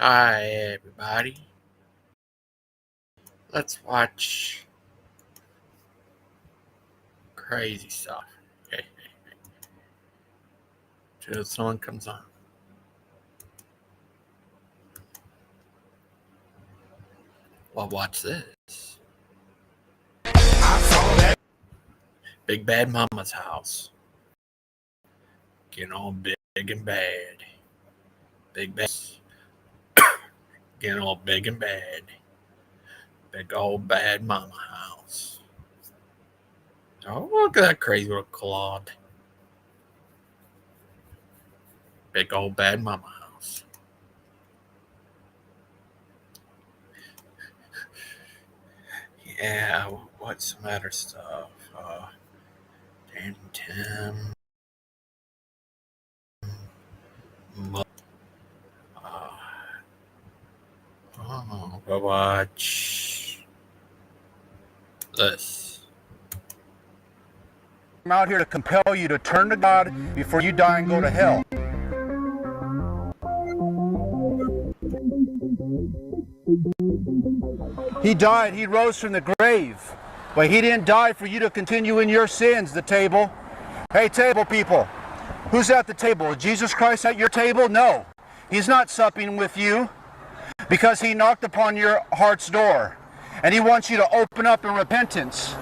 Hi, everybody. Let's watch crazy stuff. Okay. Till someone comes on. Well, watch this. Big Bad Mama's house. Getting all big and bad. Big Bad. Getting all big and bad. Big old bad mama house. Oh, look at that crazy little Claude. Big old bad mama house. Yeah, what's some other stuff? Dan Tim. We'll watch this. I'm out here to compel you to turn to God before you die and go to hell. He died, he rose from the grave, but he didn't die for you to continue in your sins, the table. Hey, table people, who's at the table? Is Jesus Christ at your table? No, he's not supping with you because he knocked upon your heart's door and he wants you to open up in repentance.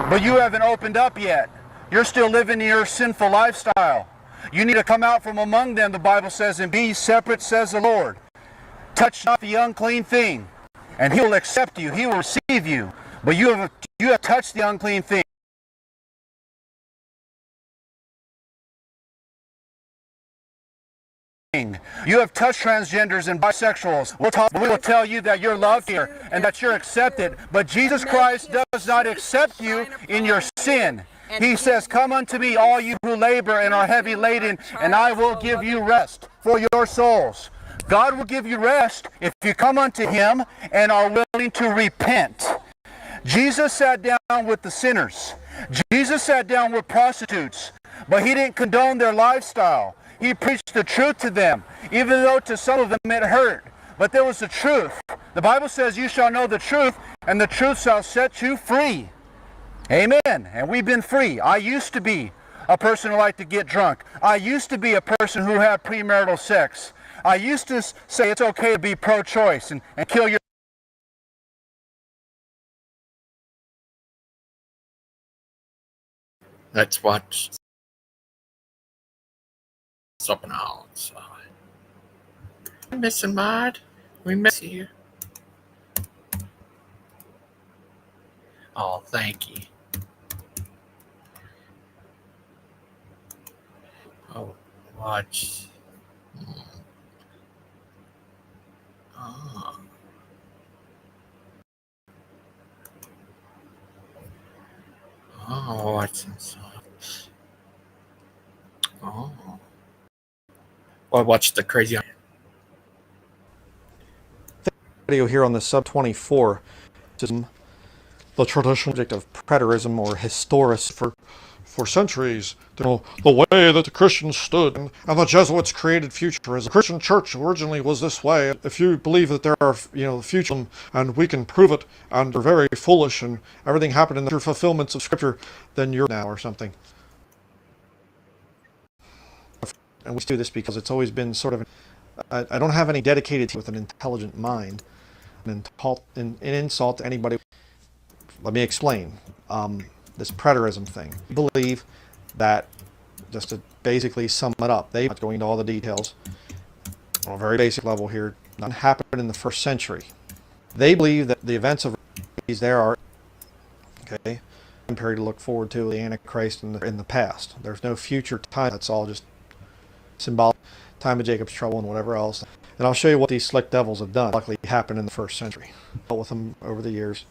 But you haven't opened up yet. You're still living your sinful lifestyle. You need to come out from among them, the Bible says, and be separate, says the Lord. Touch not the unclean thing, and he will accept you. He will receive you. But you have touched the unclean thing. You have touched transgenders and bisexuals. We will tell you that you're loved here and that you're accepted. But Jesus Christ does not accept you in your sin. He says, come unto me, all you who labor and are heavy laden, and I will give you rest for your souls. God will give you rest if you come unto him and are willing to repent. Jesus sat down with the sinners. Jesus sat down with prostitutes, but he didn't condone their lifestyle. He preached the truth to them, even though to some of them it hurt. But there was the truth. The Bible says you shall know the truth, and the truth shall set you free. Amen. And we've been free. I used to be a person who liked to get drunk. I used to be a person who had premarital sex. I used to say it's okay to be pro-choice and kill your... Let's watch something else. Missing Mod, we miss you. Oh, thank you. Oh, watch. Oh. Oh, watch some stuff. Oh. Well, I watched the crazy video here on the sub 24. The traditional subject of preterism or historicism for centuries. The way that the Christians stood and the Jesuits created futurism. The Christian church originally was this way. If you believe that there are, future and we can prove it and they're very foolish and everything happened in the fulfillments of Scripture, then you're now or something. And we do this because it's always been sort of, I don't have any dedicated with an intelligent mind, an insult to anybody. Let me explain this preterism thing. I believe that, just to basically sum it up, they're not going into all the details, on a very basic level here, none happened in the first century. They believe that the events of these there are, okay, period to look forward to the Antichrist in the past. There's no future time. That's all just symbolic. Time of Jacob's trouble and whatever else. And I'll show you what these slick devils have done. Luckily happened in the first century. Dealt with them over the years.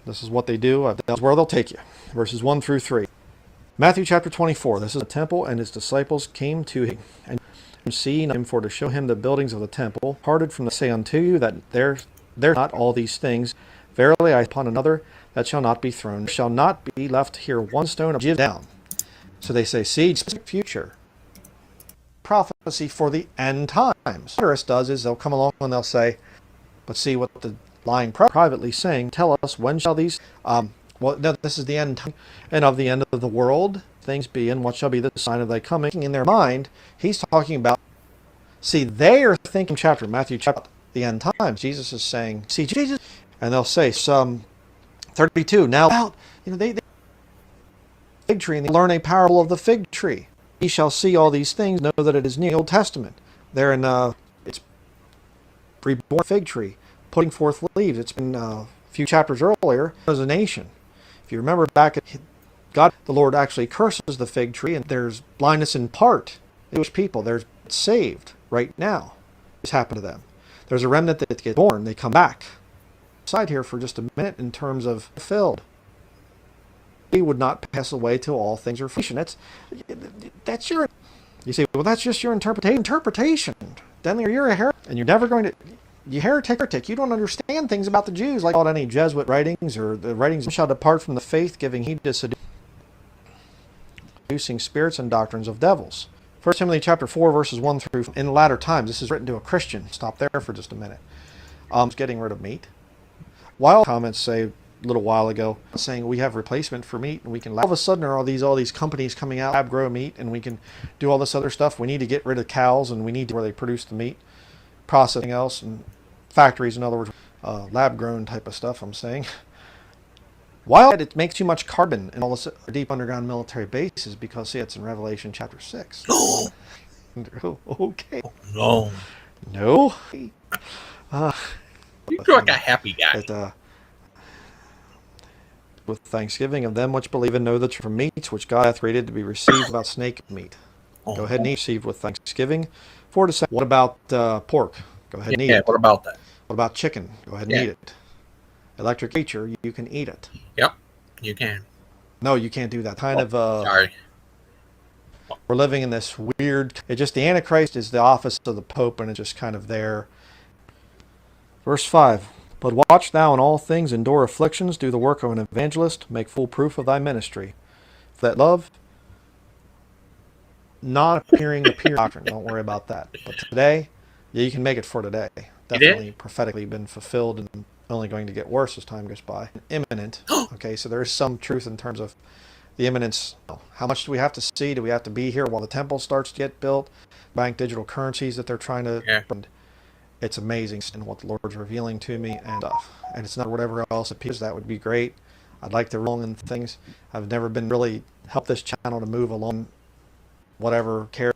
This is what they do. That's where they'll take you. Verses 1 through 3. Matthew chapter 24. This is a temple, and his disciples came to him, and seeing him for to show him the buildings of the temple, parted from the say unto you that there not all these things. Verily I upon another that shall not be thrown. There shall not be left here one stone of down. So they say, see, future. prophecy for the end times. What does is they'll come along and they'll say, but see what the lying privately saying, tell us when shall these, well, no, this is the end time, and of the end of the world things be, and what shall be the sign of thy coming. In their mind, he's talking about, see, they are thinking chapter, Matthew chapter, the end times. Jesus is saying, see, Jesus, and they'll say, some 32, now out, they fig tree, and they learn a parable of the fig tree. Ye shall see all these things, know that it is near. The Old Testament. There in, it's reborn fig tree, putting forth leaves. It's been a few chapters earlier as a nation. If you remember back at God, the Lord actually curses the fig tree, and there's blindness in part. Jewish people, they're saved right now. This happened to them. There's a remnant that gets born. They come back. Side here for just a minute in terms of fulfilled. He would not pass away till all things are finished. That's your. You say, well, that's just your interpretation. Then you're a heretic, and you're never going to. You heretic. You don't understand things about the Jews, like any Jesuit writings or the writings shall depart from the faith, giving heed to seducing spirits and doctrines of devils. 1 Timothy chapter 4, verses 1 through. In the latter times, this is written to a Christian. Stop there for just a minute. Getting rid of meat. While comments say a little while ago saying we have replacement for meat and we can all of a sudden are all these companies coming out, lab grow meat, and we can do all this other stuff. We need to get rid of cows, and we need to where they produce the meat, processing else, and factories, in other words, lab grown type of stuff. I'm saying, while it makes too much carbon in all this deep underground military bases, because see, it's in Revelation chapter 6. Okay. No. You look like a happy guy. With thanksgiving of them which believe and know that from meats which God hath created to be received about snake meat. Go ahead and eat, received with thanksgiving. For to say, what about pork? Go ahead and eat it. What about that? What about chicken? Go ahead and eat it. Electric feature, you can eat it. Yep, you can. No, you can't do that. Sorry. We're living in this weird. It just the Antichrist is the office of the Pope, and it's just kind of there. Verse 5. But watch thou in all things, endure afflictions, do the work of an evangelist, make full proof of thy ministry. For that love, not appearing doctrine. Don't worry about that. But today, you can make it for today. Definitely prophetically been fulfilled and only going to get worse as time goes by. Imminent. Okay, so there is some truth in terms of the imminence. How much do we have to see? Do we have to be here while the temple starts to get built? Bank digital currencies that they're trying to... Yeah. It's amazing and what the Lord's revealing to me and stuff. And it's not whatever else appears. That would be great. I'd like to roll in things. I've never been really helped this channel to move along whatever care.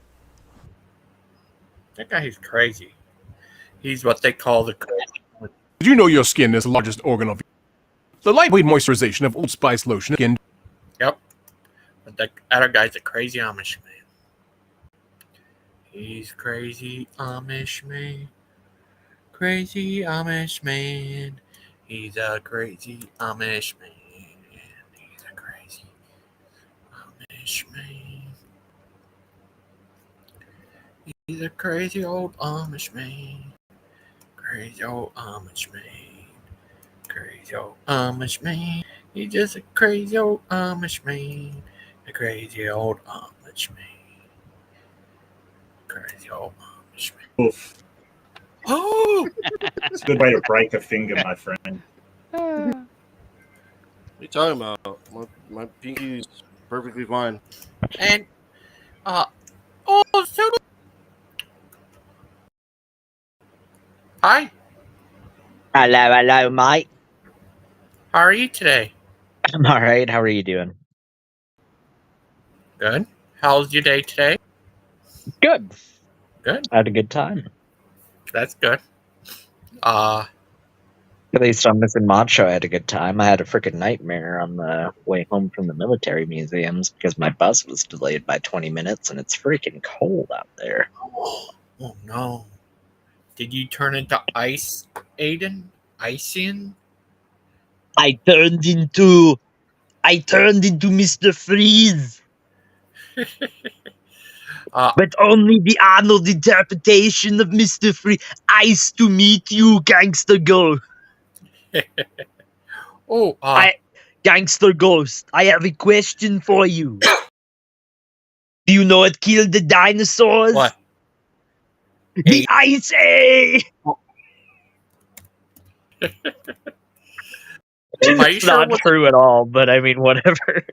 That guy is crazy. He's what they call the crazy. Did you know your skin is the largest organ of the lightweight moisturization of Old Spice lotion skin? Yep. But that other guy's a crazy Amish man. He's crazy Amish man. Crazy Amish man. He's a crazy Amish man. He's a crazy Amish man. He's a crazy old Amish man. Crazy old Amish man. Crazy old Amish man. He's just a crazy old Amish man. A crazy old Amish man. Crazy old Amish man. Oof. Oh! It's a good way to break a finger, my friend. What are you talking about? My pinky is perfectly fine. And, so hi. Hello, mate. How are you today? I'm alright. How are you doing? Good. How's your day today? Good. Good. I had a good time. That's good. At least on Missing Macho, I had a good time. I had a freaking nightmare on the way home from the military museums because my bus was delayed by 20 minutes and it's freaking cold out there. Oh no. Did you turn into ice, Aiden? Icing? I turned into Mr. Freeze. But only the Arnold interpretation of Mr. Freeze. Ice to meet you, Gangster Ghost. Gangster Ghost, I have a question for you. Do you know what killed the dinosaurs? What? The icy. Are you It's sure? not true at all, but I mean, whatever.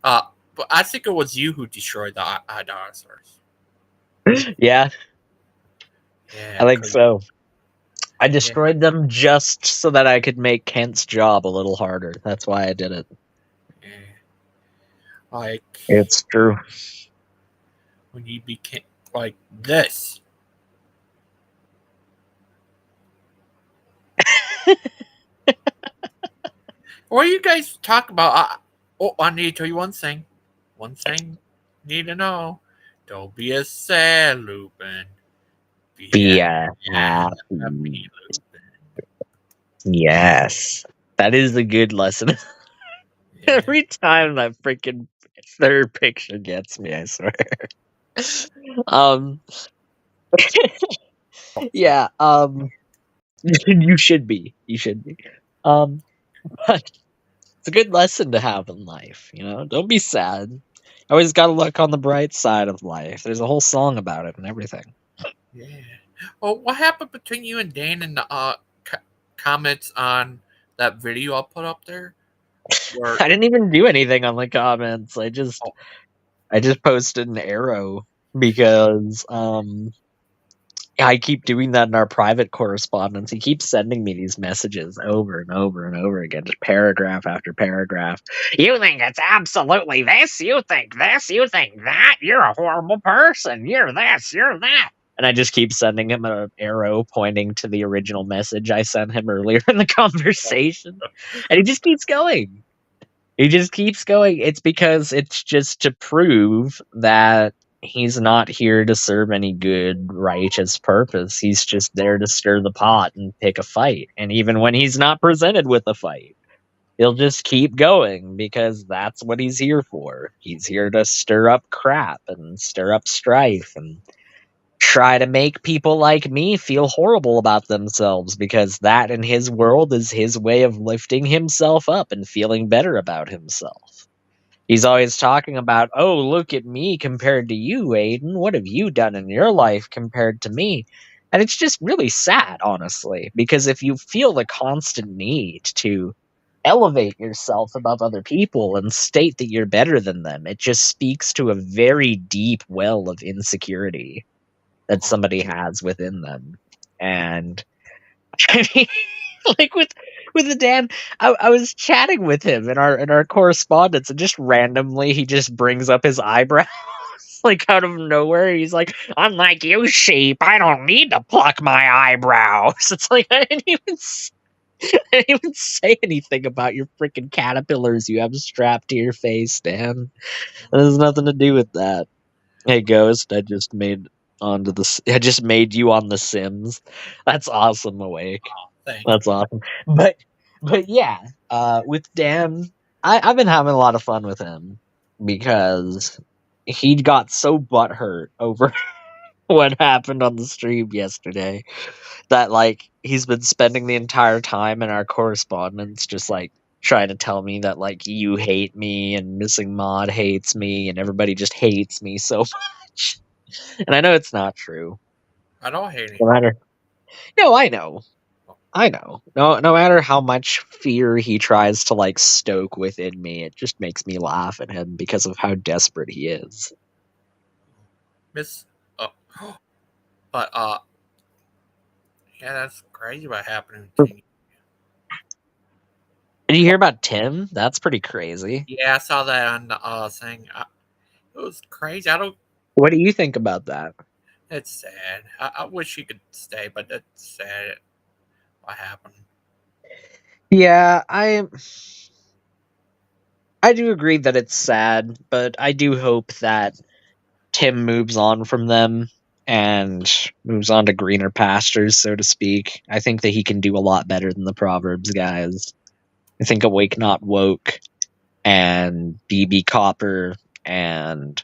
But I think it was you who destroyed the dinosaurs. Yeah, Yeah, I think 'cause- so. I destroyed them just so that I could make Kent's job a little harder. That's why I did it. Yeah. Like It's true. when he became like this. What do you guys talk about? I need to tell you one thing. One thing you need to know. Don't be a sad Lupin. Be a happy. Lupin. Yes. That is a good lesson. Yeah. Every time that freaking third picture gets me, I swear. um yeah, you should be. You should be. But it's a good lesson to have in life, you know? Don't be sad. Always gotta look on the bright side of life. There's a whole song about it and everything. Yeah. Well, what happened between you and Dan in the comments on that video I put up there? Where I didn't even do anything on the comments. I just Oh. posted an arrow because I keep doing that in our private correspondence. He keeps sending me these messages over and over and over again, just paragraph after paragraph. You think it's absolutely this? You think this? You think that? You're a horrible person. You're this. You're that. And I just keep sending him an arrow pointing to the original message I sent him earlier in the conversation. And he just keeps going. He just keeps going. It's because it's just to prove that he's not here to serve any good, righteous purpose. He's just there to stir the pot and pick a fight. And even when he's not presented with a fight, he'll just keep going because that's what he's here for. He's here to stir up crap and stir up strife and try to make people like me feel horrible about themselves, because that in his world is his way of lifting himself up and feeling better about himself. He's always talking about, oh, look at me compared to you, Aiden. What have you done in your life compared to me? And it's just really sad, honestly, because if you feel the constant need to elevate yourself above other people and state that you're better than them, it just speaks to a very deep well of insecurity that somebody has within them. And I mean, like with the Dan, I was chatting with him in our correspondence, and just randomly he just brings up his eyebrows like out of nowhere. He's like, "Unlike you, sheep, I don't need to pluck my eyebrows." It's like I didn't even say anything about your freaking caterpillars you have strapped to your face, Dan. It has nothing to do with that. Hey, Ghost, I just made you on The Sims. That's awesome, Awake. thing. That's awesome. But yeah, with Dan, I've been having a lot of fun with him because he got so butthurt over what happened on the stream yesterday that like he's been spending the entire time in our correspondence just like trying to tell me that like you hate me and Missing Mod hates me and everybody just hates me so much. And I know it's not true. I don't hate him. No matter. No, I know. I know. No matter how much fear he tries to like stoke within me, it just makes me laugh at him because of how desperate he is. Miss. But yeah, that's crazy what happened to you. Did you hear about Tim? That's pretty crazy. Yeah, I saw that on the thing. It was crazy. I don't. What do you think about that? It's sad. I wish he could stay, but it's sad what happened. Yeah, I do agree that it's sad, but I do hope that Tim moves on from them and moves on to greener pastures, so to speak. I think that he can do a lot better than the Proverbs guys. I think Awake Not Woke and BB Copper and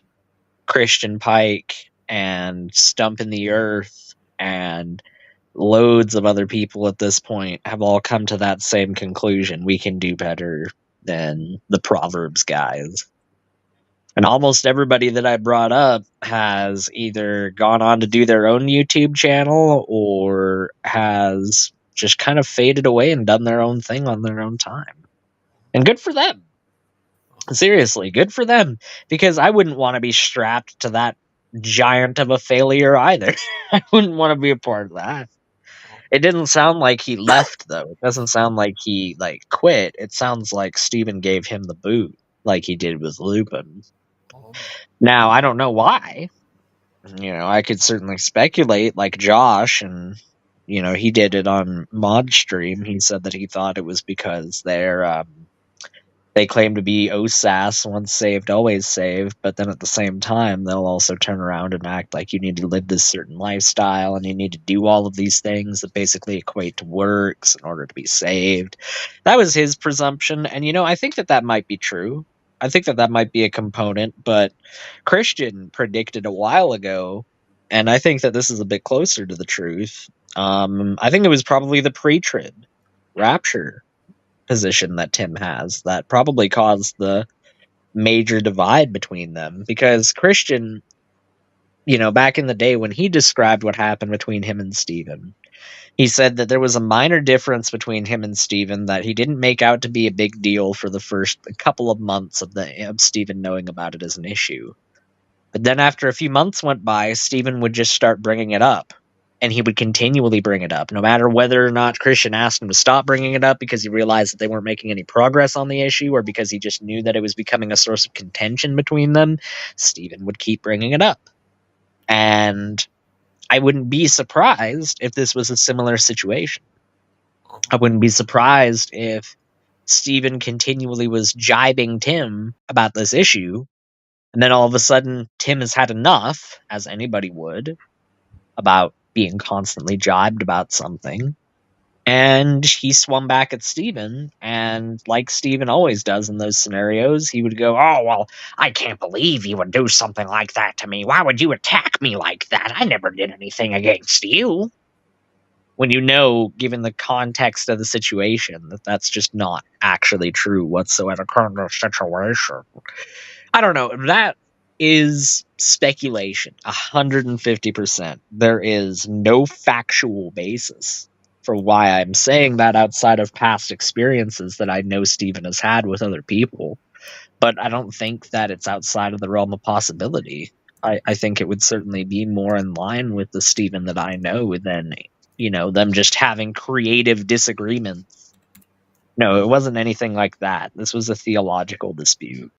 Christian Pike and Stump in the Earth and loads of other people at this point have all come to that same conclusion. We can do better than the Proverbs guys. And almost everybody that I brought up has either gone on to do their own YouTube channel or has just kind of faded away and done their own thing on their own time. And good for them. Seriously, good for them. Because I wouldn't want to be strapped to that giant of a failure either. I wouldn't want to be a part of that. It didn't sound like he left, though. It doesn't sound like he, quit. It sounds like Steven gave him the boot, like he did with Lupin. Now, I don't know why. I could certainly speculate, like Josh, and, he did it on Mod Stream. He said that he thought it was because they claim to be OSAS, once saved, always saved, but then at the same time, they'll also turn around and act like you need to live this certain lifestyle and you need to do all of these things that basically equate to works in order to be saved. That was his presumption, and I think that might be true. I think that might be a component, but Christian predicted a while ago, and I think that this is a bit closer to the truth. I think it was probably the pre-trib rapture position that Tim has that probably caused the major divide between them, because Christian, back in the day when he described what happened between him and Steven, he said that there was a minor difference between him and Steven that he didn't make out to be a big deal for the first couple of months of Steven knowing about it as an issue. But then after a few months went by, Steven would just start bringing it up. And he would continually bring it up, no matter whether or not Christian asked him to stop bringing it up because he realized that they weren't making any progress on the issue, or because he just knew that it was becoming a source of contention between them. Steven would keep bringing it up. And I wouldn't be surprised if this was a similar situation. I wouldn't be surprised if Steven continually was jibing Tim about this issue, and then all of a sudden Tim has had enough, as anybody would, about being constantly jibed about something, and he swung back at Steven, and like Steven always does in those scenarios, he would go, "Oh, well, I can't believe you would do something like that to me. Why would you attack me like that? I never did anything against you." When given the context of the situation, that's just not actually true whatsoever. Kind of situation. I don't know. That is speculation, 150%. There is no factual basis for why I'm saying that outside of past experiences that I know Steven has had with other people. But I don't think that it's outside of the realm of possibility. I think it would certainly be more in line with the Steven that I know than, them just having creative disagreements. No, it wasn't anything like that. This was a theological dispute.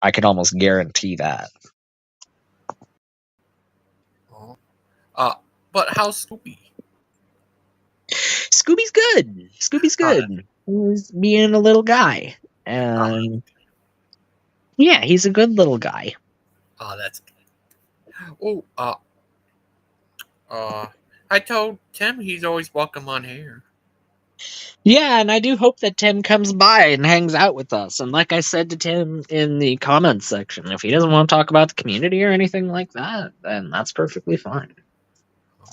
I can almost guarantee that. But how's Scooby? Scooby's good. Scooby's good. He's being a little guy. And yeah, he's a good little guy. Oh, that's good. I told Tim he's always welcome on here. Yeah, and I do hope that Tim comes by and hangs out with us. And like I said to Tim in the comments section, if he doesn't want to talk about the community or anything like that, then that's perfectly fine.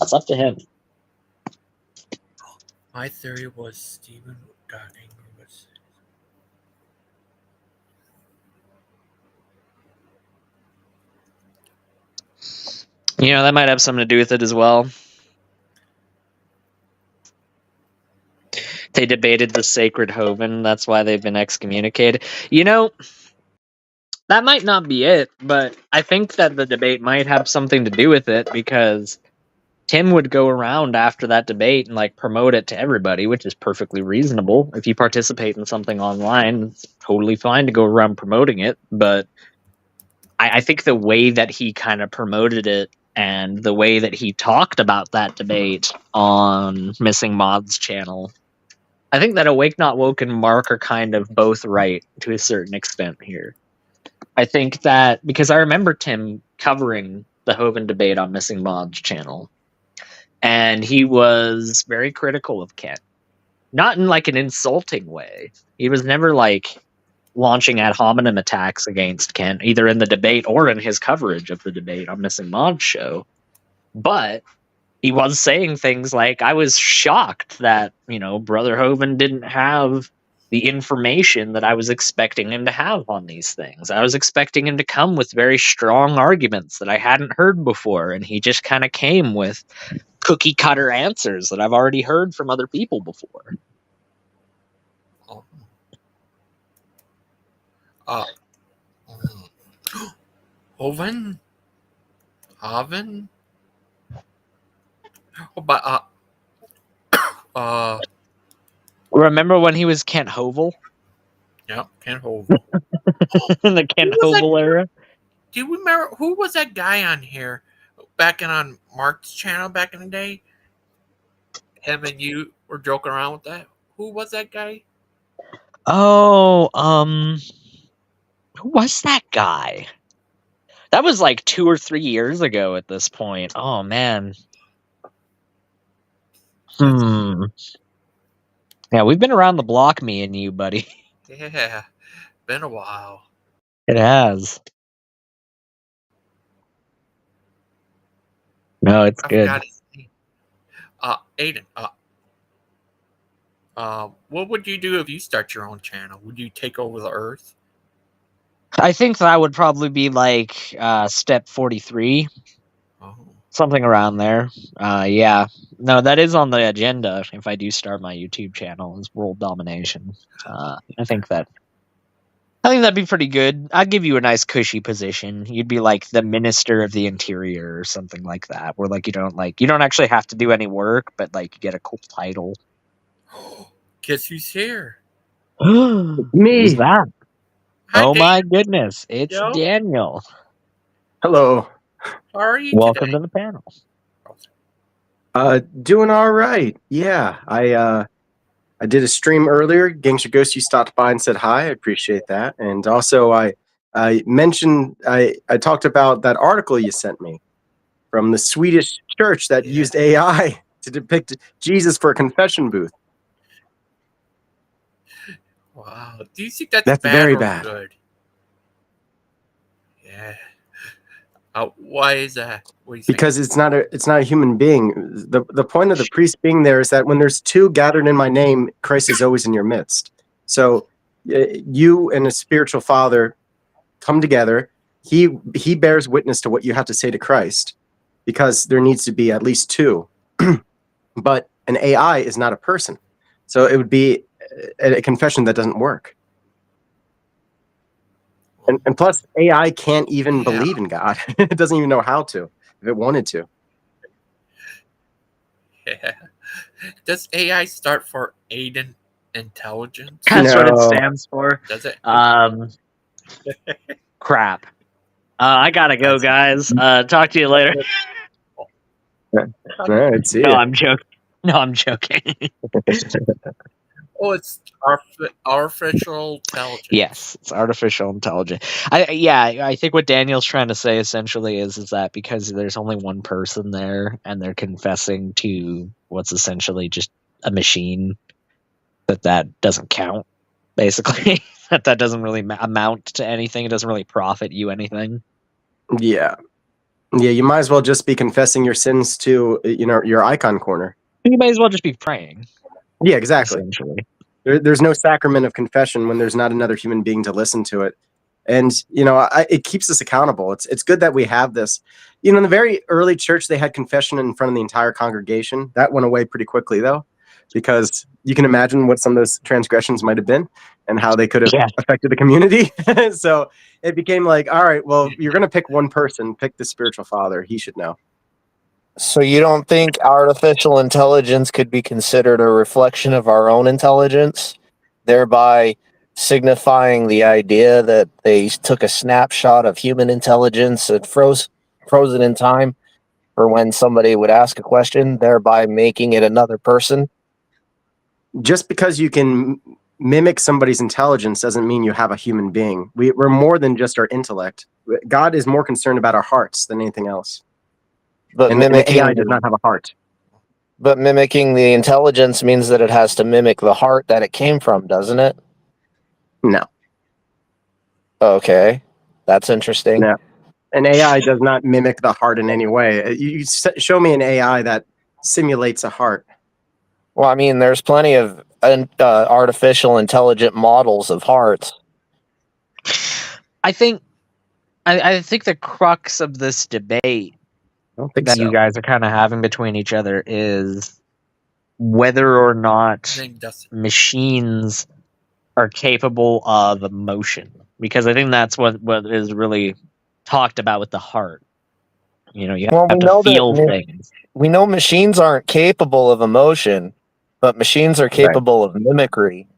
That's up to him. My theory was Steven got angry with. That might have something to do with it as well. They debated the sacred Hoven. That's why they've been excommunicated. That might not be it, but I think that the debate might have something to do with it, because Tim would go around after that debate and promote it to everybody, which is perfectly reasonable. If you participate in something online, it's totally fine to go around promoting it. But I think the way that he kind of promoted it and the way that he talked about that debate on Missing Mod's channel, I think that Awake Not Woke and Mark are kind of both right to a certain extent here. I think that because I remember Tim covering the Hoven debate on Missing Mod's channel, and he was very critical of Kent. Not in an insulting way. He was never launching ad hominem attacks against Kent, either in the debate or in his coverage of the debate on Missing Mod's show. But he was saying things like, I was shocked that, Brother Hoven didn't have the information that I was expecting him to have on these things. I was expecting him to come with very strong arguments that I hadn't heard before, and he just kind of came with cookie cutter answers that I've already heard from other people before. Oh. Oven? Oven? Oh, but, Remember when he was Kent Hovel? yeah, Ken Hovill. In the Kent Who was that? Hovel era? Do you remember who was that guy on here back on Mark's channel back in the day? Him and you were joking around with that. Who was that guy? Oh, who was that guy? That was like 2 or 3 years ago at this point. Oh man. Yeah, we've been around the block, me and you, buddy. Yeah, been a while. It has. No, it's I good. forgot his name. Aiden. What would you do if you start your own channel? Would you take over the Earth? I think that would probably be like step 43. Oh. Something around there. Yeah. No, that is on the agenda if I do start my YouTube channel, is world domination. I think that'd be pretty good. I'd give you a nice cushy position. You'd be like the Minister of the Interior or something like that, where like you don't actually have to do any work, but like you get a cool title. Guess who's here? Me. Who's that? Hi, Oh Dave. my goodness. It's Yo. Daniel. Hello. How are you Welcome today? to the panel. Doing all right. Yeah, I did a stream earlier. Gangster Ghost, you stopped by and said hi. I appreciate that. And also, I mentioned I talked about that article you sent me from the Swedish church that used AI to depict Jesus for a confession booth. Wow. Do you think that's bad very or bad. good? Yeah. Why is that? What do you think? Because it's not a human being. The point of the priest being there is that when there's two gathered in my name, Christ is always in your midst. So you and a spiritual father come together. He bears witness to what you have to say to Christ, because there needs to be at least two. But an AI is not a person, so it would be a confession that doesn't work. And plus, AI can't even believe in God. It doesn't even know how to, if it wanted to. Yeah. Does AI start for Aiden Intelligence? That's what it No. stands for. Does it? Crap. I gotta go, guys. Talk to you later. All right, see No, ya. I'm joking. No, I'm joking. Oh, it's artificial intelligence. Yes, it's artificial intelligence. I think what Daniel's trying to say essentially is that because there's only one person there and they're confessing to what's essentially just a machine, that doesn't count. Basically, that doesn't really amount to anything. It doesn't really profit you anything. Yeah, you might as well just be confessing your sins to your icon corner. You may as well just be praying. Yeah, exactly. Essentially. There's no sacrament of confession when there's not another human being to listen to it. And, it keeps us accountable. It's good that we have this. In the very early church, they had confession in front of the entire congregation. That went away pretty quickly, though, because you can imagine what some of those transgressions might have been and how they could have affected the community. So it became like, all right, well, you're going to pick one person, pick the spiritual father. He should know. So you don't think artificial intelligence could be considered a reflection of our own intelligence, thereby signifying the idea that they took a snapshot of human intelligence and froze it in time for when somebody would ask a question, thereby making it another person? Just because you can mimic somebody's intelligence doesn't mean you have a human being. We're more than just our intellect. God is more concerned about our hearts than anything else. But and AI does not have a heart. But mimicking the intelligence means that it has to mimic the heart that it came from, doesn't it? No. Okay, that's interesting. No. An AI does not mimic the heart in any way. You show me an AI that simulates a heart. Well, I mean, there's plenty of artificial intelligent models of hearts. I think the crux of this debate I don't think that so. you guys are kind of having between each other is whether or I not think that's machines are capable of emotion, because I think that's what is really talked about with the heart. You know, you Well, have we to know feel that things. we know machines aren't capable of emotion, but machines are capable of mimicry.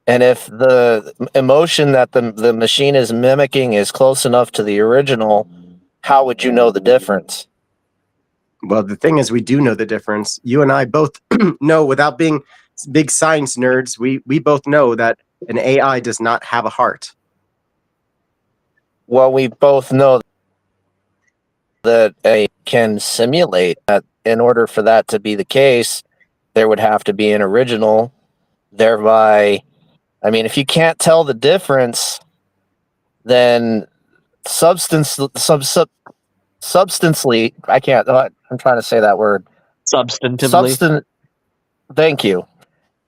And if the emotion that the machine is mimicking is close enough to the original, how would you know the difference? Well, the thing is, we do know the difference. You and I both know, without being big science nerds, we both know that an AI does not have a heart. Well, we both know that AI can simulate that. In order for that to be the case, there would have to be an original. Thereby, I mean, if you can't tell the difference, then substantially, I can't. I'm trying to say that word. Substantively. Thank you.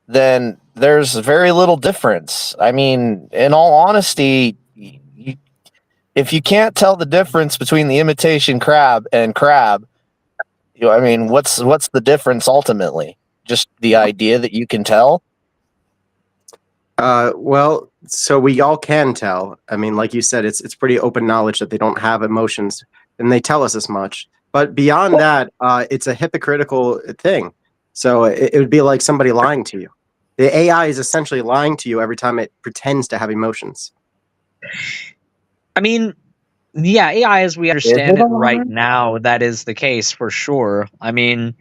Then there's very little difference. I mean, in all honesty, if you can't tell the difference between the imitation crab and crab, I mean, what's the difference ultimately? Just the idea that you can tell? Well, so we all can tell. I mean, like you said, it's pretty open knowledge that they don't have emotions, and they tell us as much. But beyond that, it's a hypocritical thing. So it would be like somebody lying to you. The AI is essentially lying to you every time it pretends to have emotions. I mean, yeah, AI as we Is understand it a it right lie? now, that is the case for sure. I mean,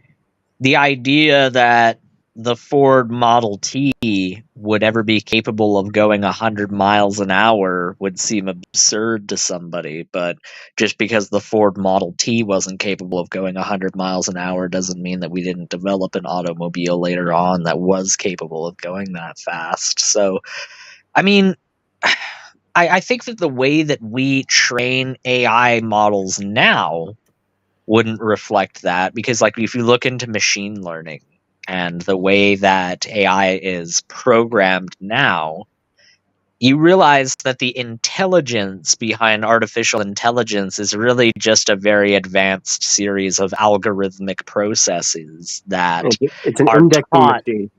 the idea that the Ford Model T would ever be capable of going 100 miles an hour would seem absurd to somebody, but just because the Ford Model T wasn't capable of going 100 miles an hour doesn't mean that we didn't develop an automobile later on that was capable of going that fast. So, I mean, I think that the way that we train AI models now wouldn't reflect that, because like if you look into machine learning and the way that AI is programmed now, you realize that the intelligence behind artificial intelligence is really just a very advanced series of algorithmic processes that It's an are indexing taught. machine.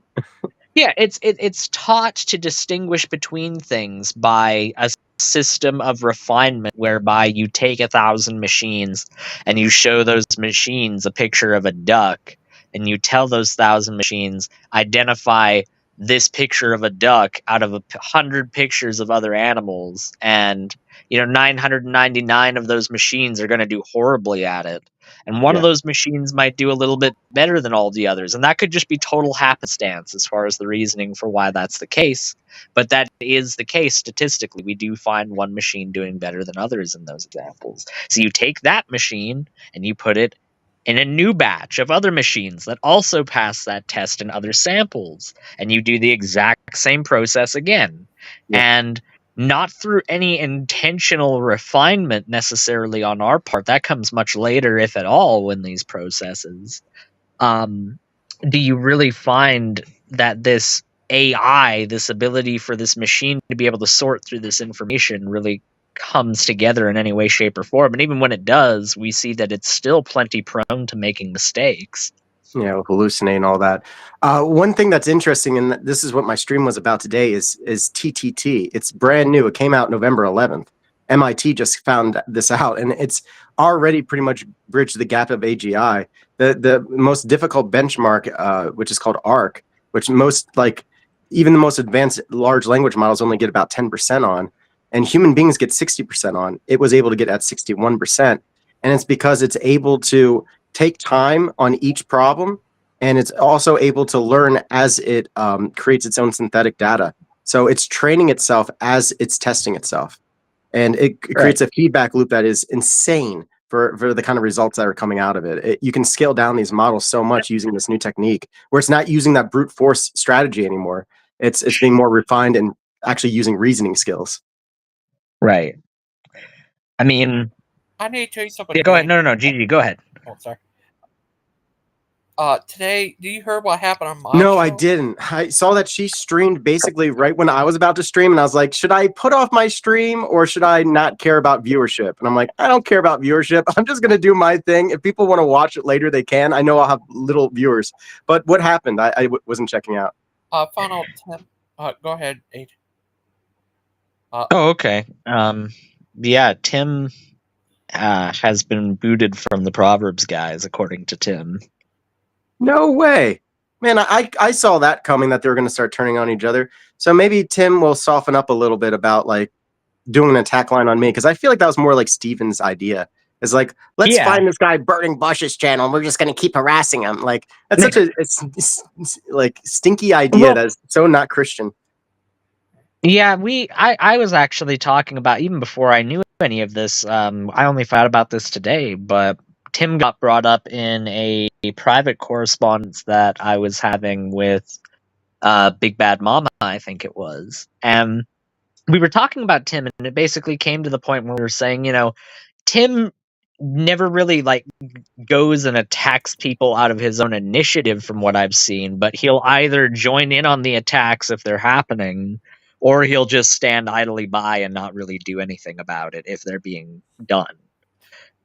Yeah, it's taught to distinguish between things by a system of refinement whereby you take 1,000 machines and you show those machines a picture of a duck, and you tell those 1,000 machines identify this picture of a duck out of 100 pictures of other animals, and 999 of those machines are going to do horribly at it, and one of Yeah. those machines might do a little bit better than all the others, and that could just be total happenstance as far as the reasoning for why that's the case. But that is the case statistically. We do find one machine doing better than others in those examples. So you take that machine and you put it in a new batch of other machines that also pass that test in other samples, and you do the exact same process again. Yeah. And not through any intentional refinement necessarily on our part. That comes much later, if at all, in these processes. Do you really find that this AI, this ability for this machine to be able to sort through this information, really comes together in any way, shape, or form? And even when it does, we see that it's still plenty prone to making mistakes. Hallucinate and all that. One thing that's interesting, and this is what my stream was about today, is TTT. It's brand new. It came out November 11th. MIT just found this out, and it's already pretty much bridged the gap of AGI. The most difficult benchmark, which is called ARC, which even the most advanced large language models only get about 10% on, and human beings get 60% on. It was able to get at 61%, and it's because it's able to take time on each problem, and it's also able to learn as it creates its own synthetic data. So it's training itself as it's testing itself, and it creates a feedback loop that is insane for the kind of results that are coming out of it. You can scale down these models so much using this new technique, where it's not using that brute force strategy anymore. It's being more refined and actually using reasoning skills. Right. I mean, I need to tell you something. yeah, go ahead. No, Gigi, go ahead. Oh, sorry. today, do you hear what happened on my No, show? I didn't. I saw that she streamed basically right when I was about to stream, and I was like, should I put off my stream or should I not care about viewership? And I'm like, I don't care about viewership. I'm just gonna do my thing. If people want to watch it later, they can. I know I'll have little viewers. But what happened? I wasn't checking out. Final Tim. Go ahead, Aiden. Oh, okay. Yeah, Tim has been booted from the Proverbs guys, according to Tim. No way. Man, I saw that coming, that they were going to start turning on each other. So maybe Tim will soften up a little bit about like doing an attack line on me, because I feel like that was more like Steven's idea. It's like, let's find this guy Burning Bush's channel and we're just going to keep harassing him. Like, that's such a like stinky idea that's so not Christian. Yeah, I was actually talking about, even before I knew any of this, I only found out about this today, but Tim got brought up in a private correspondence that I was having with Big Bad Mama, I think it was. And we were talking about Tim, and it basically came to the point where we were saying, Tim never really like goes and attacks people out of his own initiative from what I've seen, but he'll either join in on the attacks if they're happening, or he'll just stand idly by and not really do anything about it if they're being done.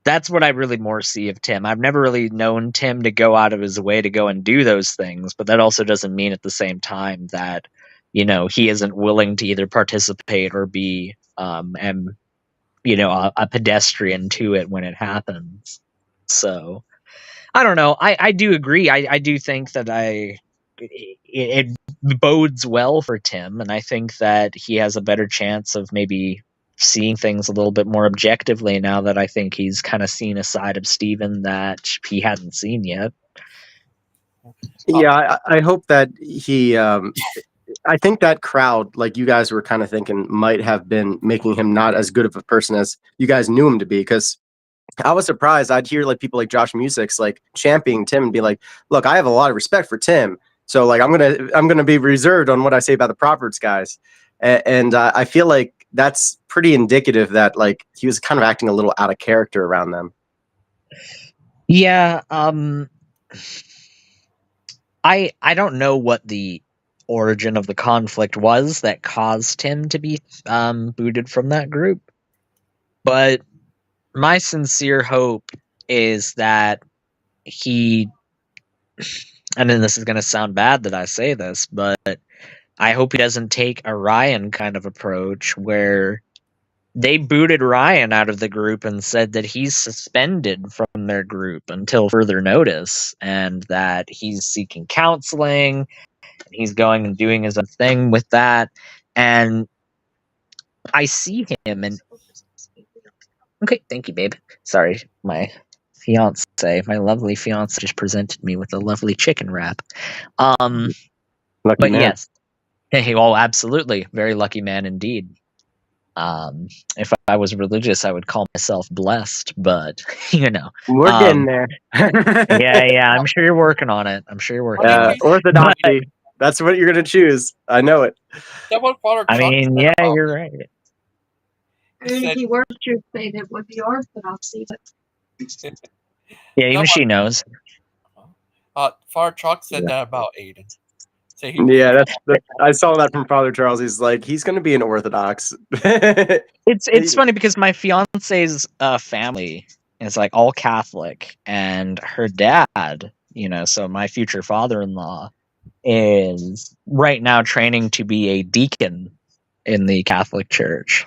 That's what I really more see of Tim. I've never really known Tim to go out of his way to go and do those things, but that also doesn't mean at the same time that, he isn't willing to either participate or be a pedestrian to it when it happens. So I don't know. I do agree. I do think that it bodes well for Tim, and I think that he has a better chance of maybe seeing things a little bit more objectively now that I think he's kind of seen a side of Steven that he hadn't seen yet. Yeah, I hope that he I think that crowd, like you guys were kind of thinking, might have been making him not as good of a person as you guys knew him to be, because I was surprised. I'd hear like people like Josh Music's like championing Tim and be like, look, I have a lot of respect for Tim, so like I'm gonna be reserved on what I say about the Proverbs guys. And I feel like that's pretty indicative that like he was kind of acting a little out of character around them. Yeah, I don't know what the origin of the conflict was that caused Tim to be booted from that group, but my sincere hope is that he, and then this is going to sound bad that I say this, but I hope he doesn't take a Ryan kind of approach where they booted Ryan out of the group and said that he's suspended from their group until further notice, and that he's seeking counseling, and he's going and doing his own thing with that. And I see him, and okay, thank you, babe. Sorry, my lovely fiance just presented me with a lovely chicken wrap. Lucky but man. yes, hey, well, absolutely, very lucky man indeed. If I was religious, I would call myself blessed, but we're getting there. yeah, I'm sure you're working on it. Orthodoxy. But that's what you're gonna choose. I know it. I mean, yeah, you're right. If you were to say that would be orthodoxy, but yeah, even she knows. Father Chuck said that about Aiden. Yeah, that's I saw that from Father Charles. He's like, he's going to be an Orthodox. It's funny because my fiance's family is like all Catholic, and her dad, so my future father-in-law is right now training to be a deacon in the Catholic Church.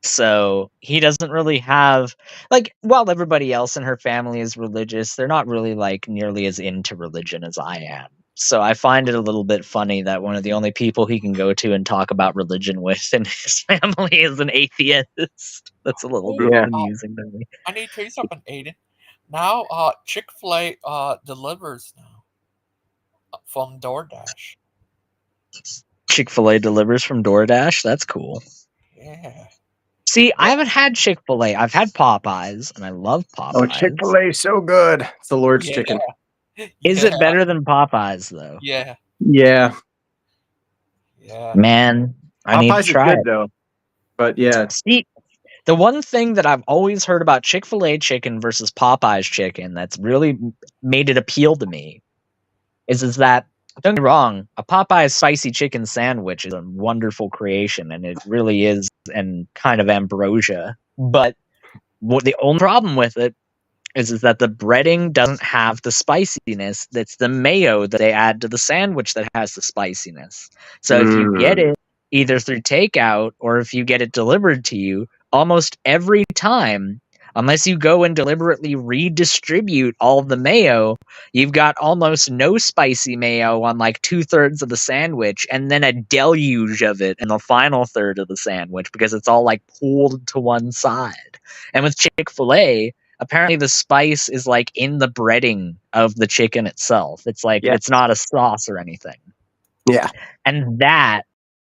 So he doesn't really have, like, while everybody else in her family is religious, they're not really like nearly as into religion as I am. So I find it a little bit funny that one of the only people he can go to and talk about religion with in his family is an atheist. That's a little bit amusing to me. I need to tell you something, Aiden. Now, Chick-fil-A delivers now from DoorDash. Chick-fil-A delivers from DoorDash? That's cool. Yeah. See, I haven't had Chick-fil-A. I've had Popeyes, and I love Popeyes. Oh, Chick-fil-A is so good. It's the Lord's chicken. Is it better than Popeyes, though? Yeah. Yeah. Man, I need to try it. Though. But yeah. See, the one thing that I've always heard about Chick-fil-A chicken versus Popeyes chicken that's really made it appeal to me is that, don't get me wrong, a Popeye's spicy chicken sandwich is a wonderful creation, and it really is, and kind of ambrosia. But what the only problem with it is that the breading doesn't have the spiciness. That's the mayo that they add to the sandwich that has the spiciness. So if you get it either through takeout or if you get it delivered to you, almost every time, unless you go and deliberately redistribute all of the mayo, you've got almost no spicy mayo on like 2/3 of the sandwich, and then a deluge of it in the final third of the sandwich because it's all like pulled to one side. And with Chick-fil-A, apparently the spice is like in the breading of the chicken itself. It's like it's not a sauce or anything. Yeah. And that,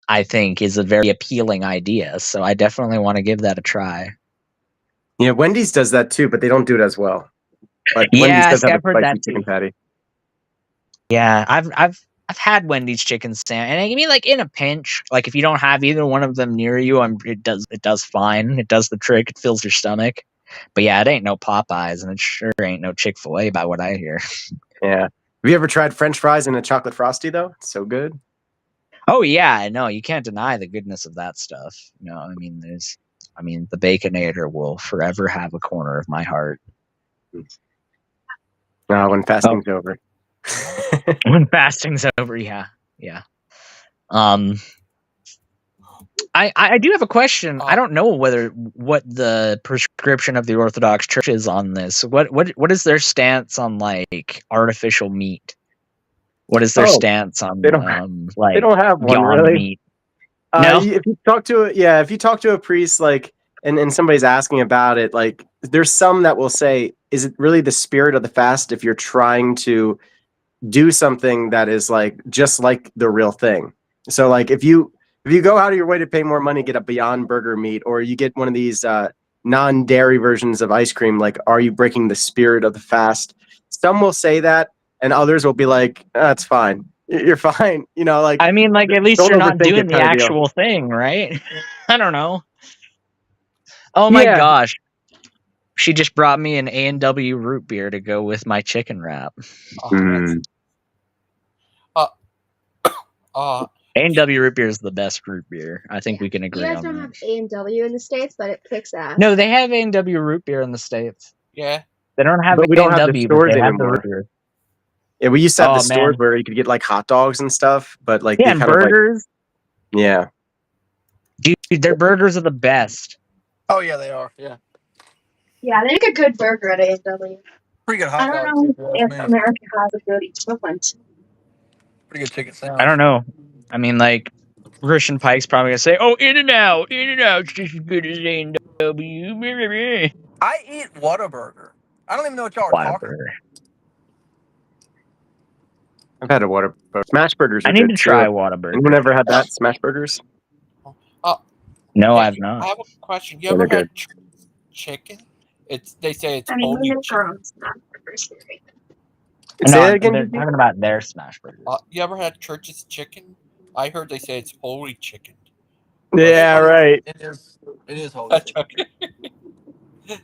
I think, is a very appealing idea. So I definitely want to give that a try. Yeah, Wendy's does that too, but they don't do it as well. But Yeah, Wendy's does see, have I've a heard spicy that chicken too. patty. Yeah, I've had Wendy's chicken sandwich, and I mean, like in a pinch, like if you don't have either one of them near you, it does fine. It does the trick. It fills your stomach. But yeah, it ain't no Popeyes, and it sure ain't no Chick-fil-A by what I hear. Yeah. Have you ever tried French fries and a chocolate frosty though? It's so good. Oh yeah, no, you can't deny the goodness of that stuff. No, I mean, the Baconator will forever have a corner of my heart. When fasting's over. When fasting's over, yeah. I do have a question. I don't know what the prescription of the Orthodox Church is on this. What is their stance on like artificial meat? What is their stance on they don't have one Beyond really. Meat? No? If you talk to a priest, like, and somebody's asking about it, like, there's some that will say, is it really the spirit of the fast if you're trying to do something that is like just like the real thing? So like if you go out of your way to pay more money, get a Beyond Burger meat, or you get one of these non-dairy versions of ice cream, like, are you breaking the spirit of the fast? Some will say that, and others will be like, that's fine. You're fine. You know, like, I mean, like, at least don't you're not overthink doing it the kind of deal. actual thing, right? I don't know. Oh my gosh. She just brought me an A&W root beer to go with my chicken wrap. A&W root beer is the best root beer. I think we can agree You guys on don't that. have A&W in the States, but it kicks ass. No, they have A&W root beer in the States. Yeah. They don't have But we don't have the A&W, but stores they have the anymore. root beer. Yeah, we used to have Oh, the stores man. where you could get like hot dogs and stuff, but like Yeah, they and kind of like, burgers. yeah. Dude, their burgers are the best. Oh yeah, they are. Yeah, Yeah, they make a good burger at A&W. pretty good I hot don't dog know too. if America has a good equivalent. Pretty good chicken sandwich. I don't know. I mean, like, Christian Pike's probably going to say, oh, In-N-Out's just as good as A&W. I eat Whataburger. I don't even know what y'all are talking about. I've had a Whataburger. Smash burgers are I need good to try too. Whataburger. Anyone ever had that? Smash burgers? No, Hey, I've not. I have a question. You Yeah, ever they're had chicken? They say it's I mean, holy we make chicken. our own snack burgers here. Say No, that again, they're Jimmy? talking about their smash burgers. You ever had church's chicken? I heard they say it's holy chicken. Yeah, right. It is holy chicken.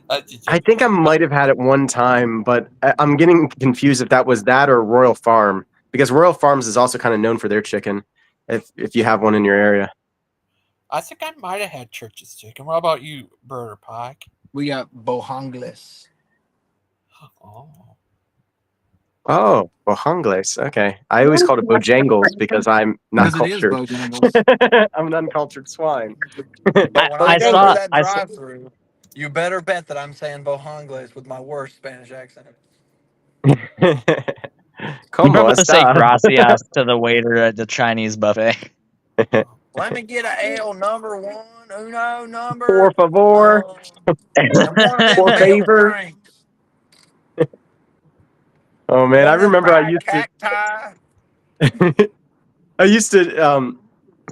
I think I might have had it one time, but I'm getting confused if that was that or Royal Farm, because Royal Farms is also kind of known for their chicken. If you have one in your area, I think I might have had church's chicken. What about you, Burger Pike? We got Bojangles. oh, Bojangles. Okay, I always called it Bojangles because I'm not Because it is cultured. Bojangles. I'm an uncultured swine. But when I go saw- through that I saw- drive-through, you better bet that I'm saying Bojangles with my worst Spanish accent. Como I'm going to say está? gracias to the waiter at the Chinese buffet. Let me get a L number one, uno number. Por favor. And one of them Por milk favor. drinks. Oh man, I One of them remember I fried used to. cacti. I used to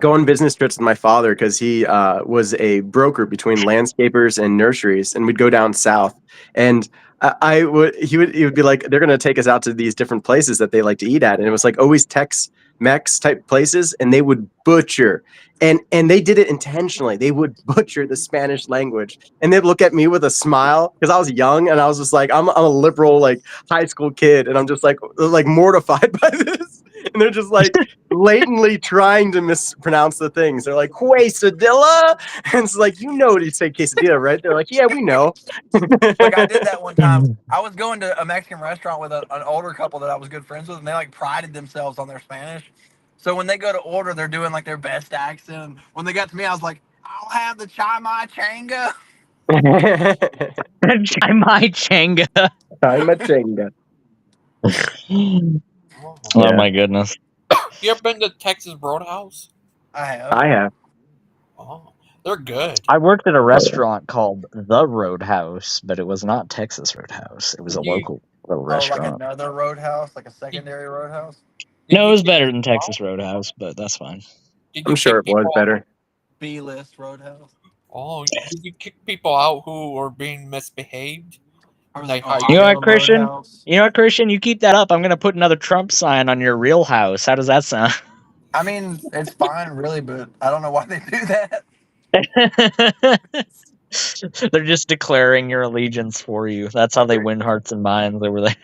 go on business trips with my father because he was a broker between landscapers and nurseries, and we'd go down south. And he would be like, they're gonna take us out to these different places that they like to eat at, and it was like always Tex Mex type places, and they would butcher, and they did it intentionally. They would butcher the Spanish language, and they'd look at me with a smile because I was young, and I was just like, I'm a liberal like high school kid, and I'm just like mortified by this, and they're just like blatantly trying to mispronounce the things. They're like quesadilla, and it's like, you know to say quesadilla, right? They're like, yeah, we know. Like I did that one time. I was going to a Mexican restaurant with an older couple that I was good friends with, and they like prided themselves on their Spanish. So when they go to order, they're doing like their best accent. When they got to me, I was like, "I'll have the chimichanga." Chimichanga. Chimichanga. Oh my goodness. You ever been to Texas Roadhouse? I have. I have. Oh, they're good. I worked at a restaurant called The Roadhouse, but it was not Texas Roadhouse. It was a local little Like restaurant. another roadhouse, like a secondary roadhouse. No, it was better than Texas Roadhouse, but that's fine. I'm sure it was better. B-list roadhouse. Oh, did you kick people out who were being misbehaved? Like how You know what, Christian? You know what, Christian? You keep that up. I'm gonna put another Trump sign on your real house. How does that sound? I mean, it's fine, really, but I don't know why they do that. They're just declaring your allegiance for you. That's how they win hearts and minds over there.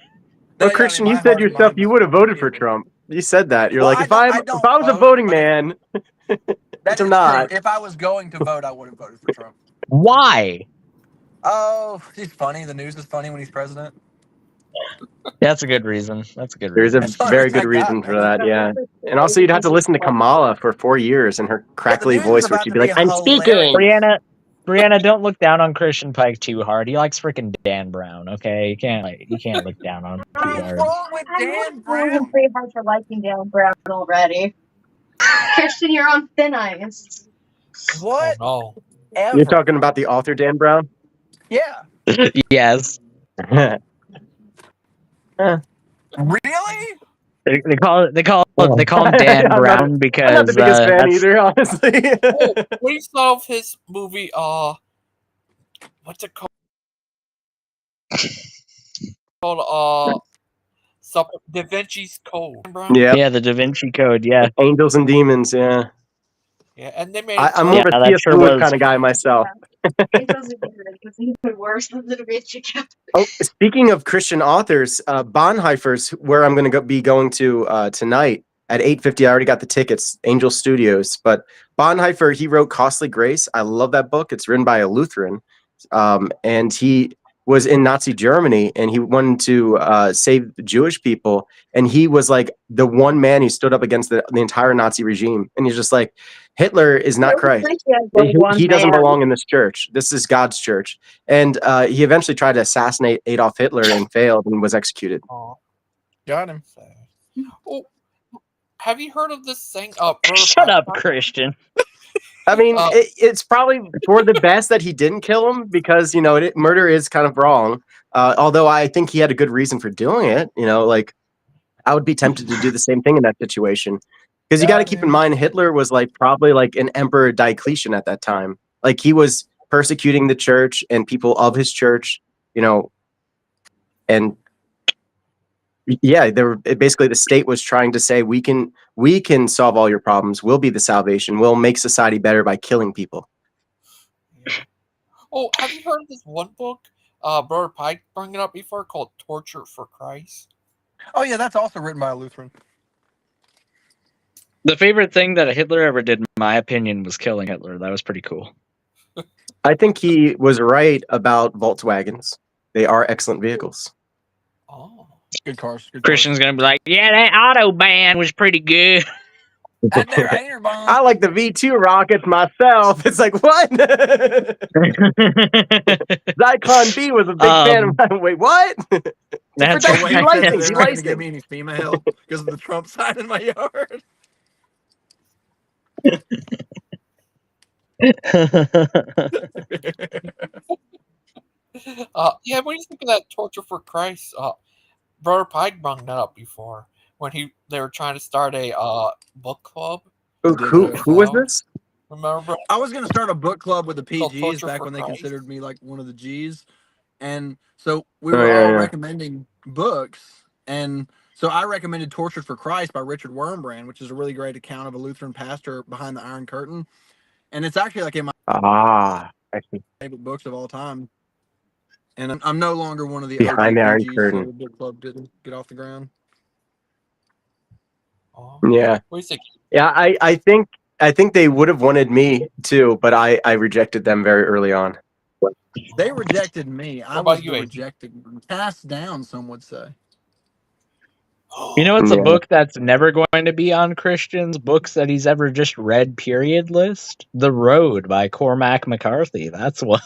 Well, Christian, you said yourself you would have voted for Trump. You said that. You're like, if I was a voting man, which I'm not. If I was going to vote, I would have voted for Trump. Why? Oh, he's funny. The news is funny when he's president. That's a good reason. That's a good There's reason. a very good reason for that, yeah. And also, you'd have to listen to Kamala for 4 years and her crackly voice, where she'd be like, "I'm speaking." Brianna, don't look down on Christian Pike too hard. He likes freaking Dan Brown. Okay, you can't look down on him too hard. With Dan Brown? Pretty hard for liking Dan Brown already. Christian, you're on thin ice. What? Oh, no. You're talking about the author Dan Brown? Yeah. Yes. Really? They call him Dan Brown because I'm not the biggest fan either, honestly. What do you saw of his movie? What's it called? Da Vinci's Code. Yeah, the Da Vinci Code. Yeah, Angels and Demons. Yeah. Yeah, and they made. I'm more of a C.S. Lewis kind of guy myself. Angels and Demons was even worse than the Da Vinci Code. Oh, speaking of Christian authors, Bonhoeffer's where I'm going to be going to tonight at 8:50. I already got the tickets, Angel Studios. But Bonhoeffer, he wrote Costly Grace. I love that book. It's written by a Lutheran, and he was in Nazi Germany, and he wanted to save Jewish people. And he was like the one man who stood up against the entire Nazi regime. And he's just like, Hitler is not Christ. He doesn't belong in this church. This is God's church. And he eventually tried to assassinate Adolf Hitler and failed and was executed. Got him. Oh, have you heard of this thing? Shut up, Christian. I mean, it's probably for the best that he didn't kill him because, murder is kind of wrong. Although I think he had a good reason for doing it. Like I would be tempted to do the same thing in that situation. Because you got to keep in mind, Hitler was probably an Emperor Diocletian at that time. Like he was persecuting the church and people of his church, and yeah, basically the state was trying to say we can solve all your problems. We'll be the salvation. We'll make society better by killing people. Oh, have you heard of this one book, Brother Pike brought it up before, called Torture for Christ? Oh yeah, that's also written by a Lutheran. The favorite thing that Hitler ever did, in my opinion, was killing Hitler. That was pretty cool. I think he was right about Volkswagens. They are excellent vehicles. Oh, good cars. Christian's gonna be like, yeah, that Autobahn was pretty good. I like the V2 rockets myself. It's like, what? Zyklon B was a big fan of mine. Wait, what? That's They're He not likes gonna give me any FEMA help because of the Trump sign in my yard. Yeah, when you think of that Torture for Christ, Brother Pike brought that up before when they were trying to start a book club. Who was this? Remember? I was gonna start a book club with the Called PGs Torture back for when they Christ. considered me like one of the Gs, and so we were all recommending books, and So I recommended Tortured for Christ by Richard Wurmbrand, which is a really great account of a Lutheran pastor behind the Iron Curtain. And it's actually like in my I see. favorite books of all time. And I'm no longer one of the Behind OG the Iron PGs, Curtain. so the book club didn't get off the ground. Yeah. What do you think? Yeah, I think they would have wanted me too, but I rejected them very early on. They rejected me. I about was you, the AD? rejected one. Cast down, some would say. You know, it's a Yeah. book that's never going to be on Christian's books that he's ever just read, period list. The Road by Cormac McCarthy. That's what.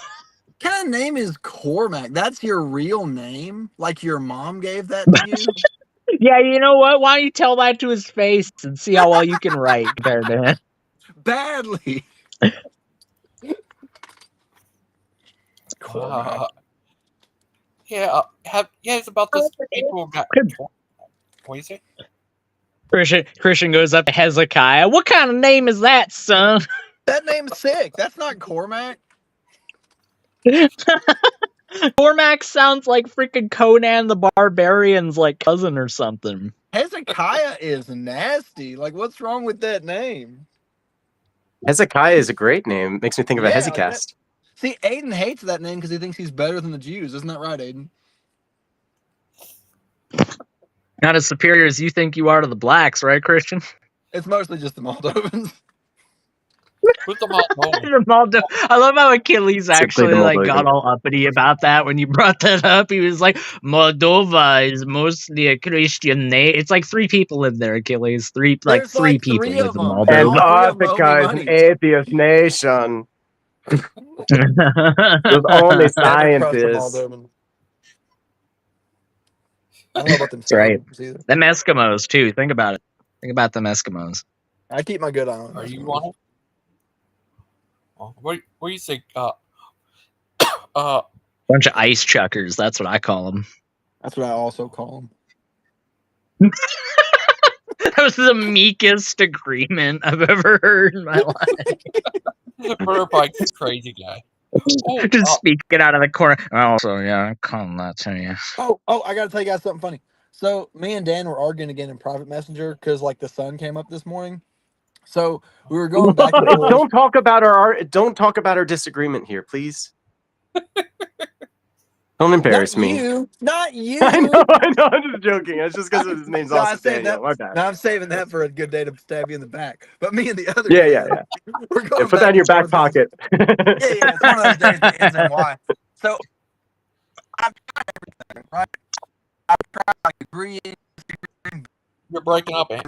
What kind of name is Cormac? That's your real name? Like your mom gave that to you? Yeah, you know what? Why don't you tell that to his face and see how well you can write compared to him? Badly. Cormac. Yeah, it's about this people got. What do you say? Christian goes up to Hezekiah. What kind of name is that, son? That name's sick. That's not Cormac. Cormac sounds like freaking Conan the Barbarian's like cousin or something. Hezekiah is nasty. Like, what's wrong with that name? Hezekiah is a great name. Makes me think of a Yeah, like that. Hezecast. See, Aiden hates that name because he thinks he's better than the Jews. Isn't that right, Aiden? Not as superior as you think you are to the blacks, right, Christian? It's mostly just the Moldovans. Who's the Moldovan? The Moldo- I love how Achilles Simply actually the like Moldovan. got all uppity about that when you brought that up. He was like, "Moldova is mostly a Christian name." It's like three people in there, Achilles. Three There's three like people three live of in them, and all Moldova. three of them owe me Antarctica is an money. atheist nation. With only Never trust a scientists. Moldovan. I don't know about them That's right. Serbians either. Them Eskimos too. Think about it. Think about them Eskimos. I keep my good eye on them. Are you on it? What do you think? Bunch of ice chuckers. That's what I call them. That's what I also call them. That was the meekest agreement I've ever heard in my life. Burpike's a crazy guy. Just speaking out of the corner. Also, yeah, I'm calling that to you. Oh, I gotta tell you guys something funny. So me and Dan were arguing again in private messenger because like the sun came up this morning. So we were going back and forth. Don't talk about our disagreement here, please. Don't embarrass me. Not you. I know. I'm just joking. It's just because his name's also Daniel. My bad. No, I'm saving that for a good day to stab you in the back. But me and the other Yeah. we're going Put that in your back pocket. Yeah, it's one of those days that ends in Y. So I've tried everything, right? I've tried like agreeing, disagreeing. You're breaking up, man.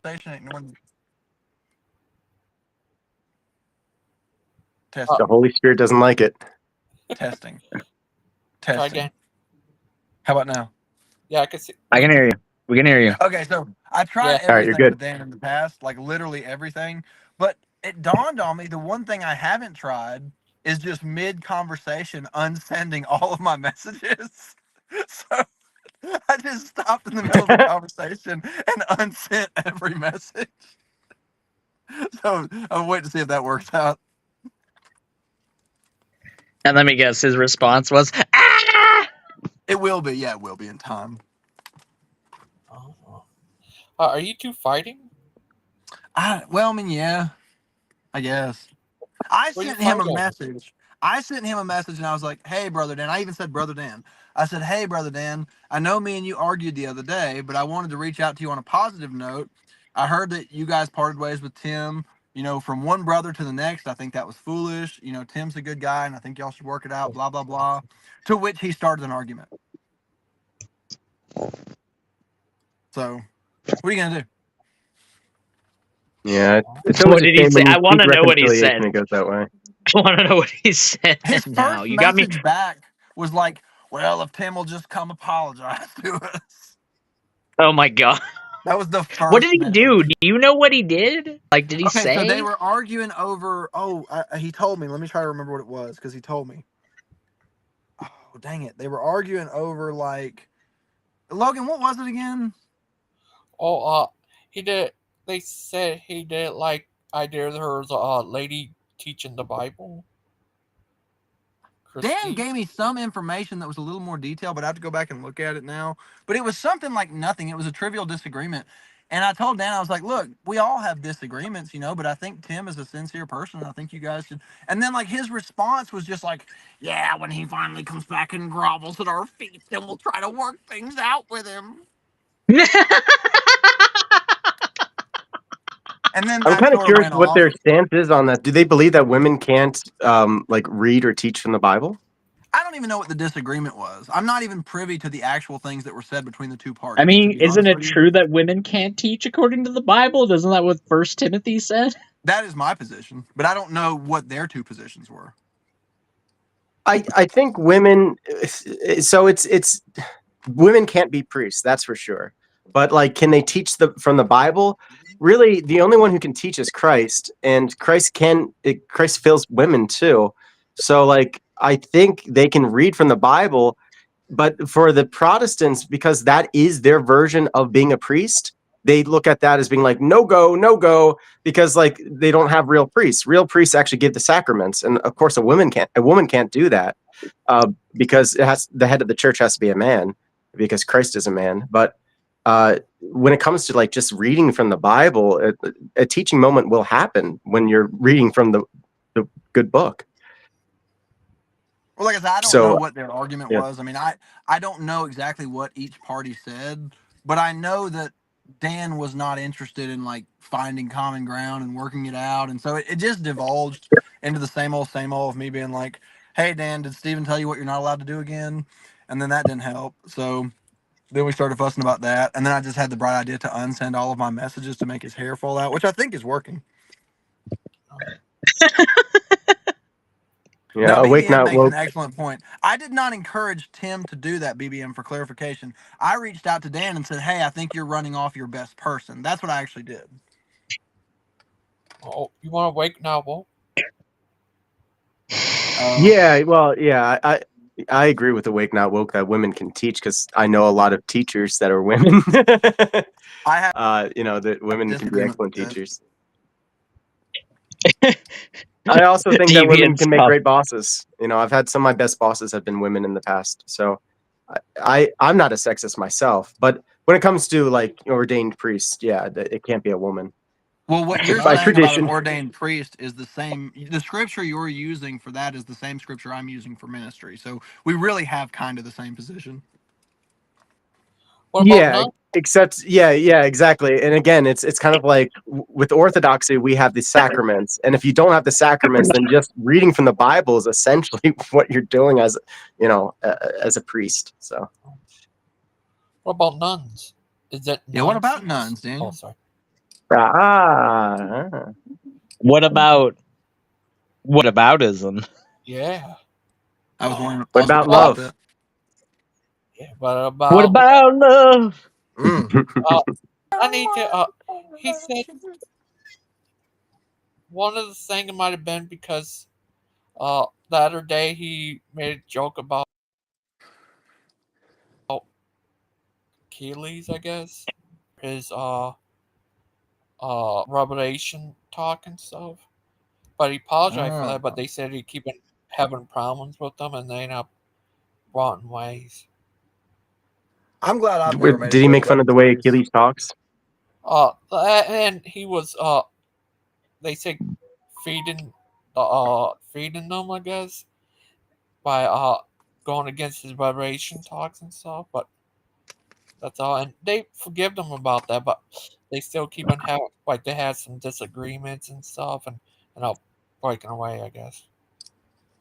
Conversation, ignoring. The Holy Spirit doesn't like it. Testing. Try again. How about now? Yeah, I can see. I can hear you. We can hear you. Okay, so I tried All right, you're everything good. with Dan in the past, like literally everything. But it dawned on me the one thing I haven't tried is just mid-conversation unsending all of my messages. So I just stopped in the middle of the conversation and unsent every message. So I'm waiting to see if that works out. And let me guess, his response was, "Ah!" It will be, yeah, it will be in time. Are you two fighting? Well, I mean, yeah, I guess. I Where you sent him a fighting? message. And I was like, hey, Brother Dan. I even said, Brother Dan. I said, hey, Brother Dan, I know me and you argued the other day, but I wanted to reach out to you on a positive note. I heard that you guys parted ways with Tim, from one brother to the next. I think that was foolish. Tim's a good guy, and I think y'all should work it out, blah, blah, blah. To which he started an argument. So, what are you going to do? Yeah. What did he say? I want to know what he said. It goes that way. I want to know what he said. His now. first You got me. message back was like, well, if Tim will just come apologize to us. Oh my god. That was the first. What did he do? Do you know what he did? Like, did he say? So they were arguing over. He told me. Let me try to remember what it was because he told me. Oh, dang it! They were arguing over like. Logan, what was it again? He did. They said he did like I did her as a lady teaching the Bible. Dan gave me some information that was a little more detailed, but I have to go back and look at it now. But it was something like nothing. It was a trivial disagreement. And I told Dan, I was like, look, we all have disagreements, but I think Tim is a sincere person. I think you guys should. And then, like, his response was just like, yeah, when he finally comes back and grovels at our feet, then we'll try to work things out with him. And then I'm that kind of sort of curious ran what off. their stance is on that. Do they believe that women can't like read or teach from the Bible? I don't even know what the disagreement was. I'm not even privy to the actual things that were said between the two parties. I mean, isn't it with you. true that women can't teach according to the Bible? Isn't that what First Timothy said? That is my position, but I don't know what their two positions were. I think women. So it's women can't be priests. That's for sure. But like, can they teach from the Bible? Really, the only one who can teach is Christ, and Christ fills women too. So like, I think they can read from the Bible, but for the Protestants, because that is their version of being a priest, they look at that as being like, no go, because like they don't have real priests. Real priests actually give the sacraments, and of course, a woman can't do that because the head of the church has to be a man, because Christ is a man. But when it comes to like just reading from the Bible, a teaching moment will happen when you're reading from the good book. Well, like I said, I don't know what their argument was. I mean, I don't know exactly what each party said, but I know that Dan was not interested in like finding common ground and working it out, and so it just divulged into the same old of me being like, "Hey, Dan, did Steven tell you what you're not allowed to do again?" And then that didn't help. So then we started fussing about that, and then I just had the bright idea to unsend all of my messages to make his hair fall out, which I think is working. Yeah, now, Awake BBM Not makes Woke. an excellent point. I did not encourage Tim to do that, BBM, for clarification. I reached out to Dan and said, hey, I think you're running off your best person. That's what I actually did. Oh, you want to Awake Not Woke? Yeah, well, yeah, I agree with Awake Not Woke that women can teach, because I know a lot of teachers that are women. I have, that women can be excellent teachers. I also think that women can make great bosses. I've had some of my best bosses have been women in the past. So I'm not a sexist myself, but when it comes to like ordained priests, yeah, it can't be a woman. Well, what you're By saying tradition. about an ordained priest is the same. The scripture you're using for that is the same scripture I'm using for ministry. So we really have kind of the same position. Yeah, except yeah, exactly. And again, it's kind of like with Orthodoxy, we have the sacraments, and if you don't have the sacraments, then just reading from the Bible is essentially what you're doing as as a priest. So, what about nuns? Is that yeah? What about nuns, Daniel? Oh, sorry. What aboutism? Yeah. I was wondering. What about love? Yeah, what about love? I need to. He said one of the things might have been because the other day he made a joke about Achilles, I guess, his revelation talk and stuff. But he apologized for that. But they said he keep having problems with them, and they end up rotten ways. I'm glad I've never made. Did he make fun of the way Achilles talks? And he was they say feeding them, I guess, by going against his vibration talks and stuff. But that's all, and they forgive them about that, but they still keep on having like they had some disagreements and stuff, and breaking away, I guess.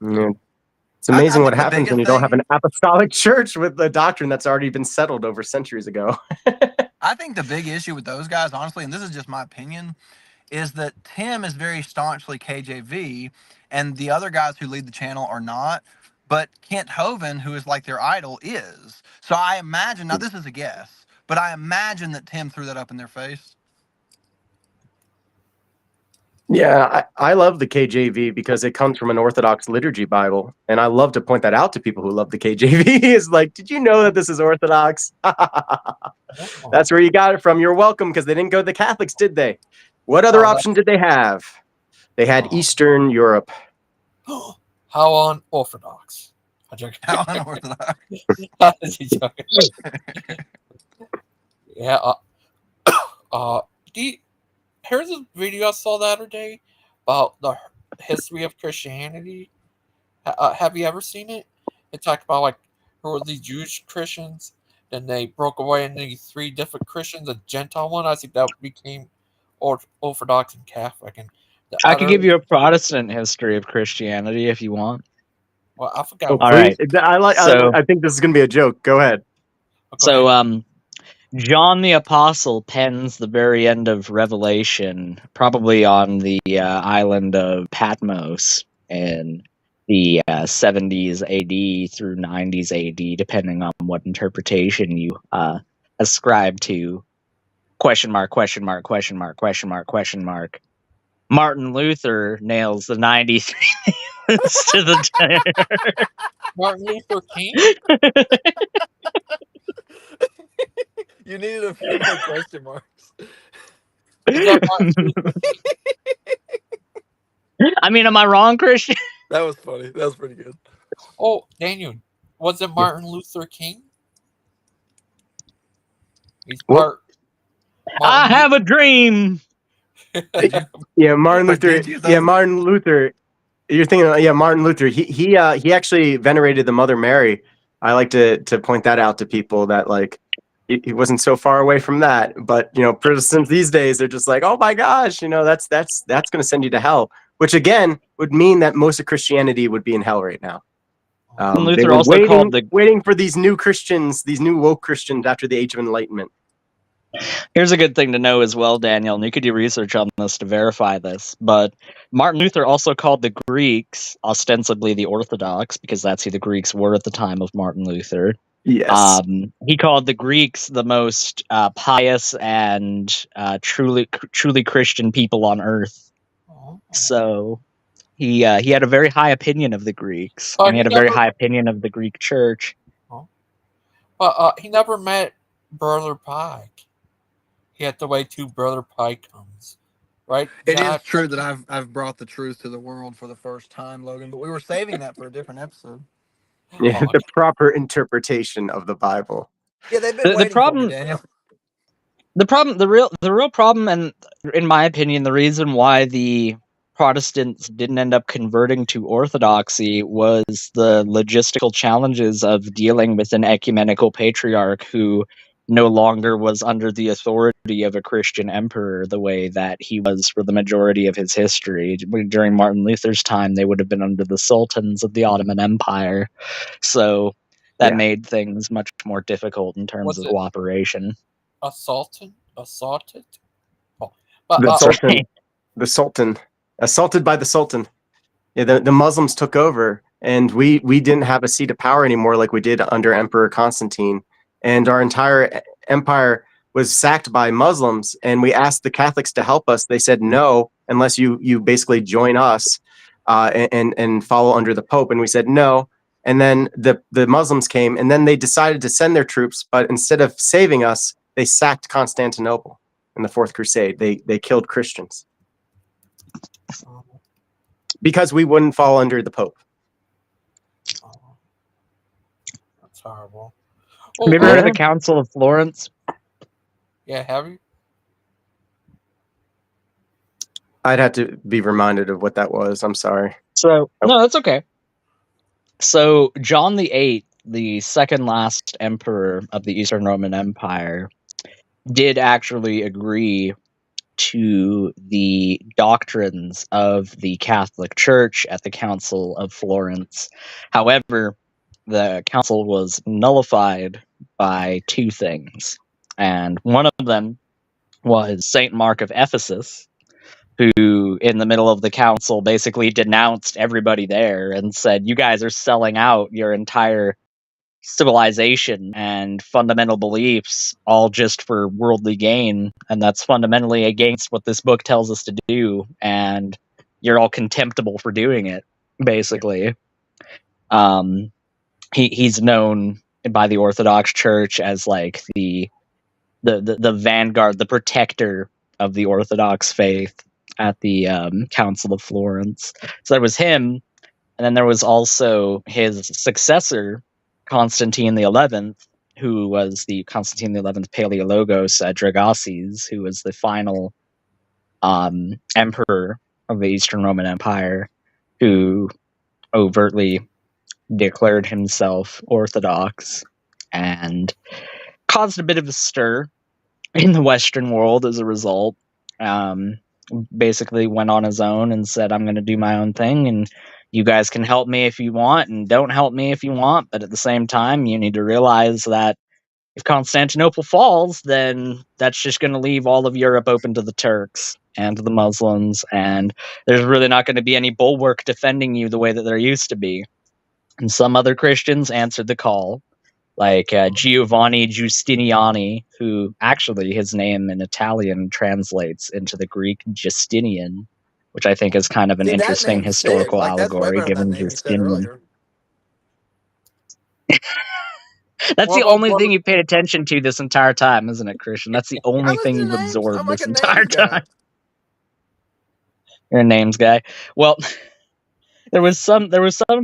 Yeah. It's amazing what happens when you don't have an apostolic church with a doctrine that's already been settled over centuries ago. I think the big issue with those guys, honestly, and this is just my opinion, is that Tim is very staunchly KJV, and the other guys who lead the channel are not. But Kent Hovind, who is like their idol, is. So I imagine, now this is a guess, but I imagine that Tim threw that up in their face. Yeah, I love the KJV because it comes from an Orthodox liturgy Bible. And I love to point that out to people who love the KJV. Is like, did you know that this is Orthodox? That's where you got it from. You're welcome, because they didn't go to the Catholics, did they? What other option did they have? They had Eastern Europe. How unorthodox. I'm joking. How unorthodox. I'm just joking. Yeah. Here's a video I saw the other day about the history of Christianity. Have you ever seen it? It talked about like who were these Jewish Christians, then they broke away into these three different Christians. A Gentile one, I think that became Orthodox and Catholic, and the I could other. give you a Protestant history of Christianity if you want. Well, I forgot. Oh, All please. right. So, I think this is going to be a joke. Go ahead. so John the Apostle pens the very end of Revelation, probably on the island of Patmos in the 70s AD through 90s AD, depending on what interpretation you ascribe to. Question mark, question mark, question mark, question mark, question mark. Martin Luther nails the 93 to the Martin Luther King? You needed a few more question marks. Is that Martin Luther King? I mean, am I wrong, Christian? That was funny. That was pretty good. Oh, Daniel, was it Martin Luther King? He's part. I have a dream. Yeah, Martin Luther. Yeah, Martin Luther. You're thinking, Martin Luther. He actually venerated the Mother Mary. I like to point that out to people that like he wasn't so far away from that. But Protestants these days they're just like, oh my gosh, that's going to send you to hell. Which again would mean that most of Christianity would be in hell right now. Luther they were also called waiting for these new Christians, these new woke Christians after the Age of Enlightenment. Here's a good thing to know as well, Daniel, and you could do research on this to verify this, but Martin Luther also called the Greeks, ostensibly the Orthodox, because that's who the Greeks were at the time of Martin Luther. Yes. He called the Greeks the most pious and truly Christian people on earth. So he had a very high opinion of the Greeks, and he had a very high opinion of the Greek church. But he never met Brother Pike. He had to wait till Brother Pike comes, right? It is true that I've brought the truth to the world for the first time, Logan. But we were saving that for a different episode. Yeah, the proper interpretation of the Bible. Yeah, they've been waiting for me, Daniel. The real problem, and in my opinion, the reason why the Protestants didn't end up converting to Orthodoxy was the logistical challenges of dealing with an ecumenical patriarch who no longer was under the authority of a Christian emperor the way that he was for the majority of his history. During Martin Luther's time, they would have been under the sultans of the Ottoman Empire. So that made things much more difficult in terms of cooperation. Assaulted? Oh. The Sultan. Assaulted by the Sultan. Yeah, the Muslims took over, and we didn't have a seat of power anymore like we did under Emperor Constantine. And our entire empire was sacked by Muslims, and we asked the Catholics to help us. They said no, unless you basically join us and follow under the Pope. And we said no. And then the Muslims came, and then they decided to send their troops, but instead of saving us, they sacked Constantinople in the Fourth Crusade. They killed Christians because we wouldn't fall under the Pope. That's horrible. Have you ever heard of the Council of Florence? Yeah, have you? I'd have to be reminded of what that was. I'm sorry. No, that's okay. So John VIII, the second last emperor of the Eastern Roman Empire, did actually agree to the doctrines of the Catholic Church at the Council of Florence. However, the council was nullified by two things. And one of them was St. Mark of Ephesus, who in the middle of the council basically denounced everybody there and said, you guys are selling out your entire civilization and fundamental beliefs all just for worldly gain, and that's fundamentally against what this book tells us to do, and you're all contemptible for doing it, basically. He's known by the Orthodox Church as like the vanguard, the protector of the Orthodox faith at the Council of Florence. So there was him. And then there was also his successor, Constantine the 11th, who was the Constantine the 11th Paleologos Dragaces, who was the final emperor of the Eastern Roman Empire, who overtly declared himself Orthodox and caused a bit of a stir in the Western world as a result. Basically went on his own and said, I'm going to do my own thing, and you guys can help me if you want, and don't help me if you want. But at the same time, you need to realize that if Constantinople falls, then that's just going to leave all of Europe open to the Turks and to the Muslims, and there's really not going to be any bulwark defending you the way that there used to be. And some other Christians answered the call, like Giovanni Giustiniani, who actually his name in Italian translates into the Greek Justinian, which I think is kind of an See, that interesting name's historical sick. Like, that's way allegory, better than given that name you said Justinian. earlier. That's What the about only thing you paid attention to this entire time, isn't it, Christian? That's the only thing you've absorbed I'm like this a entire names guy. time. You're a names guy. Well, there was some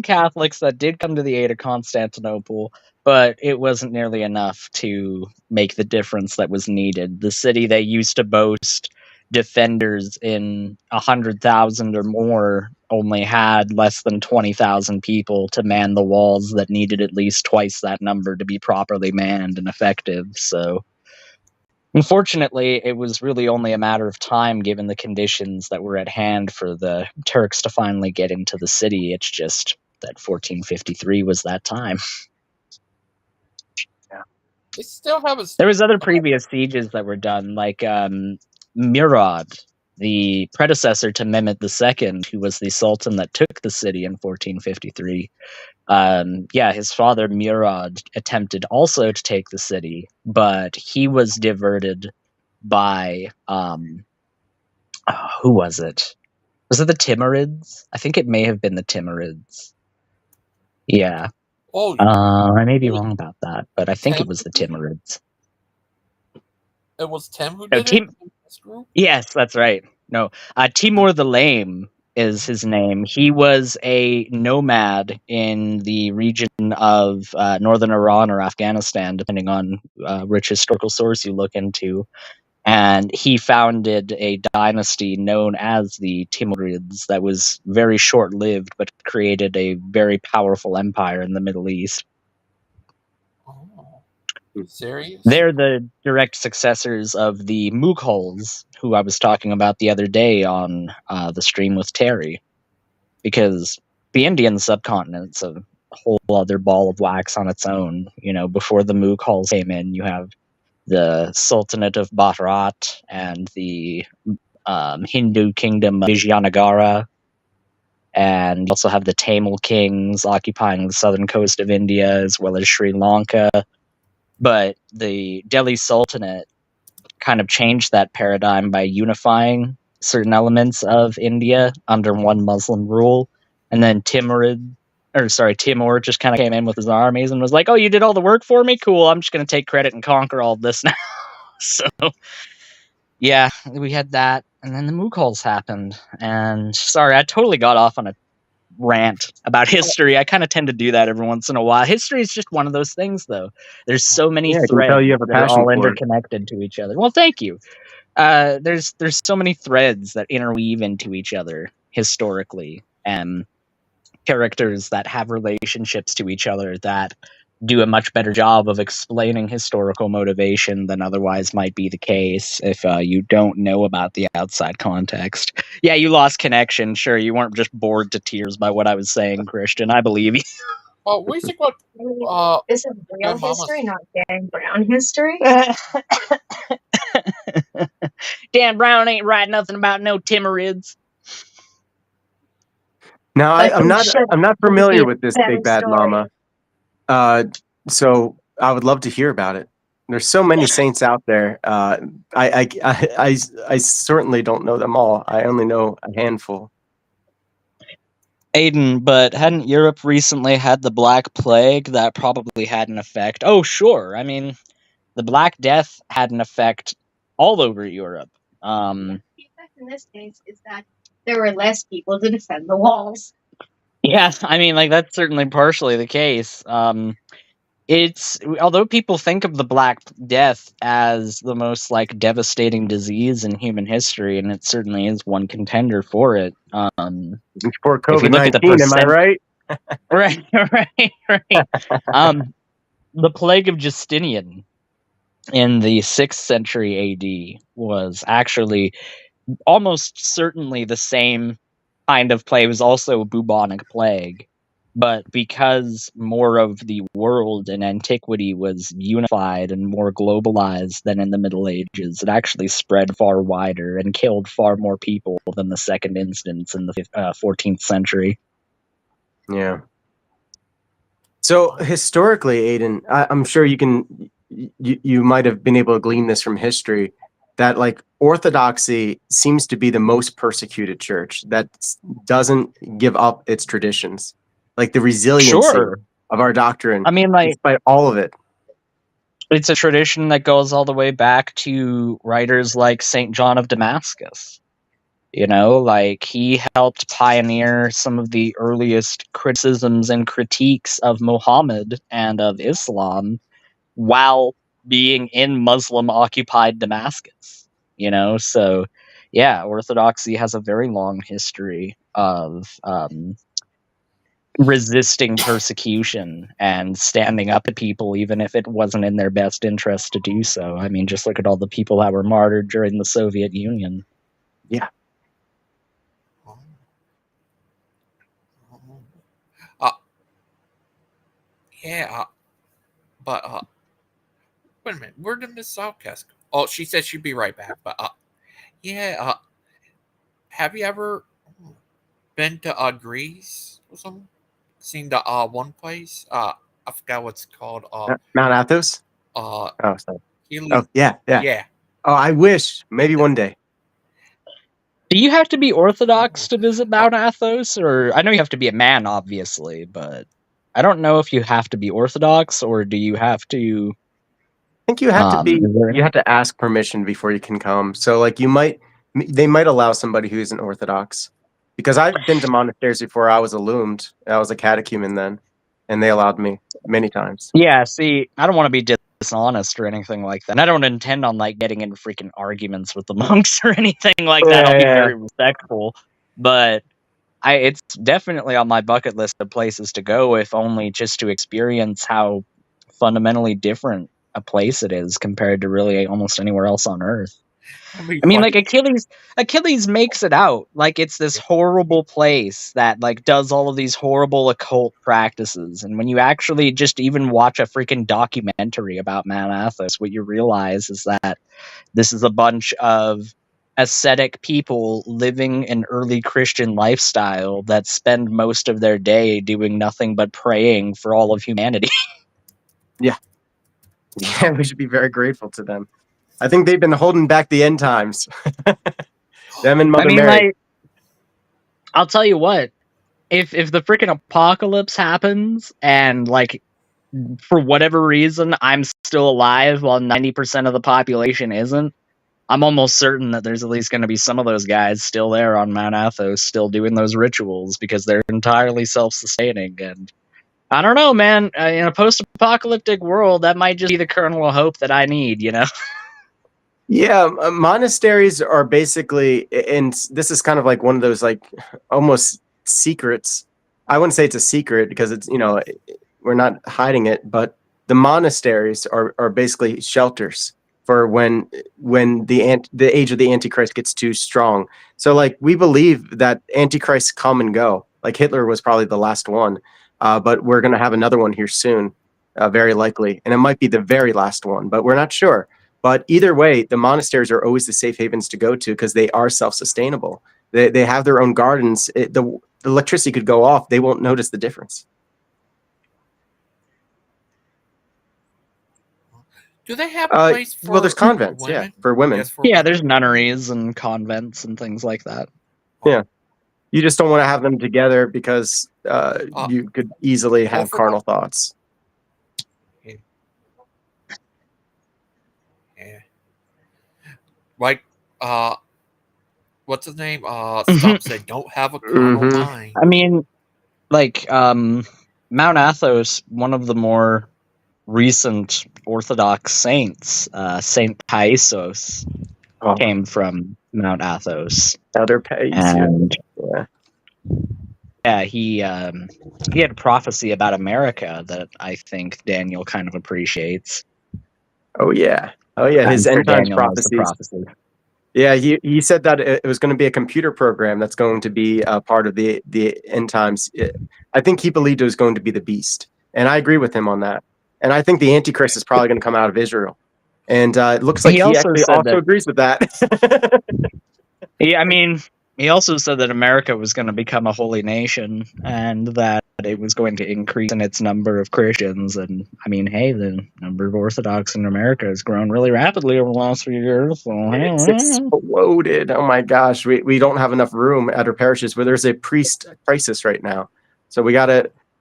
Catholics that did come to the aid of Constantinople, but it wasn't nearly enough to make the difference that was needed. The city that used to boast defenders in 100,000 or more only had less than 20,000 people to man the walls that needed at least twice that number to be properly manned and effective. So unfortunately, it was really only a matter of time, given the conditions that were at hand, for the Turks to finally get into the city. It's just that 1453 was that time. They still have a. There was other previous sieges that were done, like Murad, the predecessor to Mehmet II, who was the sultan that took the city in 1453. His father Murad attempted also to take the city, but he was diverted by who was it? Was it the Timurids? I think it may have been the Timurids. Yeah. Oh, I may be wrong about that, but I think it was the Timurids. It was Tim who No, did it? This group? Yes, that's right. No, Timur the Lame is his name. He was a nomad in the region of northern Iran or Afghanistan, depending on which historical source you look into. And he founded a dynasty known as the Timurids that was very short-lived, but created a very powerful empire in the Middle East. Serious? They're the direct successors of the Mughals, who I was talking about the other day on the stream with Terry. Because the Indian subcontinent's a whole other ball of wax on its own. You know, before the Mughals came in, you have the Sultanate of Bharat and the Hindu kingdom of Vijayanagara, and you also have the Tamil kings occupying the southern coast of India as well as Sri Lanka. But the Delhi Sultanate kind of changed that paradigm by unifying certain elements of India under one Muslim rule, and then Timur just kind of came in with his armies and was like, "Oh, you did all the work for me? Cool. I'm just going to take credit and conquer all of this now." So, yeah, we had that, and then the Mughals happened. And sorry, I totally got off on a rant about history. I kind of tend to do that every once in a while. History is just one of those things, though. There's so many Yeah, I can threads tell you have a that are passion all for it. interconnected to each other. Well, thank you. There's so many threads that interweave into each other historically, and characters that have relationships to each other that do a much better job of explaining historical motivation than otherwise might be the case if you don't know about the outside context. Yeah, you lost connection. Sure, you weren't just bored to tears by what I was saying, Christian. I believe you. What do you think about This is real history, not Dan Brown history. Dan Brown ain't writing nothing about no Timurids. Now I'm not familiar with this better Big Bad story. Mama. So I would love to hear about it. There's so many saints out there. I certainly don't know them all. I only know a handful. Aiden, but hadn't Europe recently had the Black Plague that probably had an effect? Oh, sure. I mean, the Black Death had an effect all over Europe. The effect in this case is that there were less people to defend the walls. Yeah, I mean, like that's certainly partially the case. It's although people think of the Black Death as the most like devastating disease in human history, and it certainly is one contender for it. For If you look at the COVID-19, am I percent, right? right, right. The plague of Justinian in the 6th century AD was actually almost certainly the same kind of plague. It was also a bubonic plague. But because more of the world in antiquity was unified and more globalized than in the Middle Ages, it actually spread far wider and killed far more people than the second instance in the 14th century. Yeah. So historically, Aiden, I'm sure you might have been able to glean this from history that like Orthodoxy seems to be the most persecuted church that doesn't give up its traditions, like the resiliency Sure. of our doctrine, I mean, like, despite all of it. it's a tradition that goes all the way back to writers like St. John of Damascus. You know, like he helped pioneer some of the earliest criticisms and critiques of Muhammad and of Islam while being in Muslim occupied Damascus. You know, so yeah, Orthodoxy has a very long history of resisting persecution and standing up to people even if it wasn't in their best interest to do so. I mean, just look at all the people that were martyred during the Soviet Union. Yeah. Yeah, but wait a minute. Where did Miss Outcast go? Oh, she said she'd be right back. But yeah, have you ever been to Greece or something? Seen the one place? I forgot what's it called. Mount Athos. Uh, Oh, sorry. Healy. Oh, yeah. Yeah. Oh, I wish maybe one day. Do you have to be Orthodox to visit Mount Athos? Or I know you have to be a man, obviously, but I don't know if you have to be Orthodox or do you have to. I think you have to be. is there- You have to ask permission before you can come. So, like, they might allow somebody who isn't Orthodox, because I've been to monasteries before. I was illumined. I was a catechumen then, and they allowed me many times. Yeah, see, I don't want to be dishonest or anything like that. And I don't intend on like getting into freaking arguments with the monks or anything like that. I'll be very respectful, but it's definitely on my bucket list of places to go, if only just to experience how fundamentally different a place it is compared to really almost anywhere else on Earth. I mean, like Achilles makes it out like it's this horrible place that like does all of these horrible occult practices, and when you actually just even watch a freaking documentary about Mount Athos, what you realize is that this is a bunch of ascetic people living an early Christian lifestyle that spend most of their day doing nothing but praying for all of humanity. Yeah, yeah, we should be very grateful to them. I think they've been holding back the end times. Them and Mother Mary. Like, I'll tell you what, if the freaking apocalypse happens and like for whatever reason I'm still alive while 90% of the population isn't, I'm almost certain that there's at least going to be some of those guys still there on Mount Athos, still doing those rituals because they're entirely self-sustaining. And I don't know, man. In a post-apocalyptic world, that might just be the kernel of hope that I need, you know? Yeah, monasteries are basically, and this is kind of like one of those like almost secrets. I wouldn't say it's a secret because it's, we're not hiding it, but the monasteries are basically shelters for when the age of the Antichrist gets too strong. So like we believe that Antichrists come and go. Like Hitler was probably the last one, but we're gonna have another one here soon, very likely, and it might be the very last one, but we're not sure. But either way, the monasteries are always the safe havens to go to because they are self-sustainable. They have their own gardens. The electricity could go off. They won't notice the difference. Do they have a place for there's convents, women? yeah, for women. Yes, for Yeah, women. there's nunneries and convents and things like that. Yeah. You just don't want to have them together because you could easily have carnal thoughts. Yeah. Like, what's his name? Some said don't have a carnal mind. I mean, like Mount Athos, one of the more recent Orthodox saints, Saint Paisos, came from Mount Athos. Elder Pace, And yeah. yeah, he had a prophecy about America that I think Daniel kind of appreciates. Oh yeah, his I'm sure end times Daniel knows the prophecies. prophecy. Yeah, he said that it was going to be a computer program that's going to be a part of the end times. I think he believed it was going to be the beast, and I agree with him on that. And I think the Antichrist is probably going to come out of Israel, and it looks like He he also actually said also that. agrees with that. Yeah, I mean, he also said that America was going to become a holy nation and that it was going to increase in its number of Christians. And I mean, hey, the number of Orthodox in America has grown really rapidly over the last few years. So, It's exploded. Oh my gosh, we don't have enough room at our parishes where there's a priest crisis right now. So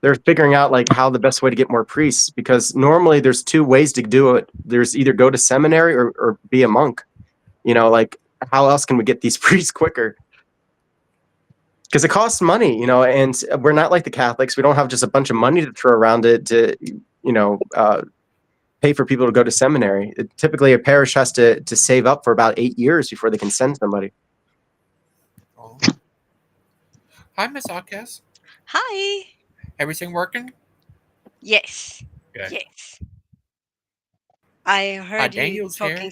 they're figuring out like how the best way to get more priests, because normally there's two ways to do it. There's either go to seminary or be a monk. Like how else can we get these priests quicker? Because it costs money, and we're not like the Catholics. We don't have just a bunch of money to throw around to pay for people to go to seminary. Typically, a parish has to save up for about 8 years before they can send somebody. Oh. Hi, Miss Outcast. Hi. Everything working? Yes. Good. Yes. I heard you Daniel's talking.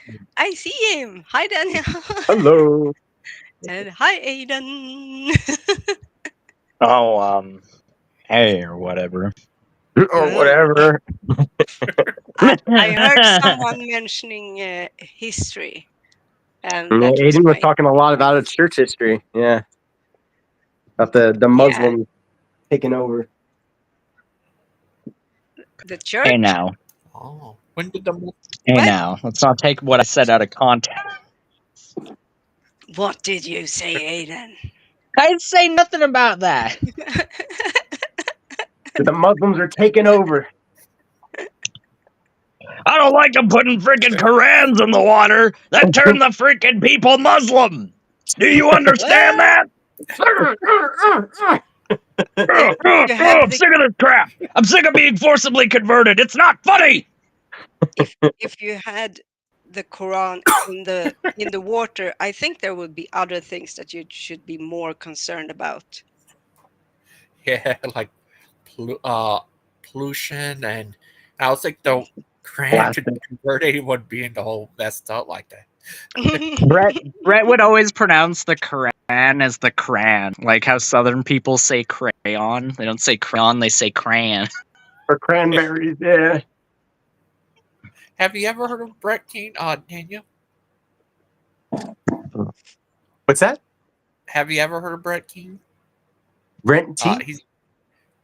here. I see him. Hi, Daniel. Hello. And hi, Aiden. oh, hey, or whatever. Or whatever. I heard someone mentioning history. And Yeah, that was Aiden was my. talking a lot about its church history. Yeah. About the Muslim taking over. The church? Hey, now. Oh, when did the Hey, now. Let's not take what I said out of context. What did you say, Aiden? I didn't say nothing about that. The Muslims are taking over. I don't like them putting freaking Korans in the water that turn the freaking people Muslim. Do you understand that? I'm sick of this crap. I'm sick of being forcibly converted. It's not funny. If you had the Quran in the water, I think there would be other things that you should be more concerned about. Yeah, like pollution, and I was like the Quran to convert anyone being the whole messed up like that. Brett would always pronounce the Quran as the crayon, like how Southern people say crayon. They don't say crayon, they say crayon. Or cranberries, yeah. Have you ever heard of Brett Keane, Daniel? What's that? Have you ever heard of Brett Keane? Brent T? He's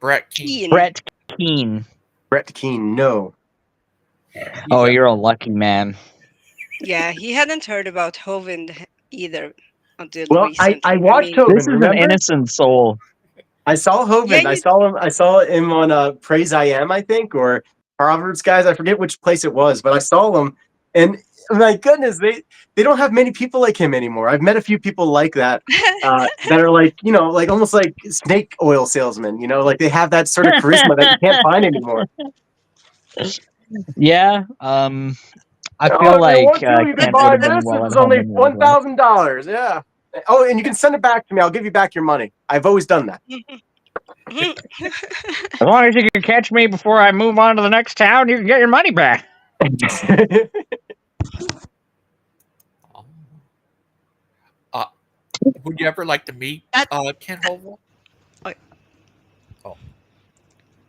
Brett Keane. Brett Keane. Brett Keane, no. Oh, you're a lucky man. Yeah, he hadn't heard about Hovind either until Well, recently. I watched Hovind. This is remember? an innocent soul. I saw Hovind. Yeah, I saw him on Praise I Am, I think, or Proverbs Guys. I forget which place it was, but I saw him, and my goodness, they don't have many people like him anymore. I've met a few people like that that are like, like almost like snake oil salesmen. Like they have that sort of charisma that you can't find anymore. Yeah, I feel like you can buy this. It's only $1,000. Yeah. Oh, and you can send it back to me. I'll give you back your money. I've always done that. As long as you can catch me before I move on to the next town, you can get your money back. Would you ever like to meet Ken Hovind?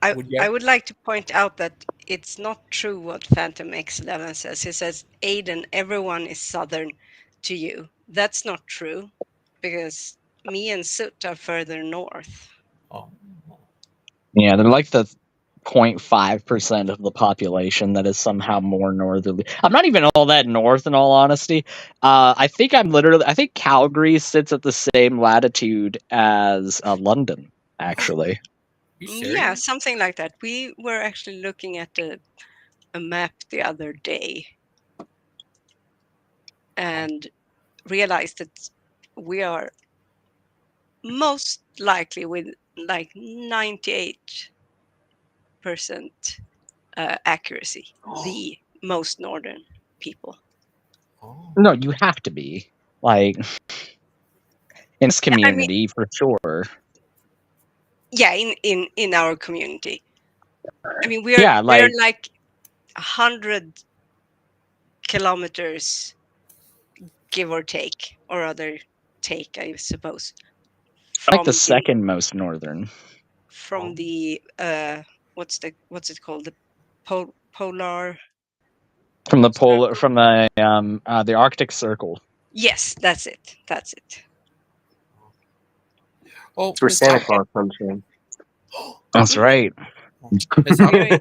I would like to point out that it's not true what Phantom X11 says. He says, Aiden, everyone is Southern to you. That's not true, because me and Soot are further north. Oh. Yeah, they're like the 0.5% of the population that is somehow more northerly. I'm not even all that north, in all honesty. I think I think Calgary sits at the same latitude as London, actually. Yeah, something like that. We were actually looking at a map the other day and realized that we are most likely like 98% accuracy. The most northern people. No, you have to be like in this I mean, community for sure. yeah, in our community. I mean, we're Yeah, like like 100 kilometers, give or take, or other take, I suppose, like the from second most northern. the what's it called, the polar. From the Arctic Circle. Yes, that's it. Oh, It's where Miss Santa Hawkins. Claus comes from. That's right. Miss Hawkins.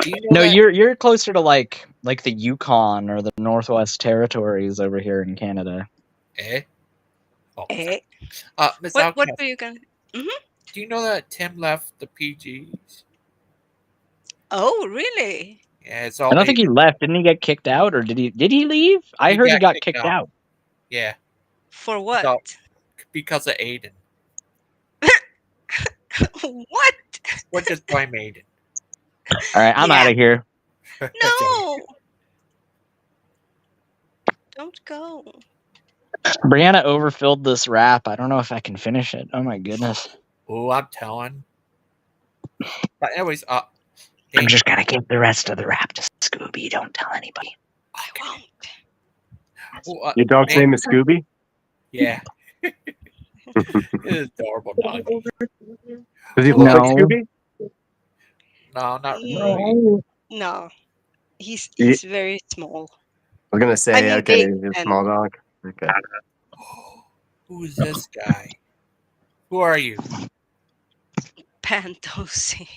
Do you know No, that? you're closer to like the Yukon or the Northwest Territories over here in Canada. Oh, Eh? Miss What Outcast, were you gonna? do you know that Tim left the PGs? Oh, really? Yeah, it's I all don't think he left. Didn't he get kicked out, or did he leave? I heard he got kicked out. Yeah. For It's what? all because of Aiden. What? We're just blame Aiden. All right, I'm out of here. No. Don't go. Brianna overfilled this wrap. I don't know if I can finish it. Oh my goodness. Oh, I'm telling. But anyways, I'm just gonna give the rest of the wrap to Scooby. Don't tell anybody. I won't. Well, Your dog's name is Scooby? Yeah. It is adorable dog. Does he look like Scooby? No, not really. No. He's Ye- very small. I was gonna say, I mean, okay, big he's a and- small dog. Okay. Who is this guy? Who are you? Pantosi.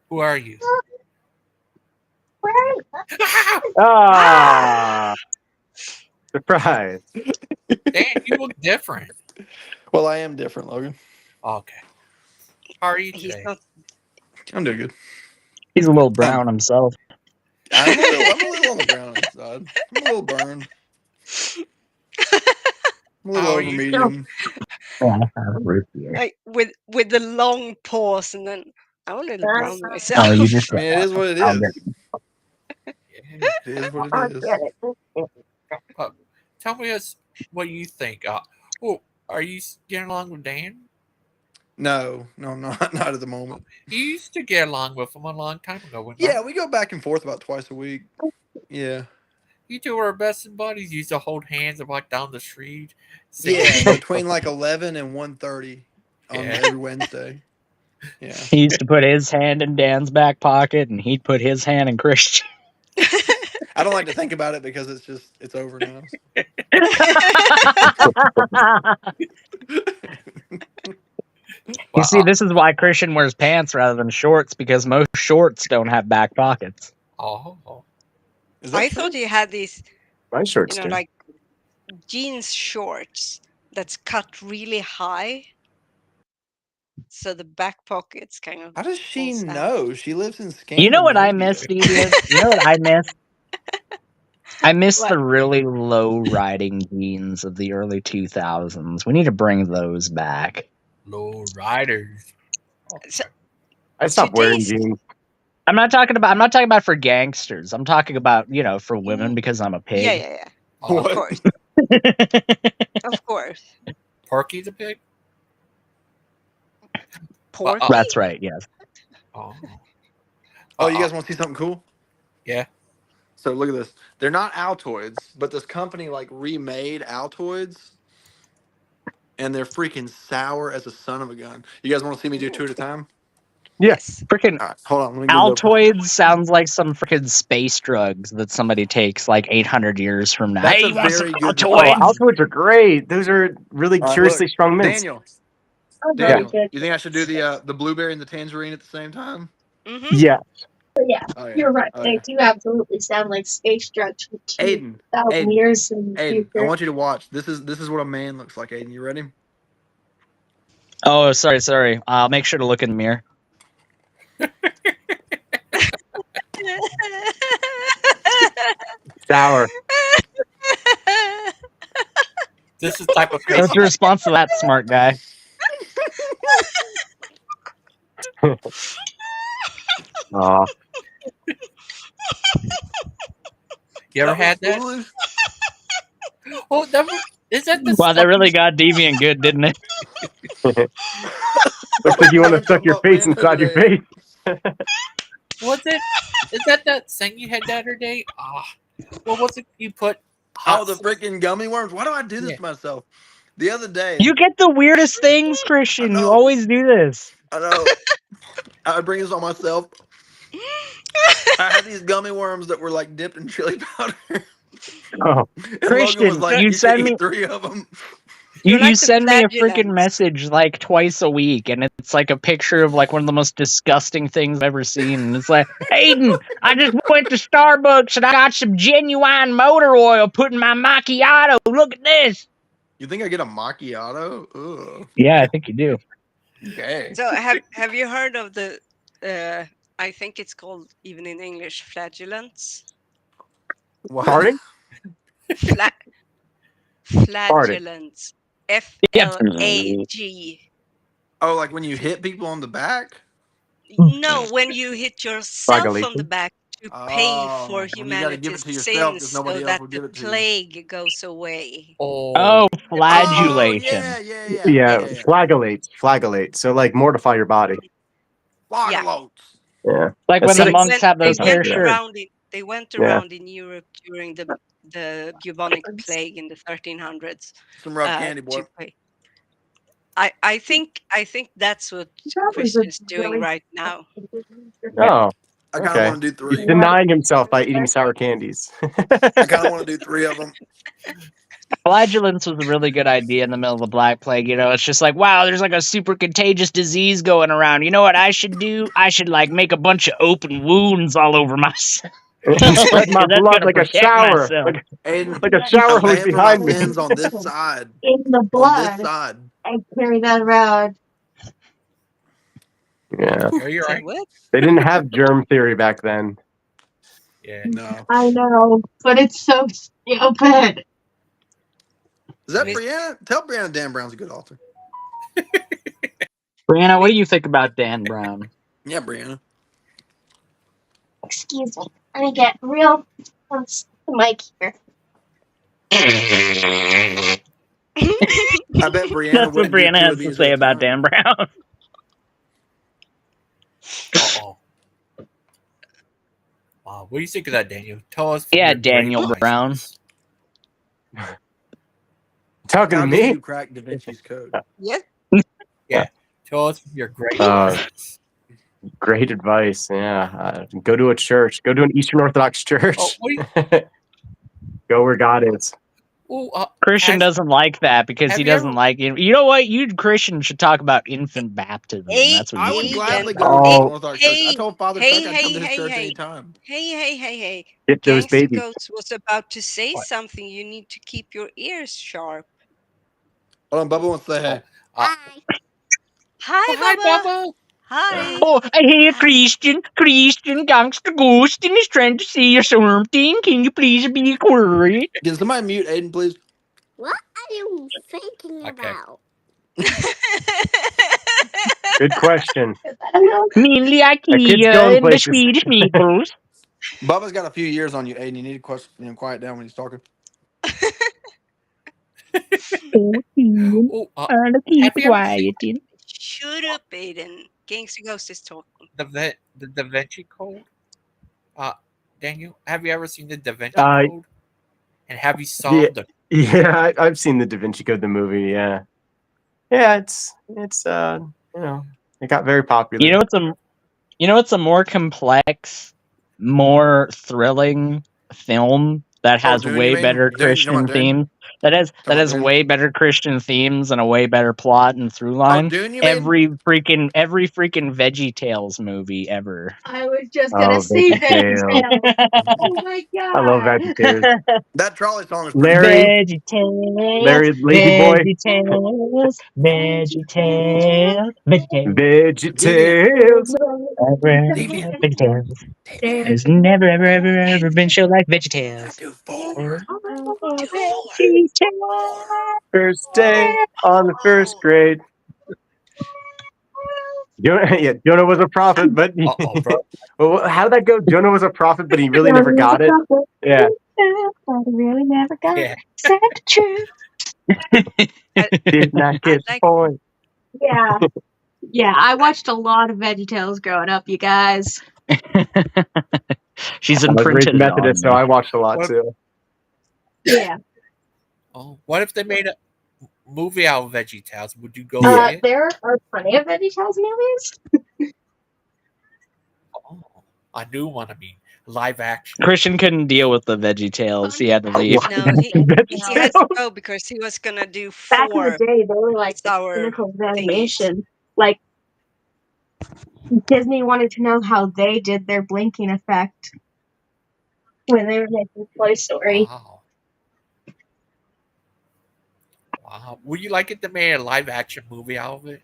Who are you? Ah! Surprise. Dan, you look different. Well, I am different, Logan. Okay. How are you He's today? not. I'm doing good. He's a little brown himself. I'm a little on the brown side. I'm a little burned. I'm a little How are over you? medium. Like with the long pause, and then I'm a little brown myself. Oh, you just. I mean, it is what it I'll is. Yeah. It is what it is. Tell me what you think. Are you getting along with Dan? No, I'm not. Not at the moment. You used to get along with him a long time ago. Yeah, we go back and forth about twice a week. Yeah. You two were best buddies. You used to hold hands and walk down the street. Yeah, between like 11 and 1:30 on Yeah. every Wednesday. Yeah. He used to put his hand in Dan's back pocket, and he'd put his hand in Christian. I don't like to think about it because it's over now. You see, this is why Christian wears pants rather than shorts, because most shorts don't have back pockets. Oh. I thought you had these, My shorts do. like jeans shorts that's cut really high, so the back pockets kind of. How does she know? She lives in Scandinavia. You know what I miss, Devious? You know what I miss? I miss What? the really low riding jeans of the early 2000s. We need to bring those back. Low riders. I stopped wearing jeans. I'm not talking about for gangsters. I'm talking about, for women because I'm a pig. Yeah. Of course. Of course. Porky the pig? Porky? That's right, yes. Oh, you guys want to see something cool? Yeah. So look at this. They're not Altoids, but this company remade Altoids, and they're freaking sour as a son of a gun. You guys want to see me do two at a time? Yes. Freaking All right, hold on. Let me get Altoids sounds like some freaking space drugs that somebody takes 800 years from now. That's Hey, a you want some very good Altoids? Oh, Altoids are great. Those are really All right, curiously look, strong mints. Daniel, Yeah. you think I should do the blueberry and the tangerine at the same time? Mm-hmm. Yeah. Yeah, Oh, yeah. you're right. Oh, They yeah. do absolutely sound like space drugs for Aiden, 2,000 years in the Aiden, I future. want you to watch. This is what a man looks like. Aiden, you ready? Oh, sorry. I'll make sure to look in the mirror. Sour. This is the type of face. What's your response to that, smart guy? Oh, You ever had that? Foolish. Oh, is that the Wow, that really sucking- got deviant good, didn't it? looks like you want to Haven't suck come your up face random inside your today. face. Was it? Is that thing you had the other day? What was it? You put Oh, the freaking gummy worms. Why do I do this Yeah. to myself? The other day, You get the weirdest things, Christian. You always do this. I know. I would bring this on myself. I had these gummy worms that were like dipped in chili powder. Oh, And Logan Christian, was like, you you should send me eat 3 of them. you, You're like you the send me a freaking flagellants. message like twice a week, and it's like a picture of like one of the most disgusting things I've ever seen. And it's like, Aiden, I just went to Starbucks and I got some genuine motor oil put in my macchiato. Look at this. You think I get a macchiato? Ugh. Yeah, I think you do. Okay. So have you heard of the? I think it's called even in English flagellants. What? Farting? Flagellants. FLAG. Oh, like when you hit people on the back? No, when you hit yourself on the Flagellation? back to pay for when you gotta give it humanity's to yourself 'cause sins nobody so else that will the give it to you. plague goes away. Oh, flagellation. Yeah, flagellate. So like mortify your body. Flagellants. Yeah. Like when the Acidic- monks have those That hair sounds good. shirts. They went Yeah. around in Europe during the bubonic plague in the 1300s. Some rough candy, boy. to pay. I think that's what Christian's doing right now. Oh, I kind of okay. want to do 3. He's denying himself by eating sour candies. I kind of want to do 3 of them. Flagellants was a really good idea in the middle of the Black Plague. You know, it's just like, wow, there's like a super contagious disease going around. You know what I should do? I should like make a bunch of open wounds all over myself. Spread my That's blood gonna like a protect shower. myself. Like a shower I'm hose paying for my behind me. sins on this side. In the On blood. this side. I carry that around. Yeah. Are you right? What? They didn't have germ theory back then. Yeah. No. I know, but it's so stupid. Is that Brianna? Tell Brianna Dan Brown's a good author. Brianna, what do you think about Dan Brown? Yeah, Brianna. Excuse me. Let me get real close to the mic here. I bet Brianna That's what wouldn't do Brianna 2 has of to these say at a about time. Dan Brown. What do you think of that, Daniel? Tell us. Yeah, your great Daniel advice. Brown. Talking How to did me? you crack Da Vinci's Code? Yes. Yeah. Tell us your great Uh, advice. Great advice. Yeah. Go to a church. Go to an Eastern Orthodox church. Oh, what do you, Go where God is. Christian doesn't like that because have he you doesn't ever- like it. You know what? You Christian should talk about infant baptism. That's what I you would should gladly do. go to an Oh. Eastern Orthodox church. I told Father Chuck I'd come to his church hey. anytime. Hey. Get those Gangster babies. Ghost was about to say something. You need to keep your ears sharp. Hold on, Bubba wants to say hey. Hi, Hi, Bubba. Bubba. Hi. Oh, I hear Christian, Gangster Ghost is trying to say something. Can you please be quiet? Can somebody mute Aiden, please? What are you thinking about? Good question. Mainly That kid's IKEA going and the places. Swedish meatballs. Bubba's got a few years on you, Aiden. You need to quiet down when he's talking. I'll keep quiet. Shut up, Aiden. Gangster Ghost is talking. The Da Vinci Code. Daniel, have you ever seen the Da Vinci Uh, Code? And have you solved the? Yeah, I've seen the Da Vinci Code, the movie. Yeah. Yeah, it's it got very popular. You know what's a more complex, more thrilling film that has Dune, you way mean? better Dune? You talking Christian about Dune? themes. That has about Dune? way better Christian themes and a way better plot and through line. Dune, you mean? every freaking Veggie Tales movie ever. I was just gonna say that. Oh my god. I love VeggieTales. That trolley song is pretty Larry, VeggieTales, Larry, Ladyboy, VeggieTales, VeggieTales, VeggieTales. VeggieTales. VeggieTales. There's never, ever, ever, ever been show like VeggieTales. First day on the first grade. Yeah, Jonah was a prophet, but well, how did that go? Jonah was a prophet, but he really never got it. Yeah. Really never got Yeah. said the truth. Did not get the point. Yeah. Yeah, I watched a lot of VeggieTales growing up, you guys. She's I was raised imprinted it on Methodist, so me. I watched a lot too. Yeah. Oh, what if they made a movie out of VeggieTales? Would you go see it? There are plenty of VeggieTales movies. Oh, I do want to be live action. Christian couldn't deal with the VeggieTales. He had to leave. No, he had to go because he was gonna do Back in 4 the day, they were like the sour pinnacle of thingies. animation. Like, Disney wanted to know how they did their blinking effect when they were making Toy Story. Wow. Would you like it to make a live action movie out of it?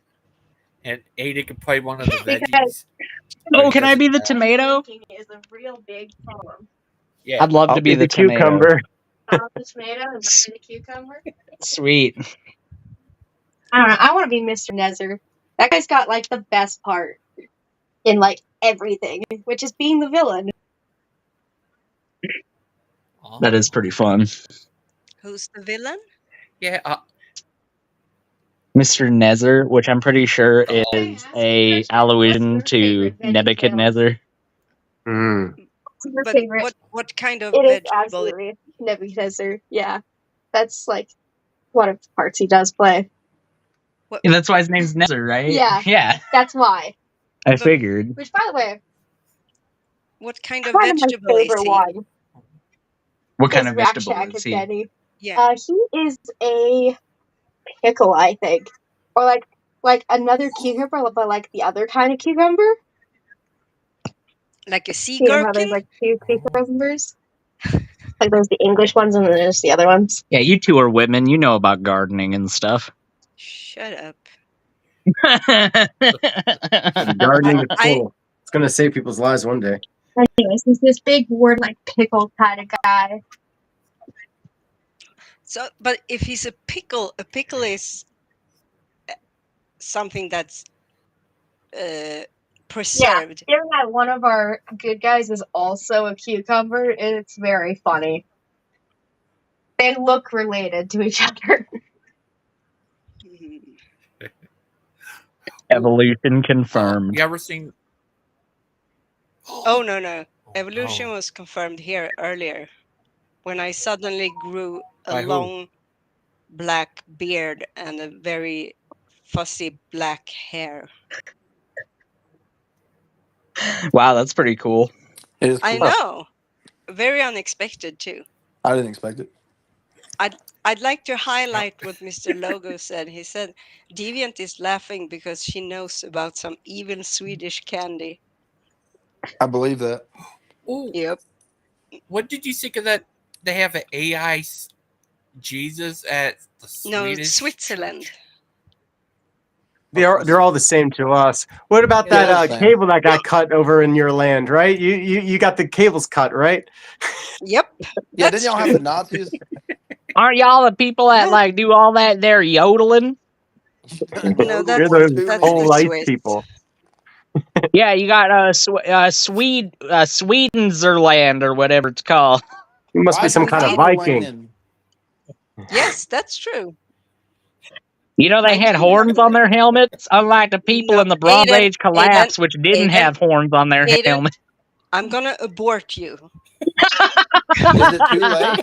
And Ada could play one of the veggies? Oh, can I be the tomato? Blinking is a real big problem. Yeah. I'd love to be the tomato. cucumber. I'll be the tomato and be the cucumber. Sweet. I don't know. I want to be Mr. Nezer. That guy's got like the best part in like everything, which is being the villain. That is pretty fun. Who's the villain? Yeah. Mr. Nezer, which I'm pretty sure is a allusion to Nebuchadnezzar. But what kind of It is vegetable? absolutely Nebuchadnezzar. Yeah, that's like one of the parts he does play. Yeah, that's why his name's Nezer, right? Yeah, Yeah. that's why. I figured. Which, by the way, What kind of kind of my vegetable is favorite he? one. What kind of Rack vegetable Shack is he? Daddy. Yeah. He is a pickle, I think, or like another cucumber, but like the other kind of cucumber. Like a sea You know how there's gherkin? like two cucumbers? Like there's the English ones and then there's the other ones. Yeah, you two are women. You know about gardening and stuff. Shut up. Gardening is cool. It's gonna save people's lives one day. Anyways, he's this big word like pickle kind of guy. So, but if he's a pickle is something that's preserved. Yeah, given that one of our good guys is also a cucumber, it's very funny. They look related to each other. Evolution confirmed. You ever seen? Oh no! Evolution was confirmed here earlier, when I suddenly grew By a who? long black beard and a very fussy black hair. Wow, that's pretty cool. It is I cool. know, very unexpected too. I didn't expect it. I'd like to highlight what Mr. Logo said. He said, Deviant is laughing because she knows about some evil Swedish candy. I believe that. Oh, yep. What did you think of that? They have an AI Jesus at the Swedish. Switzerland. They're all the same to us. What about Yeah, that same. cable that got cut over in your land, right? You got the cables cut, right? Yep. Yeah, didn't y'all have the Nazis? Aren't y'all the people that like do all that there yodeling? No, that's, You're those that's whole the life Swiss. people. Yeah, you got Swedenserland or whatever it's called. You must be some kind of Viking. Yes, that's true. You know they had horns on their helmets, unlike the people in the Bronze Aiden, Age collapse, which didn't Aiden, have horns on their Aiden. helmets. I'm gonna abort you. Is it too late?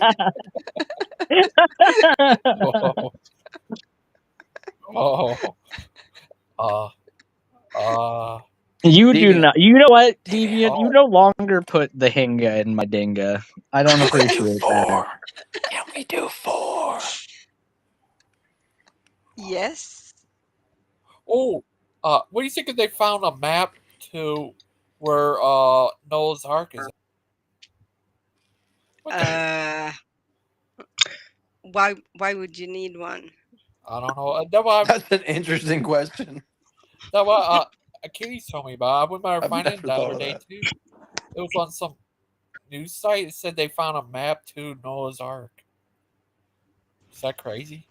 You do Deviant. not. You know what, Deviant? You no longer put the hinga in my dinga. I don't appreciate that. Can we do 4? Yes. Oh, what do you think if they found a map to where Noah's Ark is? Why would you need one? I don't know. That's an interesting question. Kitty told me about. I went by her I've find it never the thought other of day that. too. It was on some news site. It said they found a map to Noah's Ark. Is that crazy?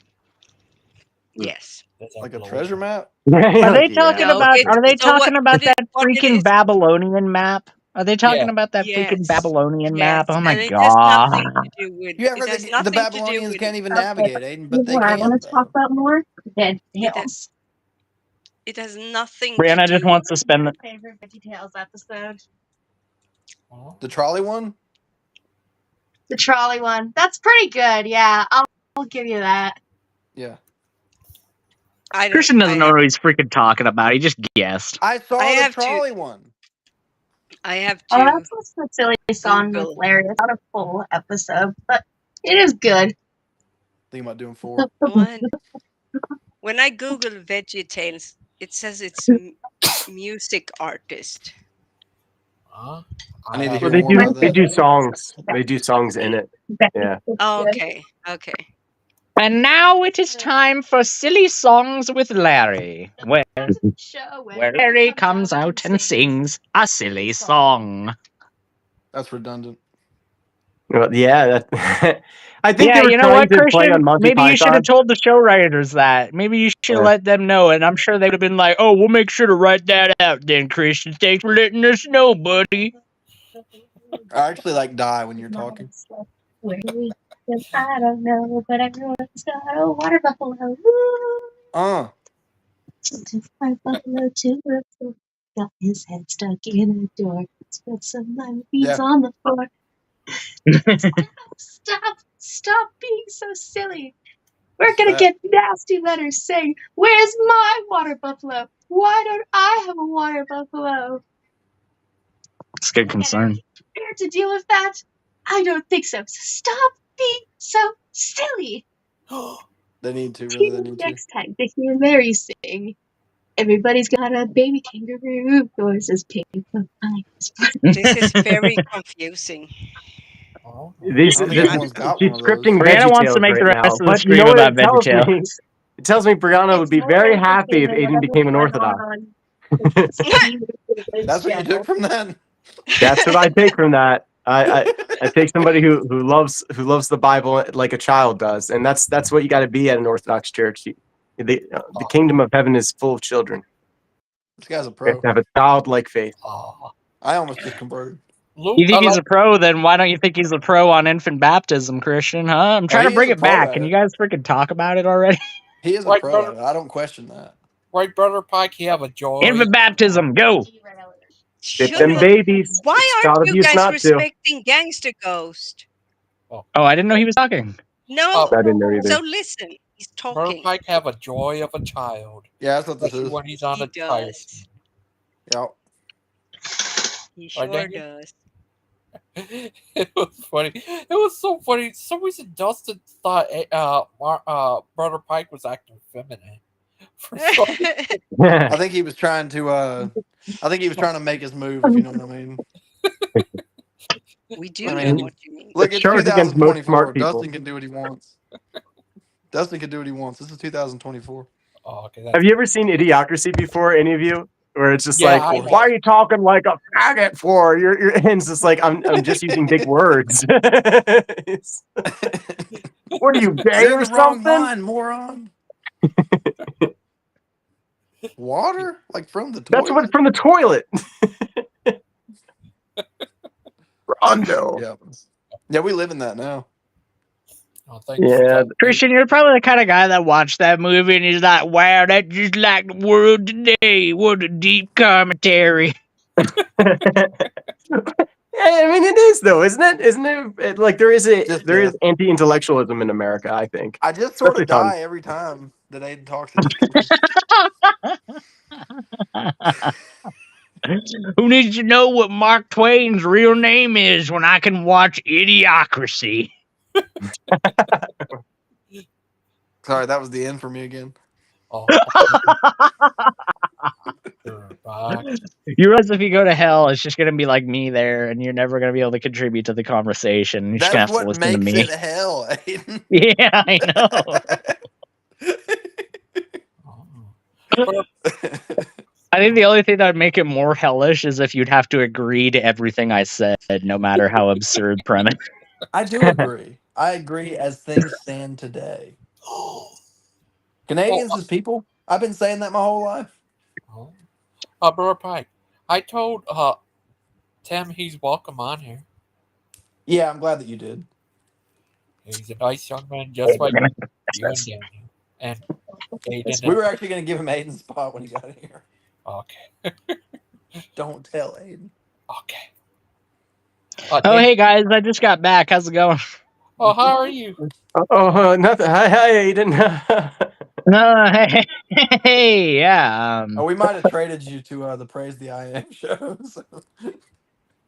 Yes. Like a treasure map? Are they talking No, about? it's Are they so talking about that what it freaking is. Babylonian map? Are they talking Yeah. about that freaking Yes, Babylonian map? yes, Oh my and it has god! nothing to do with. You It ever has the nothing to do Babylonians with. can't even Okay, navigate, Aiden, you but know they what I can. want to talk about more? Dead It, Hills. it has nothing to Brianna just do. wants to spend. My favorite VeggieTales episode. The trolley one? The trolley one. That's pretty good. Yeah, I'll give you that. Yeah. I don't. Christian doesn't know what he's freaking talking about. He just guessed. I saw I the have to. trolley one. I have Oh, to that's what's the silly song with Google. Larry. It's not a full episode, but it is good. Thinking about doing 4. When I Google VeggieTales, it says it's music artist. I need to Well, hear they more do. about They that. do songs. They do songs in it. Yeah. Oh, okay, okay. And now it is time for Silly Songs with Larry, where Larry comes out and sings a silly song. That's redundant. Well, yeah. That, I think Yeah, they were you know trying what, to play Christian? on Monty Maybe you should have Python. told the show writers that. Maybe you should have let them know, and I'm sure they would have been like, "Oh, we'll make sure to write that out then, Christian. Thanks for letting us know, buddy." I actually die when you're talking. Where do we live? I don't know, but everyone's got a water buffalo. Woo! Just like buffalo to Russell, got his head stuck in a door. Spread some lime beans on the floor. Stop being so silly. We're gonna get nasty letters saying, "Where's my water buffalo? Why don't I have a water buffalo?" It's a good concern. Fair to deal with that? I don't think so. So stop being so silly. They need to, really. They need to. Next time to hear Mary sing. Everybody's got a baby kangaroo. Yours is pink. This is very confusing. She's scripting Brianna wants to VeggieTales make the right rest now. of the But you stream know what about it tells me? VeggieTales. It tells me Brianna would be very happy if Aiden became an Orthodox. That's what you took from that? That's what I take from that. I take somebody who loves the Bible like a child does, and that's what you got to be at an Orthodox church. The kingdom of heaven is full of children. This guy's a You have pro. to have a childlike faith. I almost just converted. You think he's a pro? Then why don't you think he's a pro on infant baptism, Christian? Huh? I'm trying to he bring is a it pro back. at Can it. you guys freaking talk about it already? He is a pro at it. I don't question that. Right, Brother Pike? You have a joy. Infant baptism, go. Get them babies. Why It's aren't child you abuse guys not to. respecting Gangster Ghost? Oh, I didn't know he was talking. No. I didn't know either. So listen, he's Brother talking. Pike have a joy of a child. Yeah, that's what this Especially is. when he's on He the tire. does. Yeah. He Right, sure Daniel? does. It was funny. It was so funny. For some reason, Dustin thought Brother Pike was acting feminine. For some reason. I think he was trying to make his move, if you know what I mean. We do I know mean, what you mean. look, it's Charge against most 2024. smart people. Dustin can do what he wants. Dustin can do what he wants. This is 2024. Oh, okay. Have you ever seen Idiocracy before, any of you? Where it's just Yeah, like, why are you talking like a faggot for? And it's just like, I'm just using big words. What are you, gay You're or in the wrong something? line, moron. Water? Like from the toilet? That's what from the toilet. Rondo. Yeah. Yeah, we live in that now. Oh, thank you. Yeah. Christian, you're probably the kind of guy that watched that movie and he's like, wow, that's just like the world today. What a deep commentary. I mean, it is though, isn't it? Isn't it? Like there is anti-intellectualism in America. I think. I just sort of Especially die every time that Aiden talks in this. Who needs to know what Mark Twain's real name is when I can watch Idiocracy? Sorry, that was the end for me again. Oh. You realize if you go to hell, it's just going to be like me there, and you're never going to be able to contribute to the conversation. You're just going That's to have to what listen to makes me. it hell, Aiden. Yeah, I know. I think the only thing that would make it more hellish is if you'd have to agree to everything I said, no matter how absurd premise. I do agree. I agree as things stand today. Canadians as people. I've been saying that my whole life. Brother Pike, I told Tim he's welcome on here. Yeah, I'm glad that you did. He's a nice young man, just like you and Daniel. And Aiden. We were actually going to give him Aiden's spot when he got here. Okay. Don't tell Aiden. Okay. Oh, hey guys, I just got back. How's it going? Oh, how are you? Oh, nothing. Hi, Aiden. No, hey, yeah. Oh, we might have traded you to the Praise the I Am shows.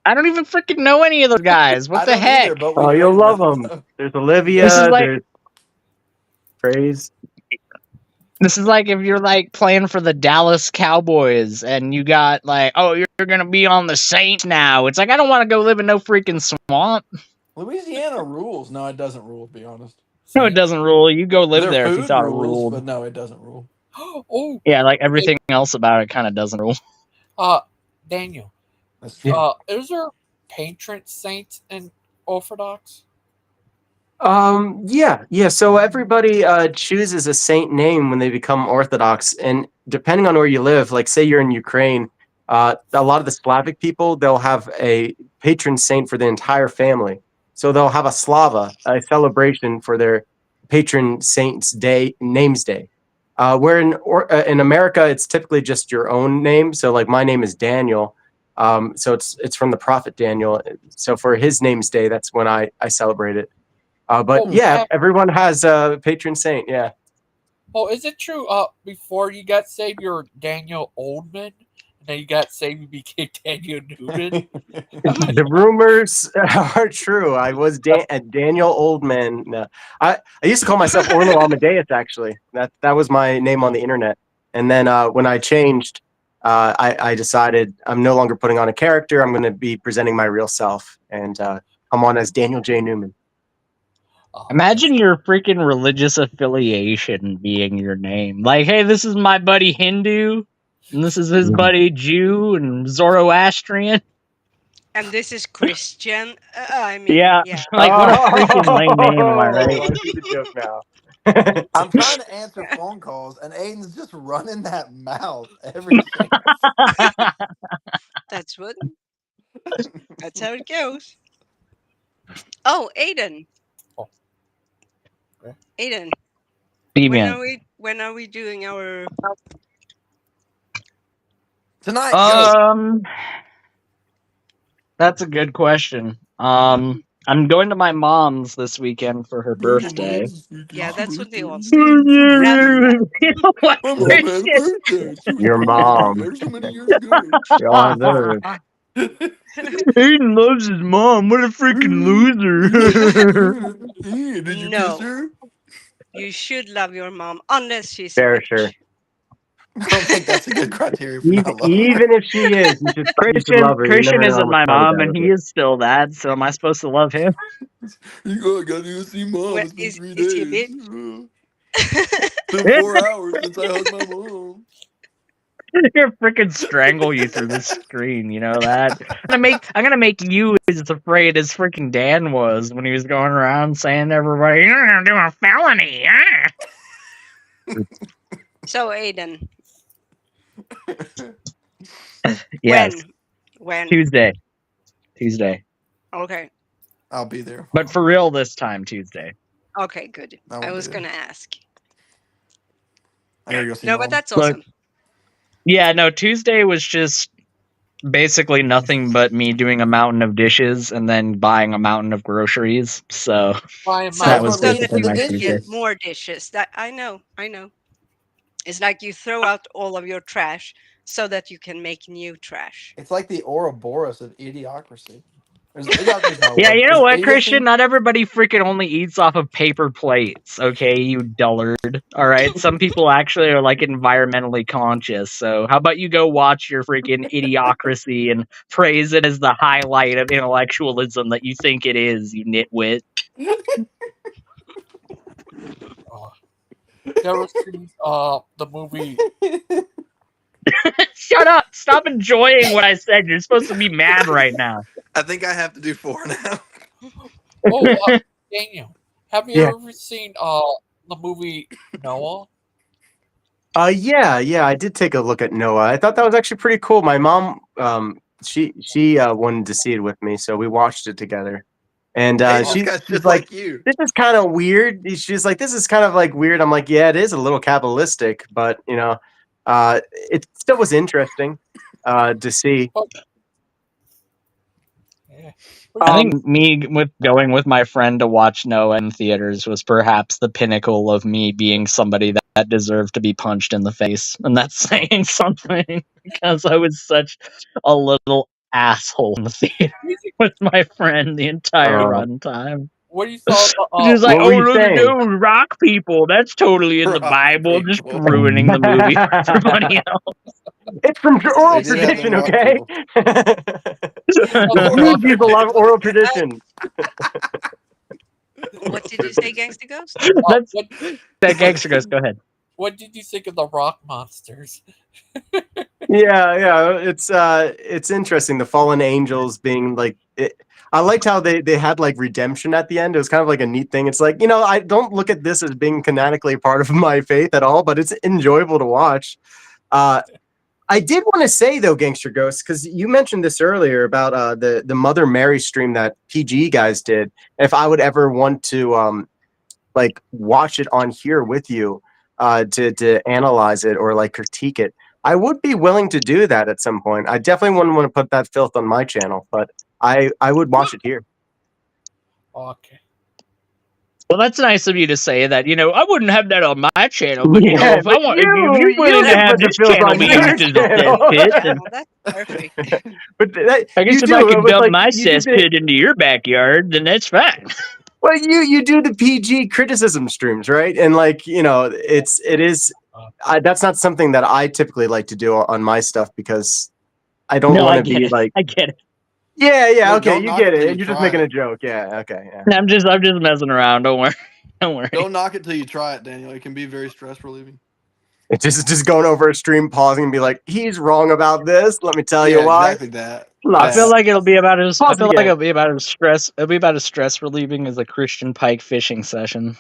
I don't even freaking know any of those guys. What I the don't heck? either, but we Oh, you'll traded love with them. There's Olivia. This is like There's Praise. This is like if you're like playing for the Dallas Cowboys and you got like, oh, you're gonna be on the Saints now. It's like I don't want to go live in no freaking swamp. Louisiana rules. No, it doesn't rule, to be honest. No, it doesn't rule. You go live Their there if you food thought it rules, ruled. but no, it doesn't rule. Oh. Yeah, like everything else about it kind of doesn't rule. Daniel. That's true. Is there patron saints in Orthodox? Yeah. So everybody chooses a saint name when they become Orthodox, and depending on where you live, like say you're in Ukraine, a lot of the Slavic people, they'll have a patron saint for the entire family. So they'll have a Slava, a celebration for their patron saint's day, name's day. Where in America, it's typically just your own name. So like my name is Daniel. So it's from the prophet Daniel. So for his name's day, that's when I celebrate it. But yeah, everyone has a patron saint. Yeah. Oh, is it true? Before you got saved, you're Daniel Oldman, and then you got saved, you became Daniel Newman. The rumors are true. I was Daniel Oldman. No. I used to call myself Orlo Amadeus. Actually, that was my name on the internet. And then when I changed, I decided I'm no longer putting on a character. I'm going to be presenting my real self, and I'm on as Daniel J. Newman. Imagine your freaking religious affiliation being your name. Like, hey, this is my buddy Hindu, and this is his buddy Jew and Zoroastrian. And this is Christian. I mean, Yeah, like what a freaking lame name, am I right? I see the joke now. I'm trying to answer phone calls, and Aiden's just running that mouth every chance. That's what. That's how it goes. Oh, Aiden. Aiden. When are we doing our tonight? That's a good question. I'm going to my mom's this weekend for her birthday. Yeah, that's what they all say. What, Your mom. Aiden loves his mom. What a freaking loser. No. You should love your mom unless she's Fair, a bitch. sure. I don't think that's a good criteria for Even if she is, you should love her. Christian You never know isn't how my much fun mom, that and would he be. is still that. So am I supposed to love him? You gotta go see mom. It's been 3 days. Is she a bitch? It's been 4 hours since I hugged my mom. You're freaking strangle you through the screen, you know that? I'm gonna make you as afraid as freaking Dan was when he was going around saying to everybody, "You're gonna do a felony." So Aiden. Yes. When? Tuesday. Okay. I'll be there. But for real this time, Tuesday. Okay, good. I was gonna ask. I gotta go see No, mom. but that's awesome. Yeah, no, Tuesday was just basically nothing but me doing a mountain of dishes and then buying a mountain of groceries. So that was so that basically you my can Tuesday. get more dishes. That I know. It's like you throw out all of your trash so that you can make new trash. It's like the Ouroboros of idiocracy. Idiocracy's not a Yeah, word. you know Is what, idiocy? Christian? Not everybody freaking only eats off of paper plates, okay, you dullard. Alright, some people actually are like environmentally conscious, so how about you go watch your freaking Idiocracy and praise it as the highlight of intellectualism that you think it is, you nitwit. You ever seen the movie Shut up! Stop enjoying what I said. You're supposed to be mad right now. I think I have to do 4 now. Oh, Daniel, have you Yeah. ever seen the movie Noah? Yeah, I did take a look at Noah. I thought that was actually pretty cool. My mom, she wanted to see it with me, so we watched it together. And Hey, this she's guy's just like, like you. "This is kind of weird." She's like, "This is kind of like weird." I'm like, "Yeah, it is a little Kabbalistic, but it still was interesting to see." I think me going with my friend to watch Noah in theaters was perhaps the pinnacle of me being somebody that deserved to be punched in the face, and that's saying something because I was such a little asshole in the theater with my friend the entire runtime. What you saw? She's like, what "Oh, were you look at saying? those rock people. That's totally in the Rock Bible." Just people. ruining the movie for everybody else. It's from oral They did have them tradition, rock okay? people. The Jews use a lot of oral tradition. What did you say, Gangster Ghost? That's What, that Gangster Ghost. Go ahead. what did you think of the rock monsters? Yeah, it's interesting. The fallen angels being like I liked how they had like redemption at the end. It was kind of like a neat thing. It's like, I don't look at this as being canonically part of my faith at all, but it's enjoyable to watch. I did want to say though, Gangster Ghost, because you mentioned this earlier about the Mother Mary stream that PG guys did. If I would ever want to like watch it on here with you to analyze it or like critique it, I would be willing to do that at some point. I definitely wouldn't want to put that filth on my channel, but I would watch it here. Okay. Well, that's nice of you to say that. I wouldn't have that on my channel, but Yeah, if but if you're you willing to did have put the this filth channel on be your used as a channel. cesspit, then Oh, that's perfect. But I guess you if do. I It can was dump like my you did cesspit into your backyard, then that's fine. well, you do the PG criticism streams, right? And like it is. That's not something that I typically like to do on my stuff because I don't No, want I to get be it. like. I get it. Yeah, Look, okay, don't you knock get it till it. you You're just try making a it. joke. Yeah, okay, yeah. I'm just messing around. Don't worry. Don't worry. Don't knock it till you try it, Daniel. It can be very stress relieving. It's just going over a stream, pausing, and be like, "He's wrong about this. Let me tell you Yeah, why." exactly that. I feel Lots. like it'll be about as Pause again. stress. It'll be about as stress relieving as a Christian pike fishing session.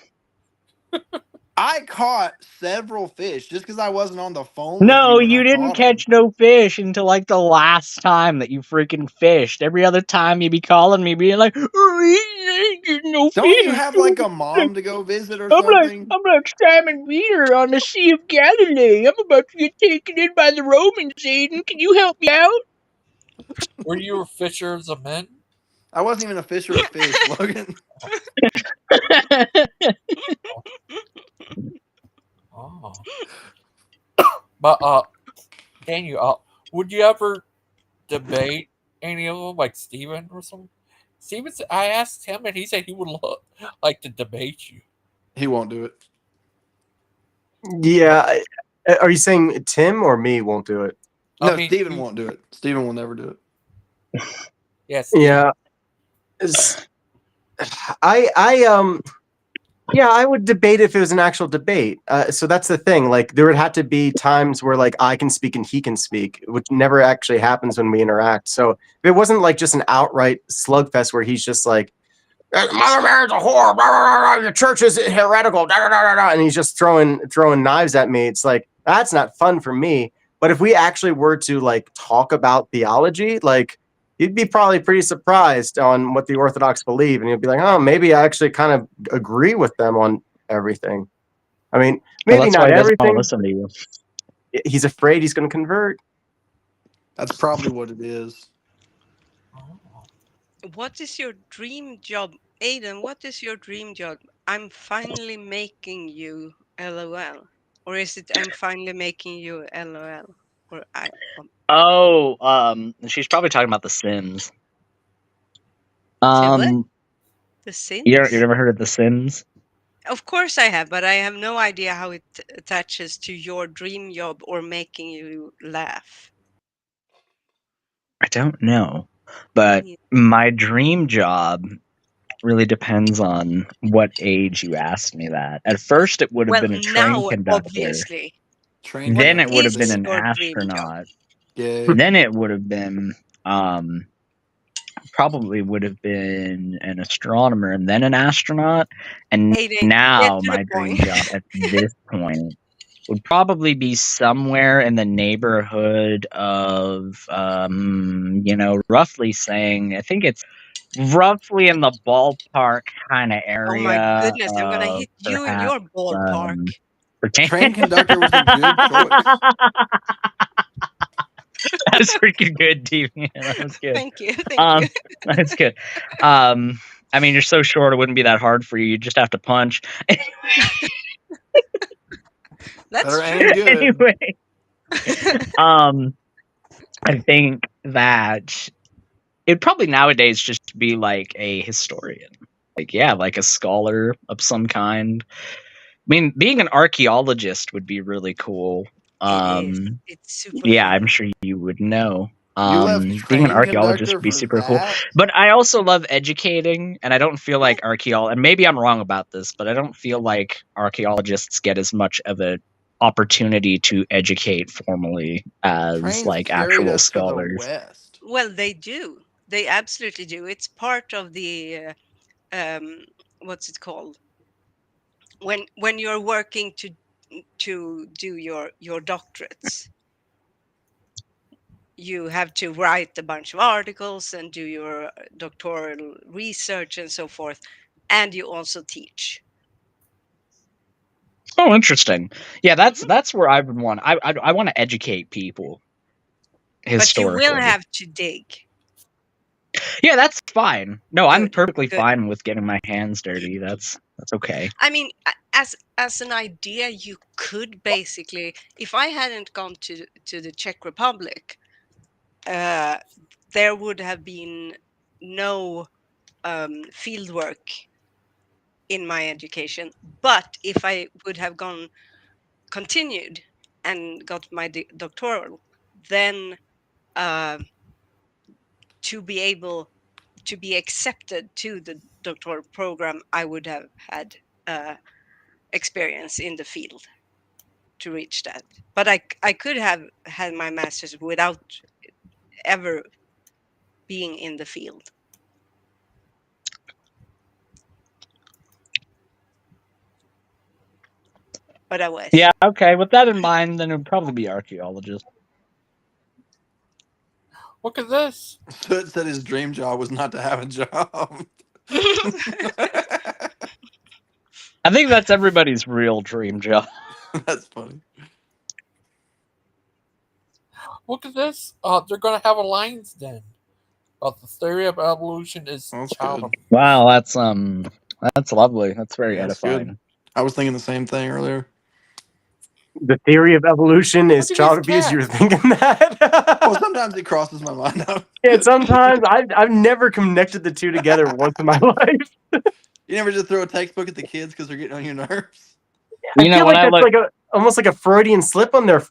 I caught several fish just because I wasn't on the phone with No, you when you I didn't caught 'em. catch no fish until like the last time that you freaking fished. Every other time you be calling me, being like, "Oh, he ain't getting no Don't fish." you have like a mom to go visit or I'm something? like Simon Peter on the Sea of Galilee. I'm about to get taken in by the Romans, Aiden. Can you help me out? Were you a fisher of the men? I wasn't even a fisher of fish, Logan. Oh. But Daniel, would you ever debate any of them, like Steven or something? Steven, I asked him, and he said he would like to debate you. He won't do it. Yeah. Are you saying Tim or me won't do it? No, I mean, Steven won't do it. Steven will never do it. Yes. Yeah. I would debate if it was an actual debate. So that's the thing. Like, there would have to be times where like I can speak and he can speak, which never actually happens when we interact. So if it wasn't like just an outright slugfest where he's just like, Mother Mary's a whore, blah, blah, blah, your church is heretical, da, da, da, da, da, and he's just throwing knives at me. It's like, that's not fun for me. But if we actually were to like talk about theology, like, you'd be probably pretty surprised on what the Orthodox believe, and you'd be like, oh, maybe I actually kind of agree with them on everything. I mean, maybe that's not why he doesn't everything. want to listen to you. He's afraid he's going to convert. That's probably what it is. What is your dream job, Aiden? What is your dream job? I'm finally making you LOL, or is it I'm finally making you LOL? Or She's probably talking about The Sims. The Sims? You never heard of The Sims? Of course I have, but I have no idea how it attaches to your dream job or making you laugh. I don't know, but my dream job really depends on what age you asked me that. At first, it would have been a train conductor. Obviously. Then it would have been is an your dream astronaut. Then it would have been probably would have been an astronomer and then an astronaut. And Aiden, now get to my the dream point. job at this point would probably be somewhere in the neighborhood of roughly saying, I think it's roughly in the ballpark kind of Oh my area goodness, I'm gonna of hit you in perhaps your ballpark. Train conductor was a good choice. That was freaking good, TV. That was good. Thank you, thank you. That's good. I mean, you're so short; it wouldn't be that hard for you. You just have to punch. That's Better true. aim good. Anyway, I think that it'd probably nowadays just be like a historian, like like a scholar of some kind. I mean, being an archaeologist would be really cool. It is. It's super Yeah, cool. I'm sure you would know. You left Being an train archaeologist conductor would be for super cool. that? But I also love educating, and I don't feel like and maybe I'm wrong about this, but I don't feel like archaeologists get as much of an opportunity to educate formally as Trains like carried actual us to the scholars. west. Well, they do. They absolutely do. It's part of the what's it called? When you're working to do your doctorates, you have to write a bunch of articles and do your doctoral research and so forth, and you also teach. Oh, interesting. Yeah, that's where I would want. I want to educate people But you will historically. have to dig. Yeah, that's fine. No, I'm Good, perfectly good. fine with getting my hands dirty. That's okay. I mean, as an idea, you could basically, if I hadn't gone to the Czech Republic, there would have been no field work in my education. But if I would have continued and got my doctoral, then to be able to be accepted to the doctoral program, I would have had experience in the field to reach that. But I could have had my master's without ever being in the field. But I was. Yeah, okay. With that in mind, then it would probably be archaeologist. Look at this. Soot said his dream job was not to have a job. I think that's everybody's real dream job. That's funny. Look at this. They're going to have a lion's den. But the theory of evolution is child abuse. Wow, that's lovely. That's very Yeah, that's edifying. good. I was thinking the same thing earlier. The theory of evolution is Look at child these abuse. cats. You're thinking that? Well, sometimes it crosses my mind. Yeah, sometimes I've never connected the two together once in my life. You never just throw a textbook at the kids because they're getting on your nerves. I feel like that's like almost like a Freudian slip on their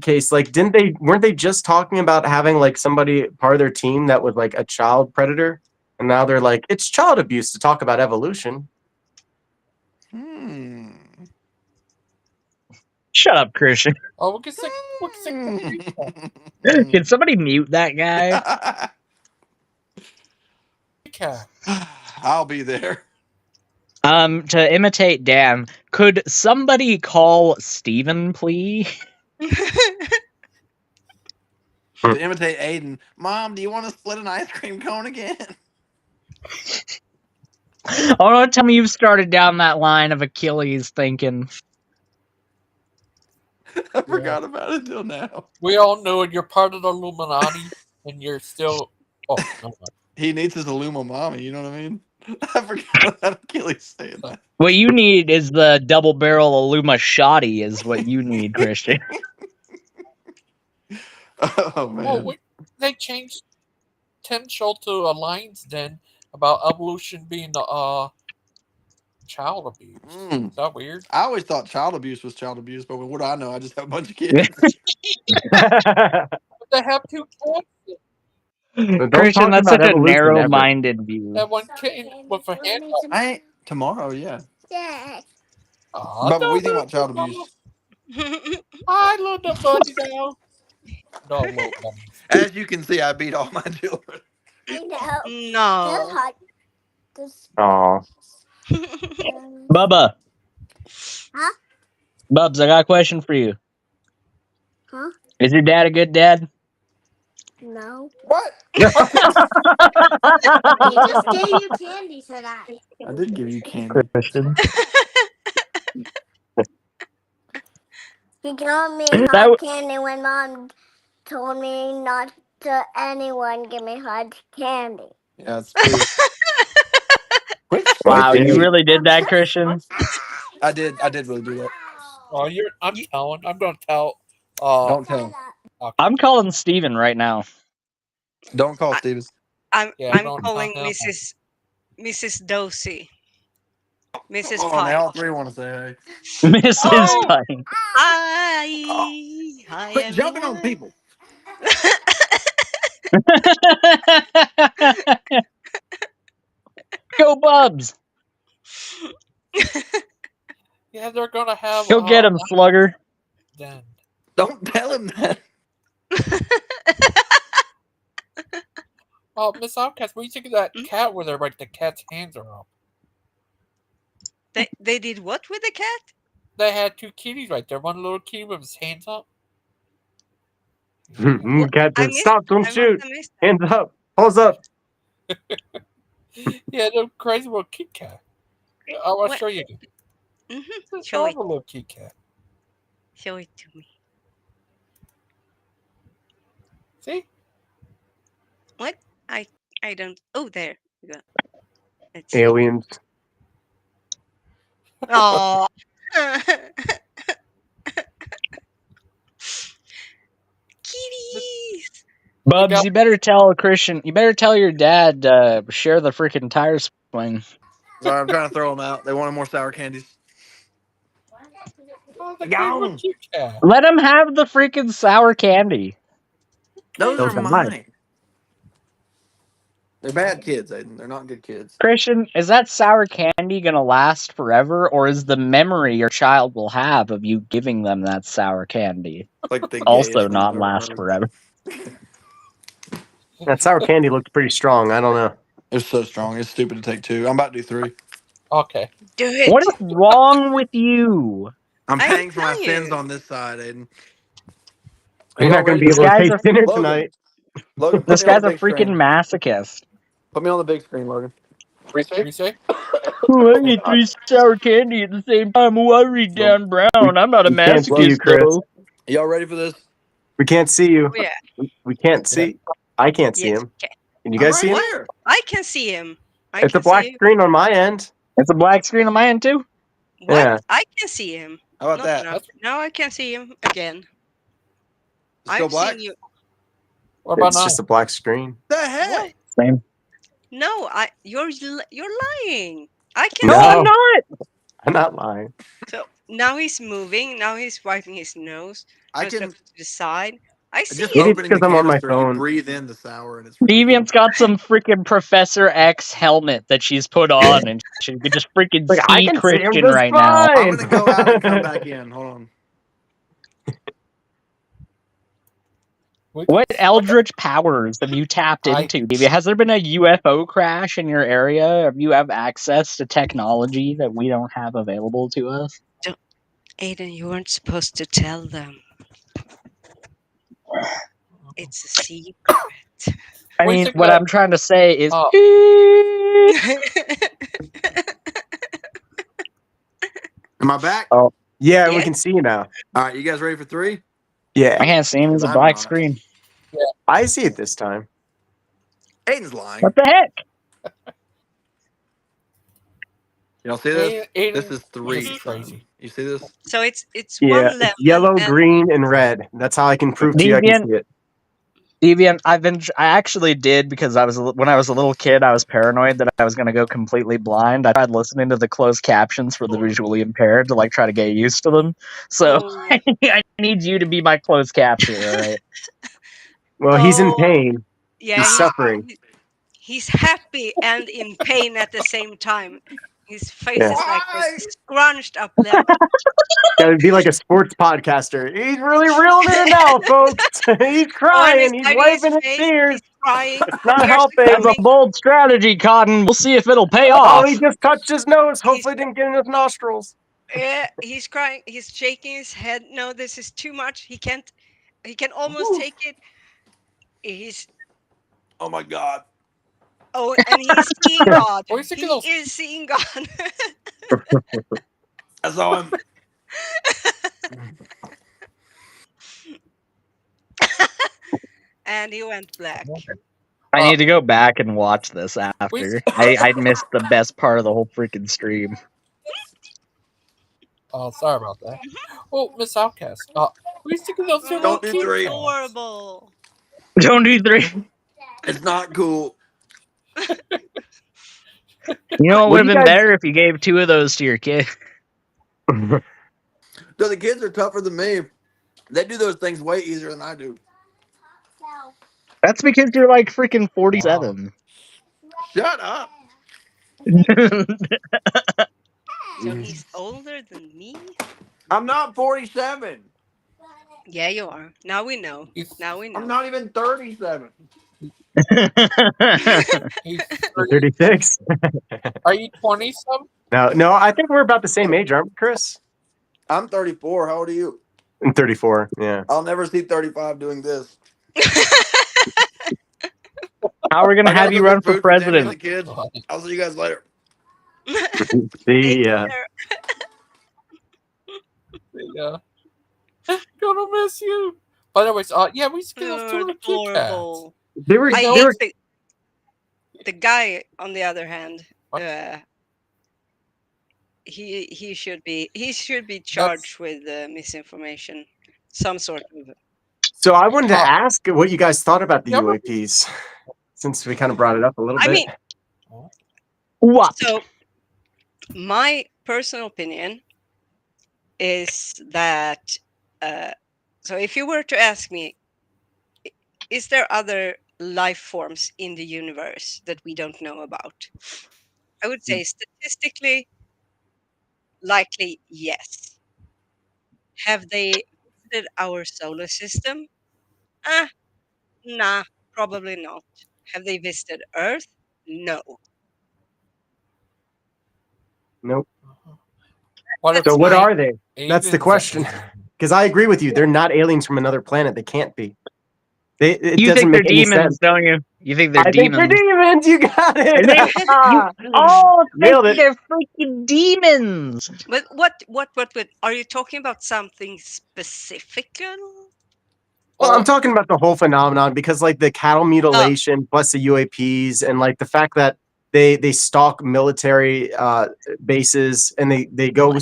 case. Like, weren't they just talking about having like somebody part of their team that was like a child predator, and now they're like, it's child abuse to talk about evolution. Shut up, Christian. Oh, look at Can somebody mute that guy? I'll be there. To imitate Dan, could somebody call Steven, please? To imitate Aiden, Mom, do you want to split an ice cream cone again? Oh, don't tell me you've started down that line of Achilles thinking. I forgot about it till now. We all know it. You're part of the Illuminati, and you're still. Oh, no. He needs his Illumamami, you know what I mean? I forgot about Achilles saying that. What you need is the double barrel Illuma Shoddy is what you need, Christian. Oh, man. Oh, they changed potential to a lion's den about evolution being child abuse. Is that weird? I always thought child abuse was child abuse, but what do I know? I just have a bunch of kids. But they have 2 kids. Christian, that's such a narrow-minded view. That one kid with a hand. Tomorrow, yeah. Dad. But what do you think about child abuse? Hi, little buddy now. No, little bunnies. As you can see, I beat all my children. I know. No. Aw. Bubba. Huh? Bubs, I got a question for you. Huh? Is your dad a good dad? No. What? He just gave you candy today. I did give you candy. Christian. He gave me That hard w- candy when Mom told me not to anyone give me hard candy. Yeah, it's true. Quit wow, swiping you me. really did that, Christian? I did really do that. Oh, I'm telling. I'm going to tell. Don't tell. I'm calling Steven right now. Don't call Stevens. I'm Yeah, don't tell calling him. Mrs. Dosey. Mrs. Oh, Pike. they all three want to say Mrs. Oh, Pine. I Quit am jumping in on people. Go Bubs. Yeah, they're going to have. Go get him, Slugger. Then. Don't tell him that. Oh, Miss Outcast, what do you think of that cat where they're like the cat's hands are up? They did what with the cat? They had two kitties right there. One little kitty with his hands up. Cat I said, missed- stop, I don't must shoot. have missed Hands up. Pulls up. Yeah, the crazy little kitty cat. I want to What? show you. Mm-hmm. Show it. A little kitty cat. Show it to me. See? What? I don't. Oh, there. We go. Let's see. Aliens. Oh. Kitties. Bubs, you better tell Christian. You better tell your dad share the freaking tire swing. Sorry, I'm trying to throw them out. They wanted more sour candies. Oh, the Gone. kitty cat. Let him have the freaking sour candy. Those Those are are mine. mine. They're bad kids, Aiden. They're not good kids. Christian, is that sour candy gonna last forever, or is the memory your child will have of you giving them that sour candy Like the also gayest thing not I've ever last heard. forever? That sour candy looked pretty strong. I don't know. It's so strong. It's stupid to take two. I'm about to do three. Okay. Do it. What is wrong with you? I'm I paying for my tell sins you. on this side, Aiden. You're not going to be This able to guy's taste a dinner Logan. tonight. Logan, put this me on guy's the a big freaking screen. masochist. Put me on the big screen, Logan. What do you say? Oh, I ate 3 sour candy at the same time. Oh, I read Dan Brown. I'm not a We can't see you, masochist, Chris. though. Y'all ready for this? We can't see you. Oh, yeah. We can't see. I can't see Yes. him. Okay. Can you I'm guys right see him? here. I can see him. It's a black see him. screen on my end. It's a black screen on my end, too. What? Yeah. I can see him. How about that? Now. Now I can see him again. It's still I'm black? seeing you. What about It's now? just a black screen. The heck? Same. No, you're lying. I can. No, No. I'm not. I'm not lying. So now he's moving. Now he's wiping his nose. I Now can to the side. I see just him. Maybe it's opening the because I'm on my canister. You phone. breathe in the sour, and it's Deviant's got some freaking Professor X helmet that she's put on, and she could just freaking Like, I see can see him Christian just right now. fine. I'm gonna go out and come back in. Hold on. What eldritch powers have you tapped into, Deviant? Has there been a UFO crash in your area? Have you have access to technology that we don't have available to us? Aiden, you weren't supposed to tell them. It's a secret. I mean, what I'm trying to say is, Am I back? Oh, yeah, we can see you now. All right, you guys ready for three? Yeah. I can't see him. It's a I'm black not. screen. I see it this time. Aiden's lying. What the heck? Y'all see this? Aiden This is three. is crazy. You see this? So it's Yeah, one it's lemon. yellow, and green, and red. That's how I can prove to you I can see it. Deviant, I actually did because when I was a little kid, I was paranoid that I was going to go completely blind. I tried listening to the closed captions for the visually impaired to like try to get used to them. So I need you to be my closed captioner, all right? Well, he's in pain. Yeah, he's suffering. He's happy and in pain at the same time. His face Yeah. is like this scrunched up lip. Gotta be like a sports podcaster. He's really reeled in now, folks. He's Oh, and crying. He's hiding wiping his face. tears. He's crying. It's not Tears are That's a helping. coming. bold strategy, Cotton. We'll see if it'll pay Oh, off. he just touched his nose. Hopefully, it didn't get in his nostrils. Yeah, he's crying. He's shaking his head. No, this is too much. He can't. He can almost take it. He's Oh my god. and he's seeing God. What do you think of He those? is seeing God. I saw him. And he went black. I need to go back and watch this after. We- I missed the best part of the whole freaking stream. Oh, sorry about that. Oh, Miss Outcast. We used to get those little Don't do Kit three. Kats. Adorable. Don't do 3. It's not cool. You know what What would do have you been guys- better if you gave 2 of those to your kid. No, the kids are tougher than me. They do those things way easier than I do. That's because you're like freaking 47. Shut up. So he's older than me? I'm not 47. Yeah, you are. Now we know. Now we know. I'm not even 37. He's 36. Are you 20 some? No, I think we're about the same age, aren't we, Chris? I'm 34. How old are you? I'm 34. Yeah. I'll never see 35 doing this. How are we gonna I gotta have go you get run for food for Tammy and the president? kids. I'll see you guys later. See ya. Yeah. Gonna miss you. But anyways, yeah, we used to get those two You're little Kit Kats. adorable. They were. I They were. hate the guy, on the other hand, he should be charged with misinformation, some sort of. So I wanted to ask what you guys thought about the Yeah, but- UAPs, since we kind of brought it up a little I bit. mean, What? so my personal opinion is that so if you were to ask me, is there other life forms in the universe that we don't know about? I would say statistically, likely yes. Have they visited our solar system? Nah, probably not. Have they visited Earth? No. Nope. What So what if are they? That's the aliens question. Because I agree with you. They're not aliens from another planet. They can't be. It You doesn't think they're make any demons, sense. don't you? You think they're I think demons? they're demons. You got I it. think you all think Nailed it. they're freaking demons. But what are you talking about? Something specific? Well, I'm talking about the whole phenomenon because, like, the cattle mutilation plus the UAPs, and like the fact that they stalk military bases, and they go,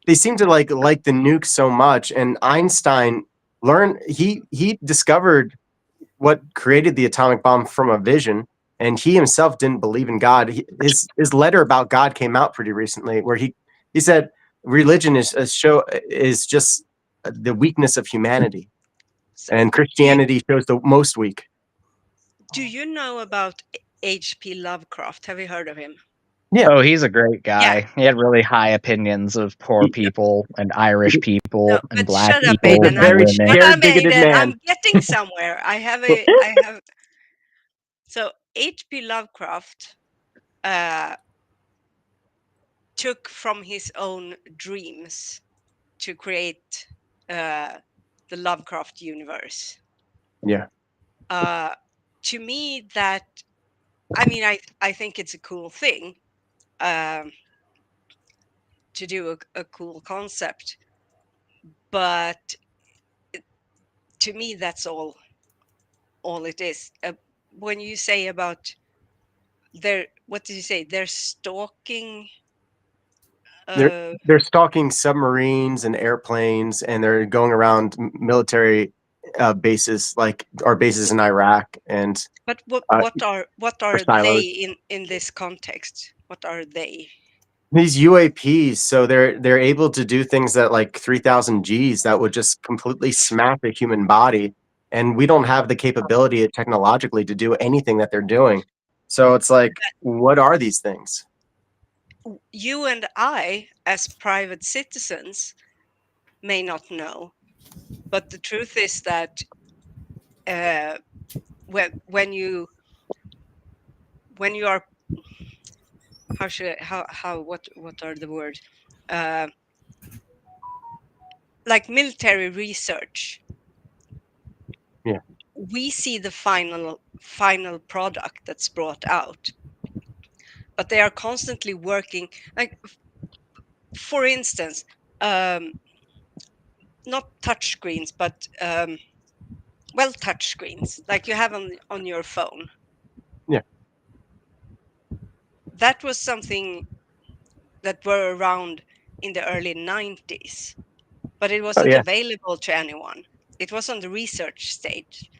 they seem to like the nuke so much. And Einstein learned he discovered what created the atomic bomb from a vision, and he himself didn't believe in God. His letter about God came out pretty recently, where he said religion is just the weakness of humanity. And Christianity shows the most weak. Do you know about H.P. Lovecraft? Have you heard of him? Yeah. Oh, he's a great guy. He had really high opinions of poor people and Irish people and black Shut up, people. Aiden. and women. Shut up, Aiden. I'm getting somewhere. I have. So H.P. Lovecraft took from his own dreams to create the Lovecraft universe. Yeah. To me, I think it's a cool thing to do a cool concept, but to me, that's all it is. When you say about what did you say? They're stalking. They're stalking submarines and airplanes, and they're going around military bases, like our bases in Iraq. And But what are silos. they in this context? What are they? These UAPs, so they're able to do things at like 3,000 Gs that would just completely smack the human body, and we don't have the capability technologically to do anything that they're doing. So it's like, what are these things? You and I, as private citizens, may not know, but the truth is that when you are, what are the words, like military research. Yeah. We see the final product that's brought out, but they are constantly working, like, for instance, not touch screens, but touch screens like you have on your phone. Yeah. That was something that were around in the early 90s, but it Oh wasn't yeah. available to anyone. It was on the research stage.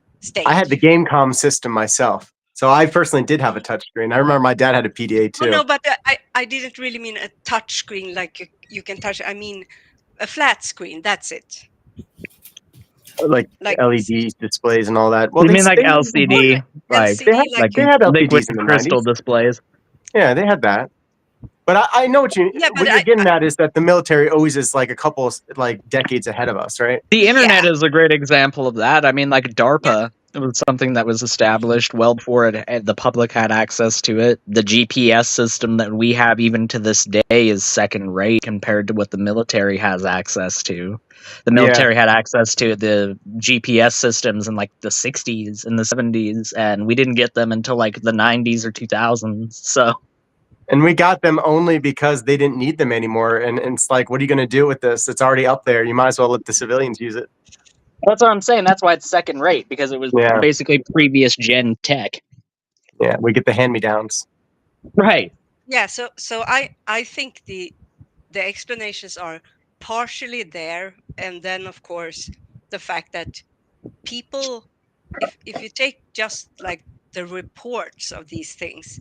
I had the Gamecom system myself, so I personally did have a touchscreen. I remember my dad had a PDA Oh too. no, but I didn't really mean a touch screen like you can touch. I mean a flat screen. That's it. Like LED displays and all that. Well, You they mean like they, LCD, like LCD, they had liquid LCDs in the crystal 90s. displays? Yeah, they had that. But I know what Yeah, but you're getting at is that the military always is like a couple like decades ahead of us, right? The internet is a great example of that. I mean, like DARPA, it was something that was established well before the public had access to it. The GPS system that we have even to this day is second rate compared to what the military has access to. The military had access to the GPS systems in like the 60s and the 70s, and we didn't get them until like the 90s or 2000s. So. And we got them only because they didn't need them anymore. And it's like, what are you going to do with this? It's already up there. You might as well let the civilians use it. That's what I'm saying. That's why it's second rate, because it was basically previous gen tech. Yeah, we get the hand-me-downs. Right. Yeah, so I think the explanations are partially there, and then of course the fact that people, if you take just like the reports of these things,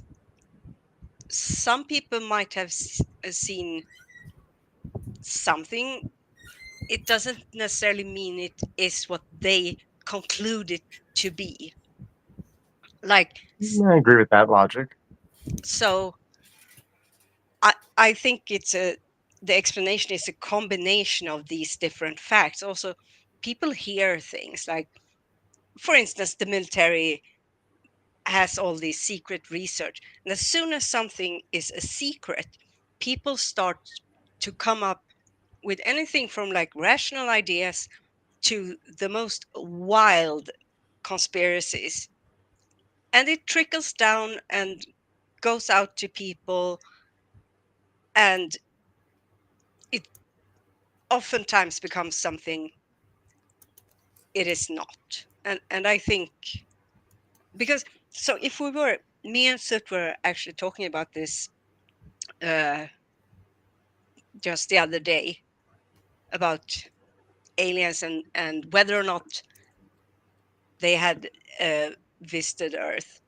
some people might have seen something. It doesn't necessarily mean it is what they conclude it to be. Like, I agree with that logic. so I think the explanation is a combination of these different facts. Also, people hear things like, for instance, the military has all this secret research, and as soon as something is a secret, people start to come up with anything from like rational ideas to the most wild conspiracies, and it trickles down and goes out to people, and it oftentimes becomes something it is not. And I think, because, so if me and Sut were actually talking about this just the other day, about aliens and whether or not they had visited Earth.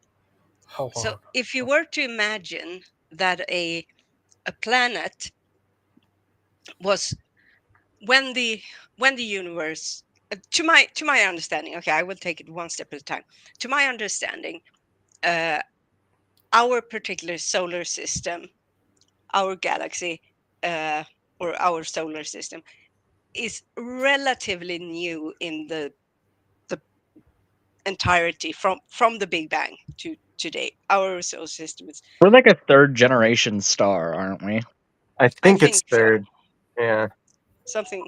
So if you were to imagine that a planet was, when the universe, to my understanding, okay, I will take it one step at a time. To my understanding, our particular solar system, our galaxy, or our solar system, is relatively new in the entirety from the Big Bang to today. Our solar system is, We're like a third generation star, aren't we? I think it's third. Yeah. Something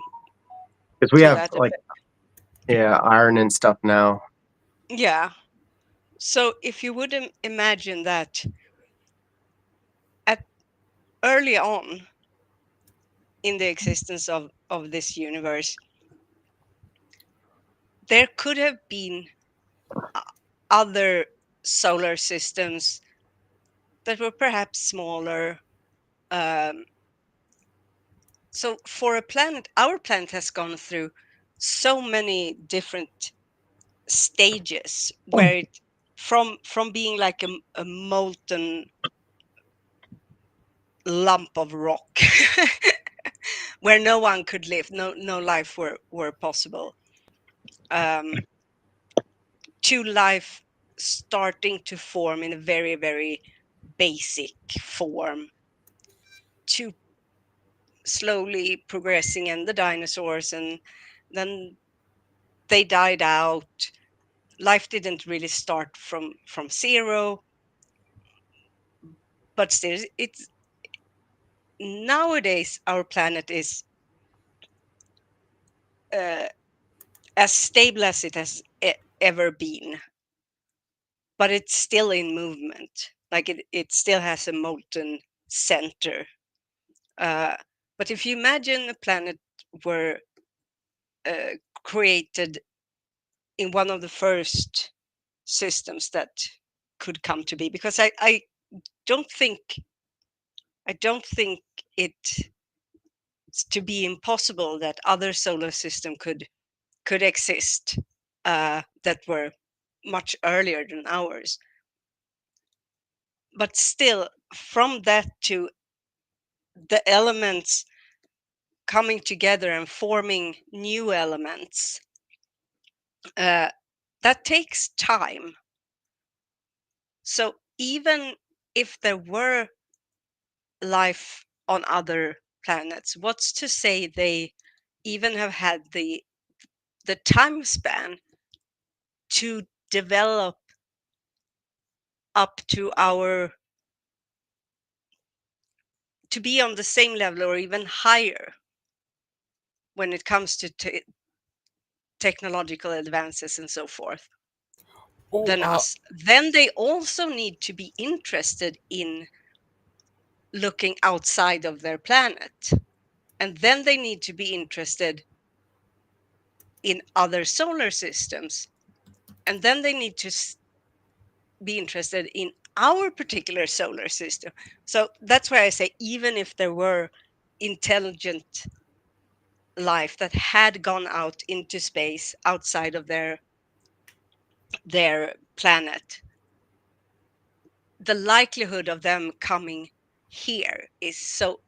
Because we to have that like, effect. iron and stuff now. Yeah. So if you would imagine that at early on in the existence of this universe, there could have been other solar systems that were perhaps smaller. So for a planet, our planet has gone through so many different stages where it, from being like a molten lump of rock where no one could live, no life were possible, to life starting to form in a very, very basic form, to slowly progressing, and the dinosaurs, and then they died out, life didn't really start from zero, but still, it's nowadays our planet is as stable as it has ever been, but it's still in movement. Like it still has a molten center. But if you imagine a planet were created in one of the first systems that could come to be, because I don't think it's to be impossible that other solar system could exist that were much earlier than ours. But still, from that to the elements coming together and forming new elements, that takes time. So even if there were life on other planets, what's to say they even have had the time span to develop up to to be on the same level or even higher when it comes to technological advances and so forth than us. Then they also need to be interested in looking outside of their planet, and then they need to be interested in other solar systems, and then they need to be interested in our particular solar system. So that's why I say, even if there were intelligent life that had gone out into space outside of their planet, the likelihood of them coming here is so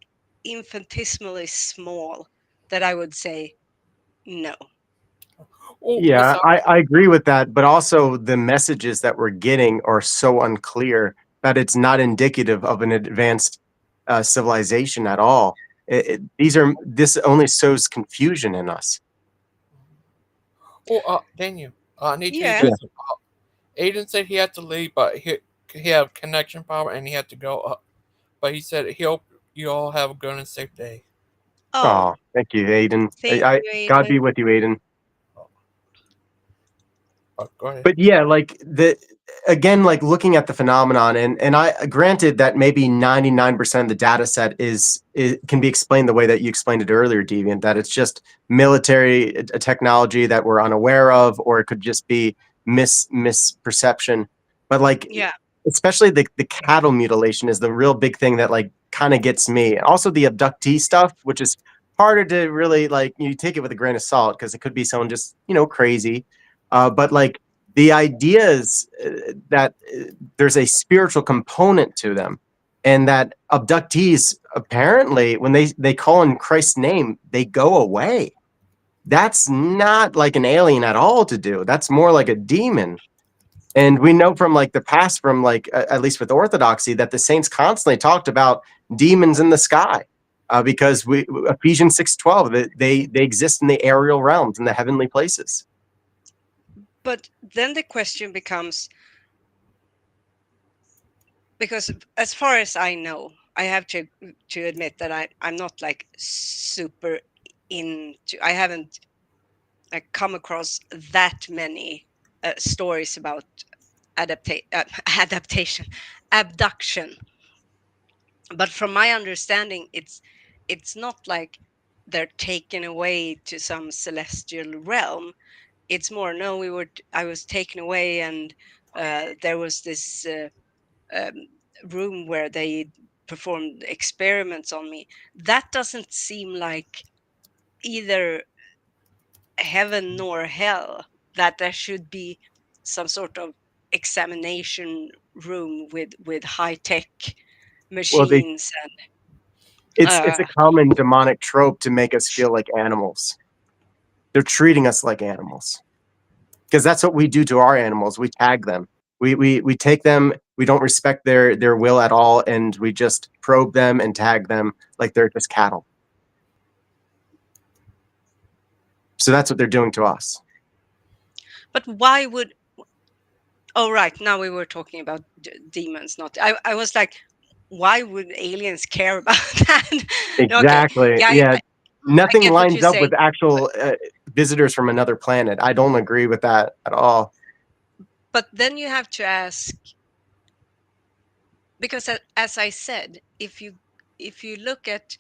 infinitesimally small that I would say no. Yeah, I agree with that, but also the messages that we're getting are so unclear that it's not indicative of an advanced civilization at all. This only sows confusion in us. Daniel, I need to tell you Yeah. this. Aiden said he had to leave, but he had connection problem and he had to go up. But he said he hope you all have a good and safe day. Oh, thank you, Aiden. Thank I you, God be Aiden. with you, Aiden. Go ahead. But yeah, like again, like looking at the phenomenon, and I granted that maybe 99% of the data set is can be explained the way that you explained it earlier, Deviant, that it's just military technology that we're unaware of, or it could just be misperception. But like, Yeah. especially the cattle mutilation is the real big thing that like kind of gets me. Also the abductee stuff, which is harder to really like, you take it with a grain of salt because it could be someone just crazy. But like the ideas that there's a spiritual component to them, and that abductees apparently when they call in Christ's name, they go away. That's not like an alien at all to do. That's more like a demon. And we know from like the past, from like at least with Orthodoxy, that the saints constantly talked about demons in the sky, because Ephesians 6:12, they exist in the aerial realms, in the heavenly places. But then the question becomes, because as far as I know, I have to admit that I'm not like super into. I haven't come across that many stories about adaptation, abduction. But from my understanding, it's not like they're taken away to some celestial realm. It's more, no, I was taken away, and there was this um, room where they performed experiments on me. That doesn't seem like either heaven nor hell, that there should be some sort of examination room with high tech Well, machines and it's a common demonic trope to make us feel like animals. They're treating us like animals because that's what we do to our animals. We tag them. We take them. We don't respect their will at all, and we just probe them and tag them like they're just cattle. So that's what they're doing to us. but why would Oh, right. Now we were talking about demons, not. I was like, why would aliens care about that? Okay. Exactly. Yeah, Yeah. I Nothing get what lines you're up with saying. actual visitors from another planet. I don't agree with that at all. But then you have to ask, because as I said, if you look at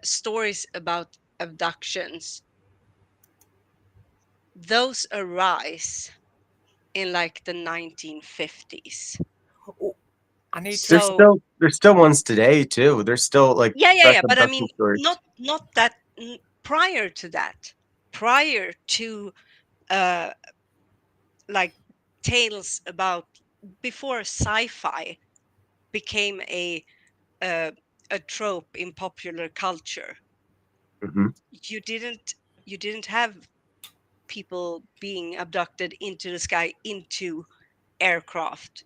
stories about abductions, those arise in like the 1950s. I need to. There's still ones today too. There's still like fresh Yeah. But I mean, abduction stories. not that prior to that, prior to uh, like tales about before sci-fi became uh, a trope in popular culture. Mm-hmm. You didn't have people being abducted into the sky into aircraft.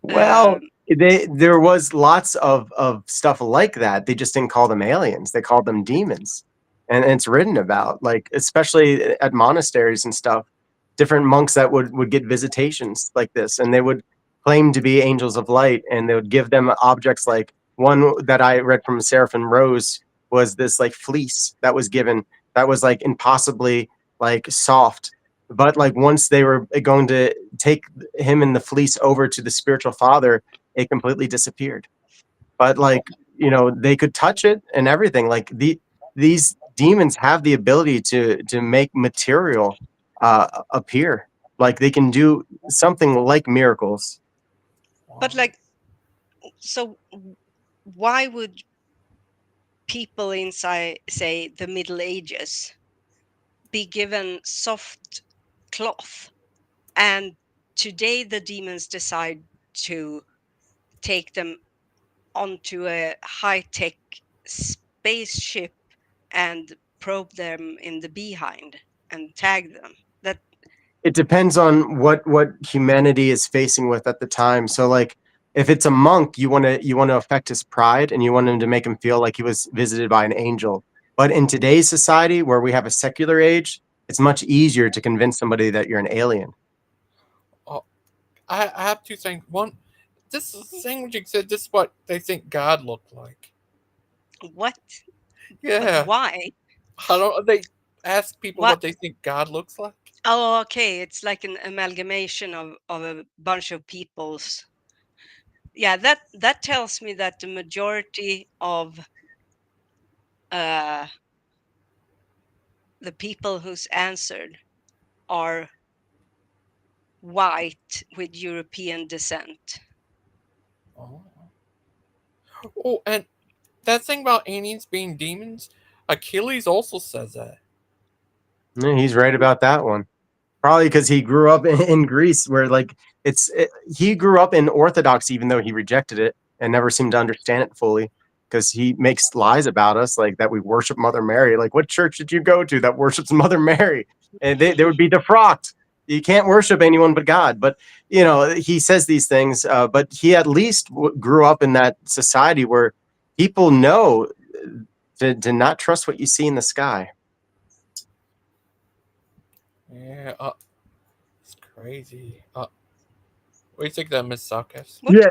Well, there was lots of stuff like that. They just didn't call them aliens. They called them demons. And it's written about, like, especially at monasteries and stuff, different monks that would get visitations like this, and they would claim to be angels of light, and they would give them objects. Like one that I read from Seraphim Rose was this like fleece that was given that was like impossibly like soft, but like once they were going to take him and the fleece over to the spiritual father, it completely disappeared. But like, they could touch it and everything. Like these demons have the ability to make material appear. Like they can do something like miracles. But like, so why would people inside, say, the Middle Ages be given soft cloth, and today the demons decide to take them onto a high-tech spaceship and probe them in the behind and tag them? That It depends on what humanity is facing with at the time. So like if it's a monk, you want to affect his pride, and you want him to make him feel like he was visited by an angel. But in today's society where we have a secular age, it's much easier to convince somebody that you're an alien. I have two things. One, this thing you said, this is what they think God looked like. what? Yeah. But why? I don't. They ask people What? what they think God looks like. Oh, okay. It's like an amalgamation of a bunch of peoples. Yeah, that tells me that the majority of uh, the people who's answered are white with European descent. Oh, and that thing about aliens being demons, Achilles also says that. Yeah, he's right about that one. Probably because he grew up in Greece, where like he grew up in Orthodoxy, even though he rejected it and never seemed to understand it fully. Because he makes lies about us, like that we worship Mother Mary. Like, what church did you go to that worships Mother Mary? And they would be defrocked. You can't worship anyone but God. But he says these things. But he at least grew up in that society where people know to not trust what you see in the sky. Yeah, it's crazy. What do you think of that, Miss Sarkis? Yeah,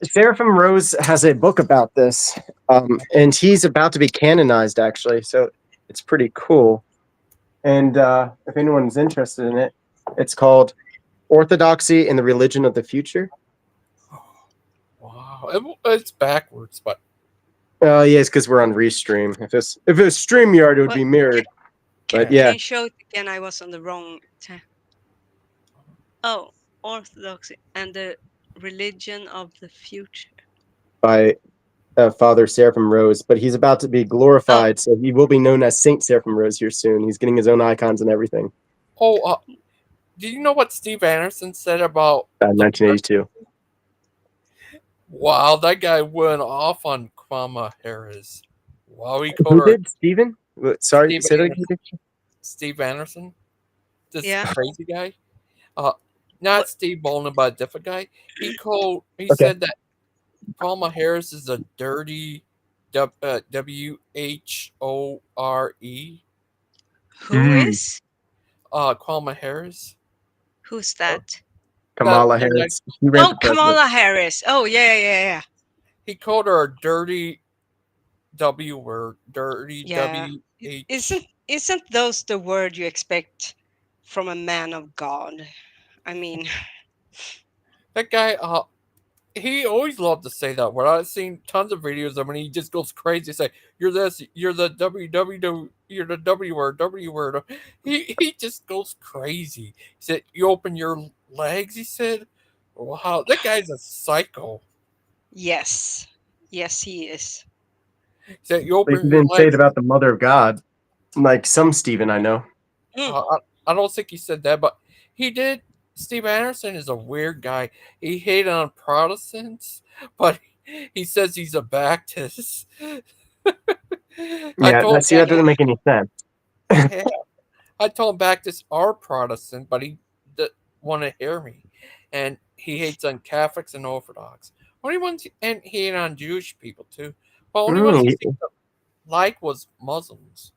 Seraphim Rose has a book about this, and he's about to be canonized, actually. So it's pretty cool. And if anyone's interested in it, it's called "Orthodoxy and the Religion of the Future." Wow, it's backwards, but Yes, because we're on Restream. If it was StreamYard, it would be mirrored. But yeah, Can you show it again? I was on the wrong Oh, Orthodoxy and the Religion of the Future. by Father Seraphim Rose, but he's about to be glorified, so he will be known as Saint Seraphim Rose here soon. He's getting his own icons and everything. Do you know what Steve Anderson said about 1982. Wow, that guy went off on Kamala Harris. Wow, he called Who her did? Steven? Sorry, Steve say that Anderson. again. Steve Anderson, this Yeah. crazy guy. Not Steve Ballmer, but a different guy. He Okay. said that Kamala Harris is a dirty WHORE. Who is? Kamala Harris. Who's that? Kamala the Harris. She ran for Oh, president. Kamala Harris. Oh, yeah. He called her a dirty W word, dirty Yeah. WH. Isn't those the word you expect from a man of God? I mean, That guy, he always loved to say that word. I've seen tons of videos of him, and he just goes crazy. Say, "You're this, you're the WWW, you're the W word, W word." He just goes crazy. He said, "You open your legs." He said, "Wow, that guy's a psycho." yes. Yes, he is. He said, "You At least open he your didn't say it legs." about the mother of God, like some Stephen I know. I don't think he said that, but he did. Steve Anderson is a weird guy. He hated on Protestants, but he says he's a Baptist. I Yeah, told him that doesn't make any sense. yeah, I told him Baptists are Protestant, but he didn't want to hear me, and he hates on Catholics and Orthodox. Only ones, and he hated on Jewish people too. Well, only ones he He seemed to like was Muslims.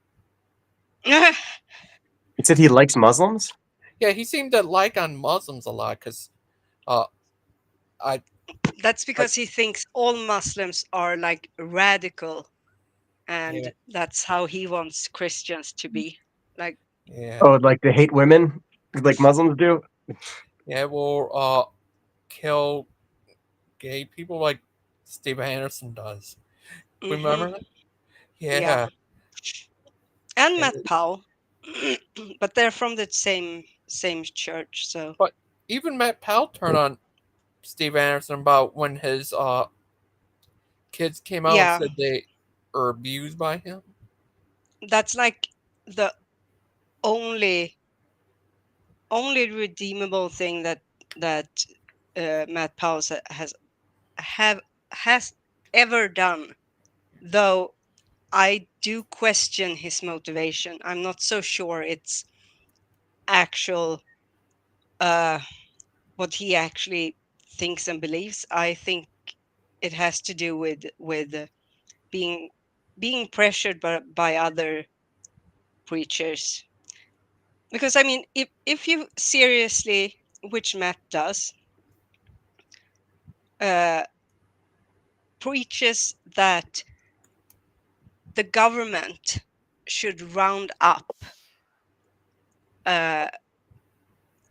said he likes Muslims. Yeah, he seemed to like on Muslims a lot because uh, I That's because he thinks all Muslims are like radical, yeah and that's how he wants Christians to be. Like, yeah Oh, like they hate women, like Muslims do. yeah will kill gay people like Steve Anderson does. Remember that? yeah, Yeah. and And Matt Powell, but they're from the same church. So but even Matt Powell turned on Steve Anderson about when his kids came out and yeah, said they were abused by him. that's like the only redeemable thing that Matt Powell has ever done. Though I do question his motivation. I'm not so sure it's actual what he actually thinks and believes. I think it has to do with being pressured by other preachers. Because I mean, if you seriously, which Matt does, uh, preaches that the government should round up uh,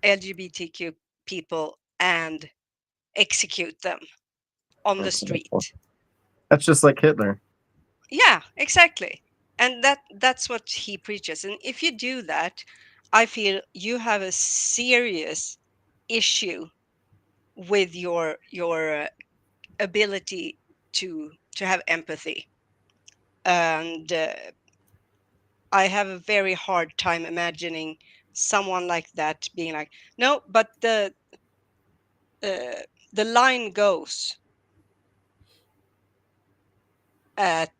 LGBTQ people and execute them on For the example. street. That's just like Hitler. Yeah, exactly. And that's what he preaches. And if you do that, I feel you have a serious issue with your ability to have empathy. And I have a very hard time imagining someone like that being like, no, but the line goes at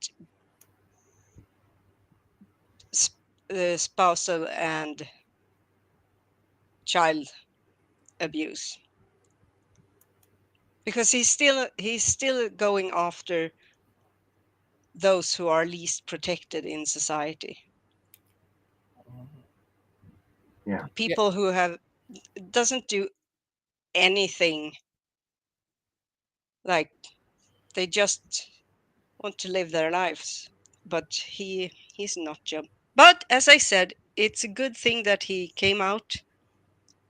spousal and child abuse, because he's still going after those who are least protected in society, Yeah. people who have doesn't do anything, like they just want to live their lives, but he's not jump. But as I said, it's a good thing that he came out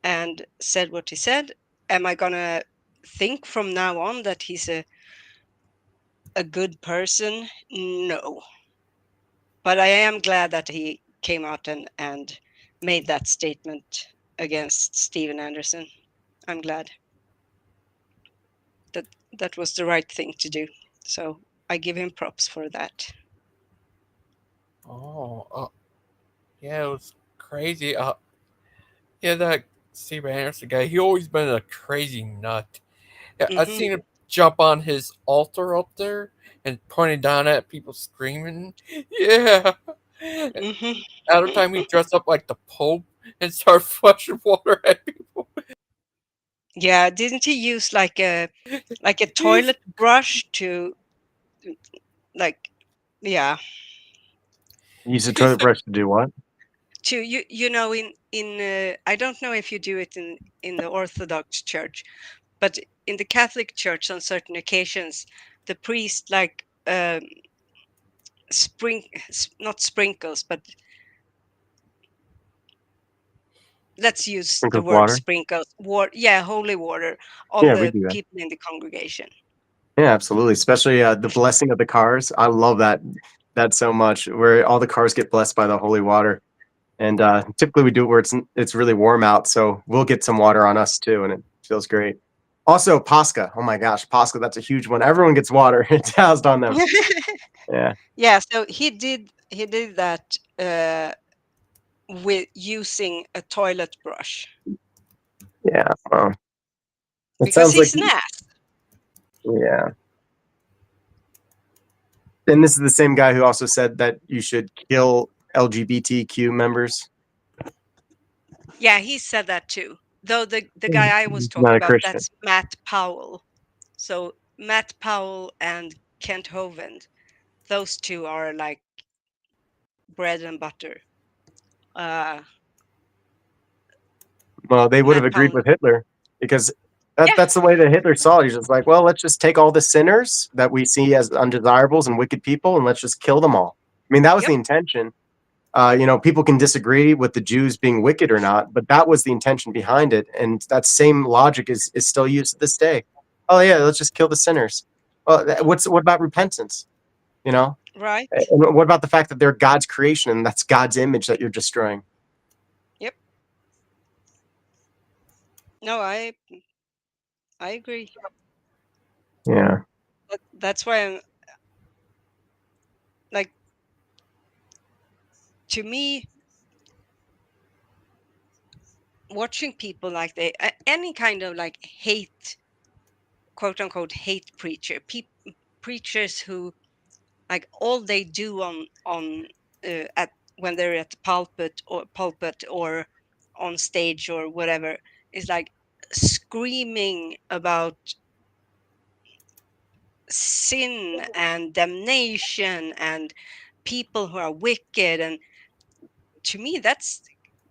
and said what he said. Am I gonna think from now on that he's a good person? No. But I am glad that he came out and made that statement against Steven Anderson. I'm glad that that was the right thing to do. So I give him props for that. Oh, yeah, it was crazy. Yeah, that Steve Anderson guy, he always been a crazy nut. Yeah, I've Hmm. seen him jump on his altar up there and pointing down at people screaming. Yeah. Hmm. Other time he dressed up like the Pope and started flushing water at people. Yeah, didn't he use like a toilet brush to like, yeah, Use a He toilet said brush to do what? too. You know, in I don't know if you do it in the Orthodox Church, but in the Catholic Church, on certain occasions, the priest not sprinkles, but let's use the Sprinkled word water. sprinkles, holy water on Yeah, we the do that. people in the congregation. Yeah, absolutely. Especially the blessing of the cars. I love that so much, where all the cars get blessed by the holy water. And typically we do it where it's really warm out, so we'll get some water on us too, and it feels great. Also, Pascha. Oh my gosh, Pascha, that's a huge one. Everyone gets water. It's housed on them. Yeah. Yeah, so he did that with using a toilet brush Yeah. Well, it because sounds like he's an ass. yeah. And this is the same guy who also said that you should kill LGBTQ members. Yeah, he said that too. Though the guy I was He's talking not a about, Christian. that's Matt Powell. So Matt Powell and Kent Hovind, those two are like bread and butter. Well, they would have Matt agreed Powell. with Hitler because Yeah. that's the way that Hitler saw it. He's just like, well, let's just take all the sinners that we see as undesirables and wicked people, and let's just kill them all. I mean, that was Yep. the intention. People can disagree with the Jews being wicked or not, but that was the intention behind it, and that same logic is still used to this day. Oh yeah, let's just kill the sinners. Well, what about repentance? You know, Right. and what about the fact that they're God's creation and that's God's image that you're destroying? Yep. No, I agree. Yeah. That's why I'm like, to me, watching people like any kind of like hate, quote unquote hate preacher, preachers who like all they do on at when they're at the pulpit or on stage or whatever is like screaming about sin and damnation and people who are wicked, and to me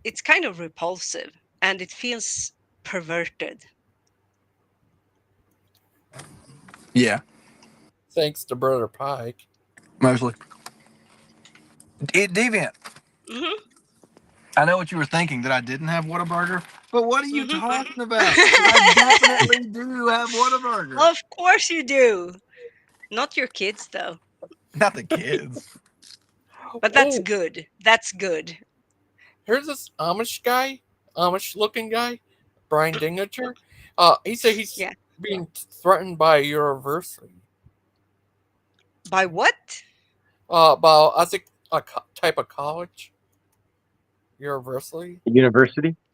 it's kind of repulsive and it feels perverted. Yeah, Thanks to Brother Pike. mostly. Deviant. Mm-hmm. I know what you were thinking, that I didn't have Whataburger, but what are you Mm-hmm. talking about? I definitely do have Whataburger. Of course you do. Not your kids though. Not the kids. But that's good. That's good. Here's this Amish looking guy, Brian Dingager. He said he's Yeah. being threatened by a university. By what? About I think a type of college. University.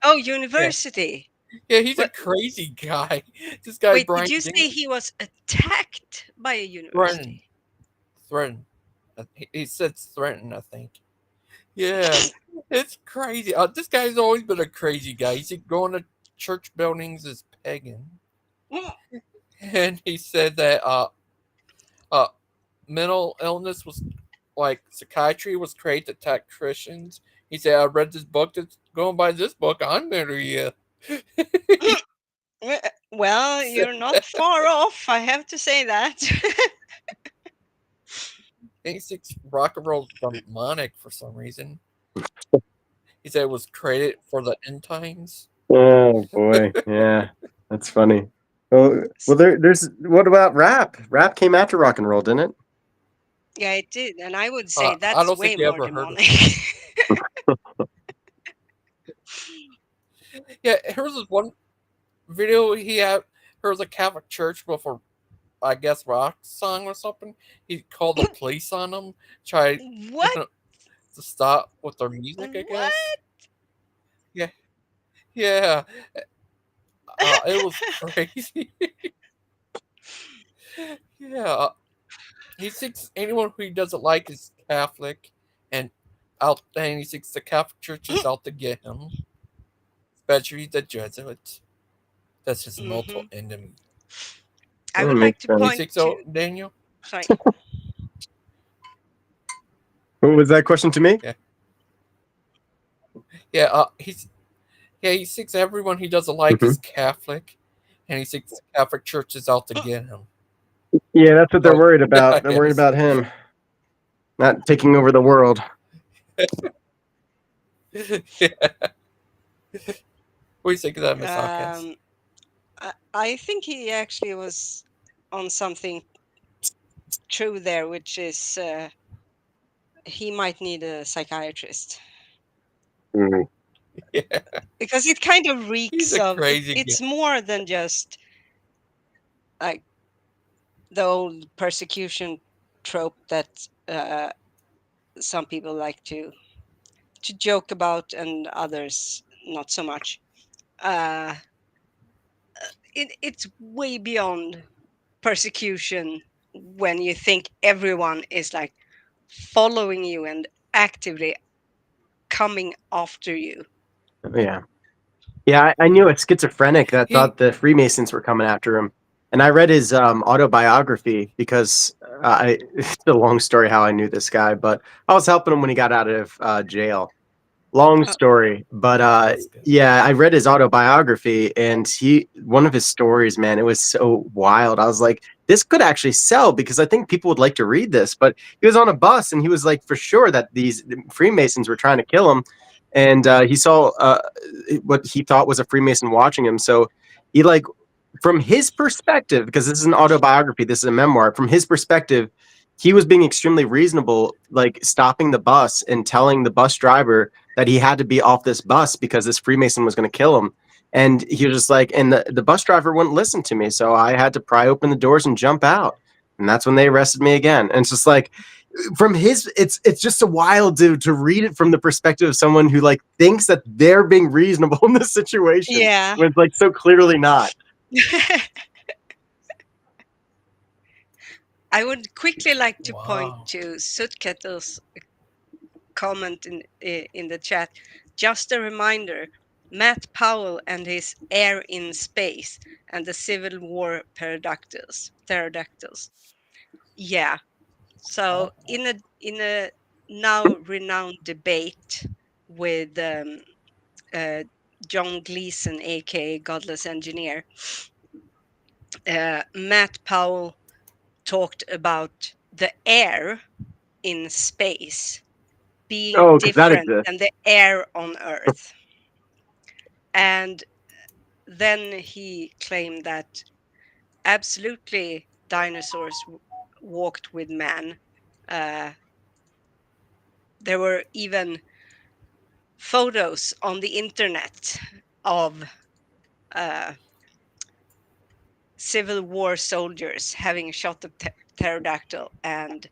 Oh, university. Yeah, he's a crazy guy. This guy Wait, Brian. did you say he was attacked by a university? Threatened. He said threatened, I think. Yeah, it's crazy. This guy's always been a crazy guy. He's going to church buildings as pagan, and he said that mental illness was like psychiatry was created to attack Christians. He said, "I read this book. That's going by this book. I'm better you." Well, you're not far off. I have to say that. He thinks rock and roll is demonic for some reason. He said it was created for the end times. Oh boy, yeah, that's funny. Well, there's what about rap? Rap came after rock and roll, didn't it? Yeah, it did, and I would say I that's don't way think you more ever heard of demonic. Yeah, here's this one video he had. There was a Catholic church with a, I guess, rock song or something. He called the police on them, tried What? to stop with their music, I guess. Yeah. Yeah. It was crazy. Yeah. He thinks anyone who he doesn't like is Catholic, and he thinks the Catholic Church is out to get him, especially the Jesuits. That's his mortal enemy. I would like to sense. point You think so, to Daniel? Sorry. What was that question to me? Yeah. He thinks everyone he doesn't like is Catholic, and he thinks the Catholic Church is out to get him. Yeah, that's what they're So, worried about. They're worried yes. about him not taking over the world. Yeah. What do you think of that, Miss Hawkins? I think he actually was on something true there, which is he might need a psychiatrist. Yeah. Because it kind of reeks He's a of crazy it's guy. more than just like the old persecution trope that some people like to joke about and others not so much. It's way beyond persecution when you think everyone is like following you and actively coming after you. Yeah. Yeah, I knew a schizophrenic that thought the Freemasons were coming after him. And I read his autobiography because it's a long story how I knew this guy, but I was helping him when he got out of jail. Long story, but yeah, I read his autobiography, and one of his stories, man, it was so wild. I was like, this could actually sell because I think people would like to read this. But he was on a bus, and he was like, for sure that these Freemasons were trying to kill him, and he saw what he thought was a Freemason watching him. So he like, from his perspective, because this is an autobiography, this is a memoir. From his perspective, he was being extremely reasonable, like stopping the bus and telling the bus driver that he had to be off this bus because this Freemason was going to kill him. And he was just like, and the bus driver wouldn't listen to me. So I had to pry open the doors and jump out. And that's when they arrested me again. And it's just like, from his, it's just a wild to read it from the perspective of someone who like thinks that they're being reasonable in this situation. Yeah. When it's like so clearly not. I would quickly like to point to Sutkettle's comment in the chat. Just a reminder, Matt Powell and his Air in Space and the Civil War pterodactyls. Yeah. So in a now renowned debate with John Gleason, aka Godless Engineer, Matt Powell talked about the air in space being 'Cause that different exists. than the air on Earth. And then he claimed that absolutely dinosaurs walked with man. There were even photos on the internet of Civil War soldiers having shot a pterodactyl and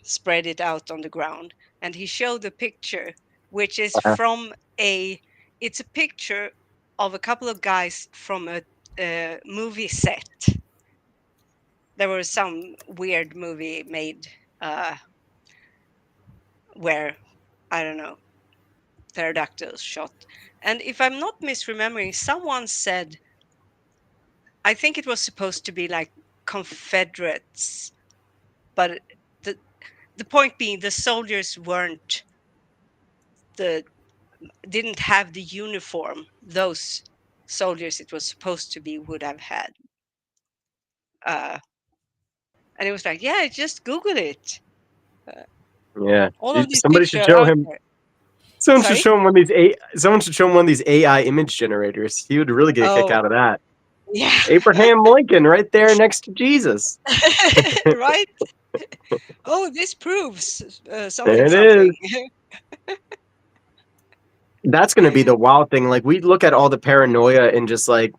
spread it out on the ground. And he showed a picture, which is from it's a picture of a couple of guys from a movie set. There was some weird movie made where, I don't know, pterodactyls shot. And if I'm not misremembering, someone said, I think it was supposed to be like Confederates, but the point being the soldiers didn't have the uniform those soldiers it was supposed to be would have had. And it was like, yeah, just Google it. Yeah. All of these Somebody should pictures are show out him. there. Someone Sorry? should show him one of these someone should show him one of these AI image generators. He would really get a kick Oh. out of that. Yeah. Abraham Lincoln right there next to Jesus. Right? Oh, this proves something There it something. That's going to be the wild thing. Like we look at all the paranoia and just like,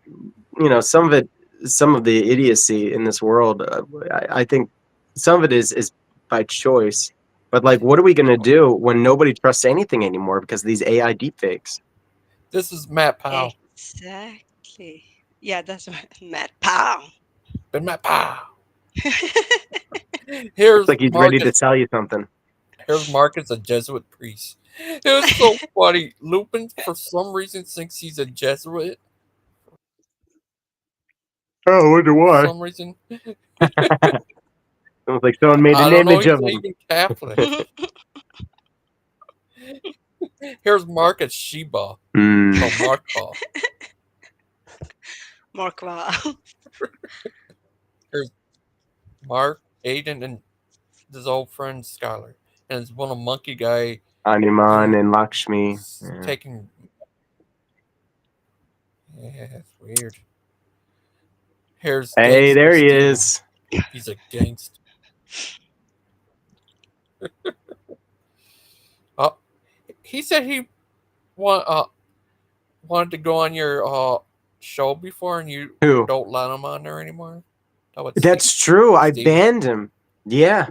some of the idiocy in this world. I think some of it is by choice. But like, what are we going to do when nobody trusts anything anymore because of these AI deepfakes? This is Matt Powell. Exactly. Yeah, that's Matt Powell. But Matt Powell. Here's It's like he's ready to tell you something. Here's Marcus, a Jesuit priest. It was so funny. Lupin, for some reason, thinks he's a Jesuit. Oh, I wonder why. For some reason. It was like someone made an image of him. Even Catholic. Here's Mark at Sheba. Mm. Oh, Markva. Markva. Here's Mark, Aiden, and his old friend Skylar. And it's one of Monkey Guy Animan and Lakshmi. Yeah. taking. Yeah, it's weird. Here's Hey, Gangster there he Steve. is. He's a gangster. He said he wanted to go on your show before, and you Who? don't let him on there anymore. That's true. I Steve. banned him. Yeah.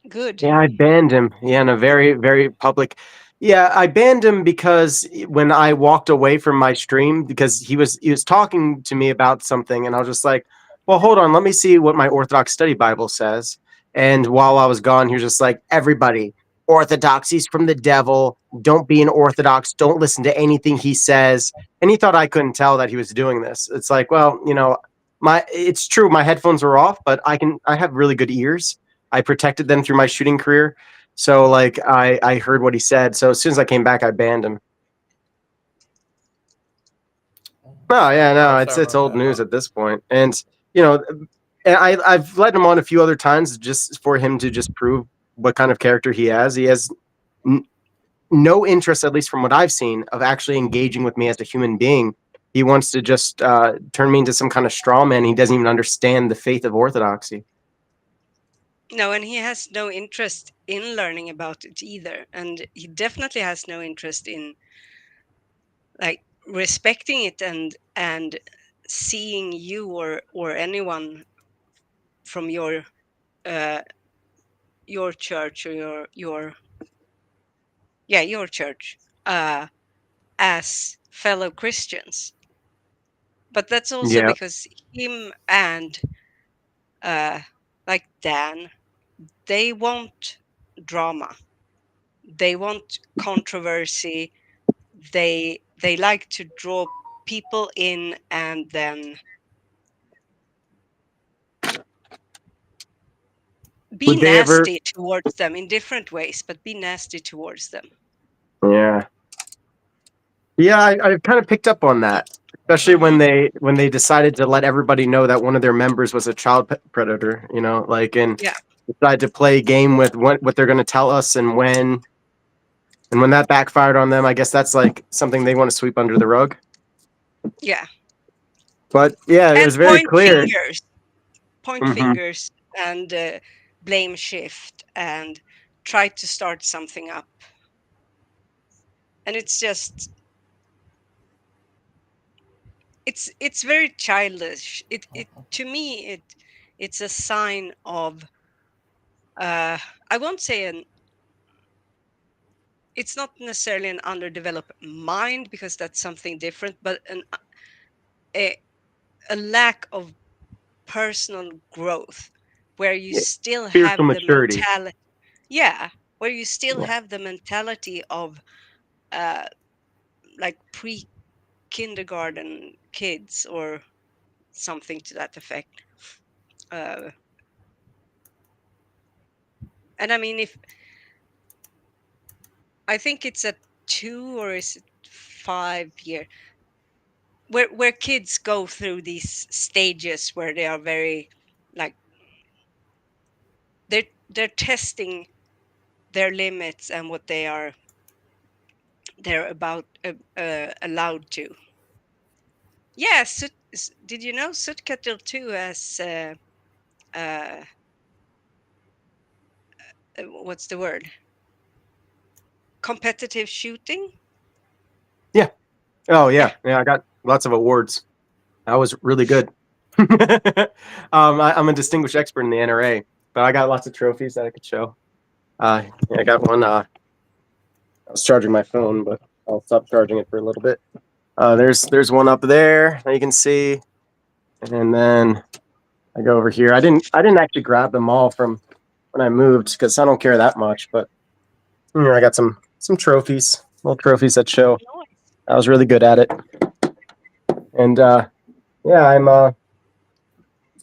Good. Yeah, I banned him. Yeah, in a very, very public. Yeah, I banned him because when I walked away from my stream, because he was talking to me about something, and I was just like, "Well, hold on, let me see what my Orthodox Study Bible says." And while I was gone, he was just like, "Everybody, orthodoxy's from the devil. Don't be an Orthodox. Don't listen to anything he says." And he thought I couldn't tell that he was doing this. It's like, well, it's true. My headphones were off, but I have really good ears. I protected them through my shooting career. So like I heard what he said. So as soon as I came back, I banned him. Oh yeah, no, it's old news at this point. And I've let him on a few other times just for him to just prove what kind of character he has. He has no interest, at least from what I've seen, of actually engaging with me as a human being. He wants to just turn me into some kind of straw man. He doesn't even understand the faith of Orthodoxy. No, and he has no interest in learning about it either. And he definitely has no interest in like respecting it and seeing you or anyone from your church or your church as fellow Christians. But that's also Yeah. because him and like Dan, they want drama. They want controversy. They like to draw people in and then be Would they ever? nasty towards them in different ways, but be nasty towards them. Yeah. Yeah, I kind of picked up on that, especially when they decided to let everybody know that one of their members was a child predator. And Yeah. decided to play a game with what they're going to tell us and when. And when that backfired on them, I guess that's like something they want to sweep under the rug. Yeah. But yeah, it was very clear. Point Mhm. fingers and blame shift and try to start something up. And it's just it's very childish. It to me it's a sign of I won't say it's not necessarily an underdeveloped mind, because that's something different, but a lack of personal growth, where you still Spiritual have the maturity. mentality, where you still have the mentality of like pre-kindergarten kids or something to that effect. And I mean, if I think it's a 2 or is it 5 year where kids go through these stages where they are very like they're testing their limits and what they're about allowed to. Yeah, did you know Sutkatl 2 has uh, what's the word? Competitive shooting? Yeah. Oh yeah. Yeah, I got lots of awards. I was really good. I'm a distinguished expert in the NRA, but I got lots of trophies that I could show. I got one. I was charging my phone, but I'll stop charging it for a little bit. There's one up there that you can see, and then I go over here. I didn't actually grab them all from when I moved because I don't care that much. But I got some trophies, little trophies that show I was really good at it. And yeah, I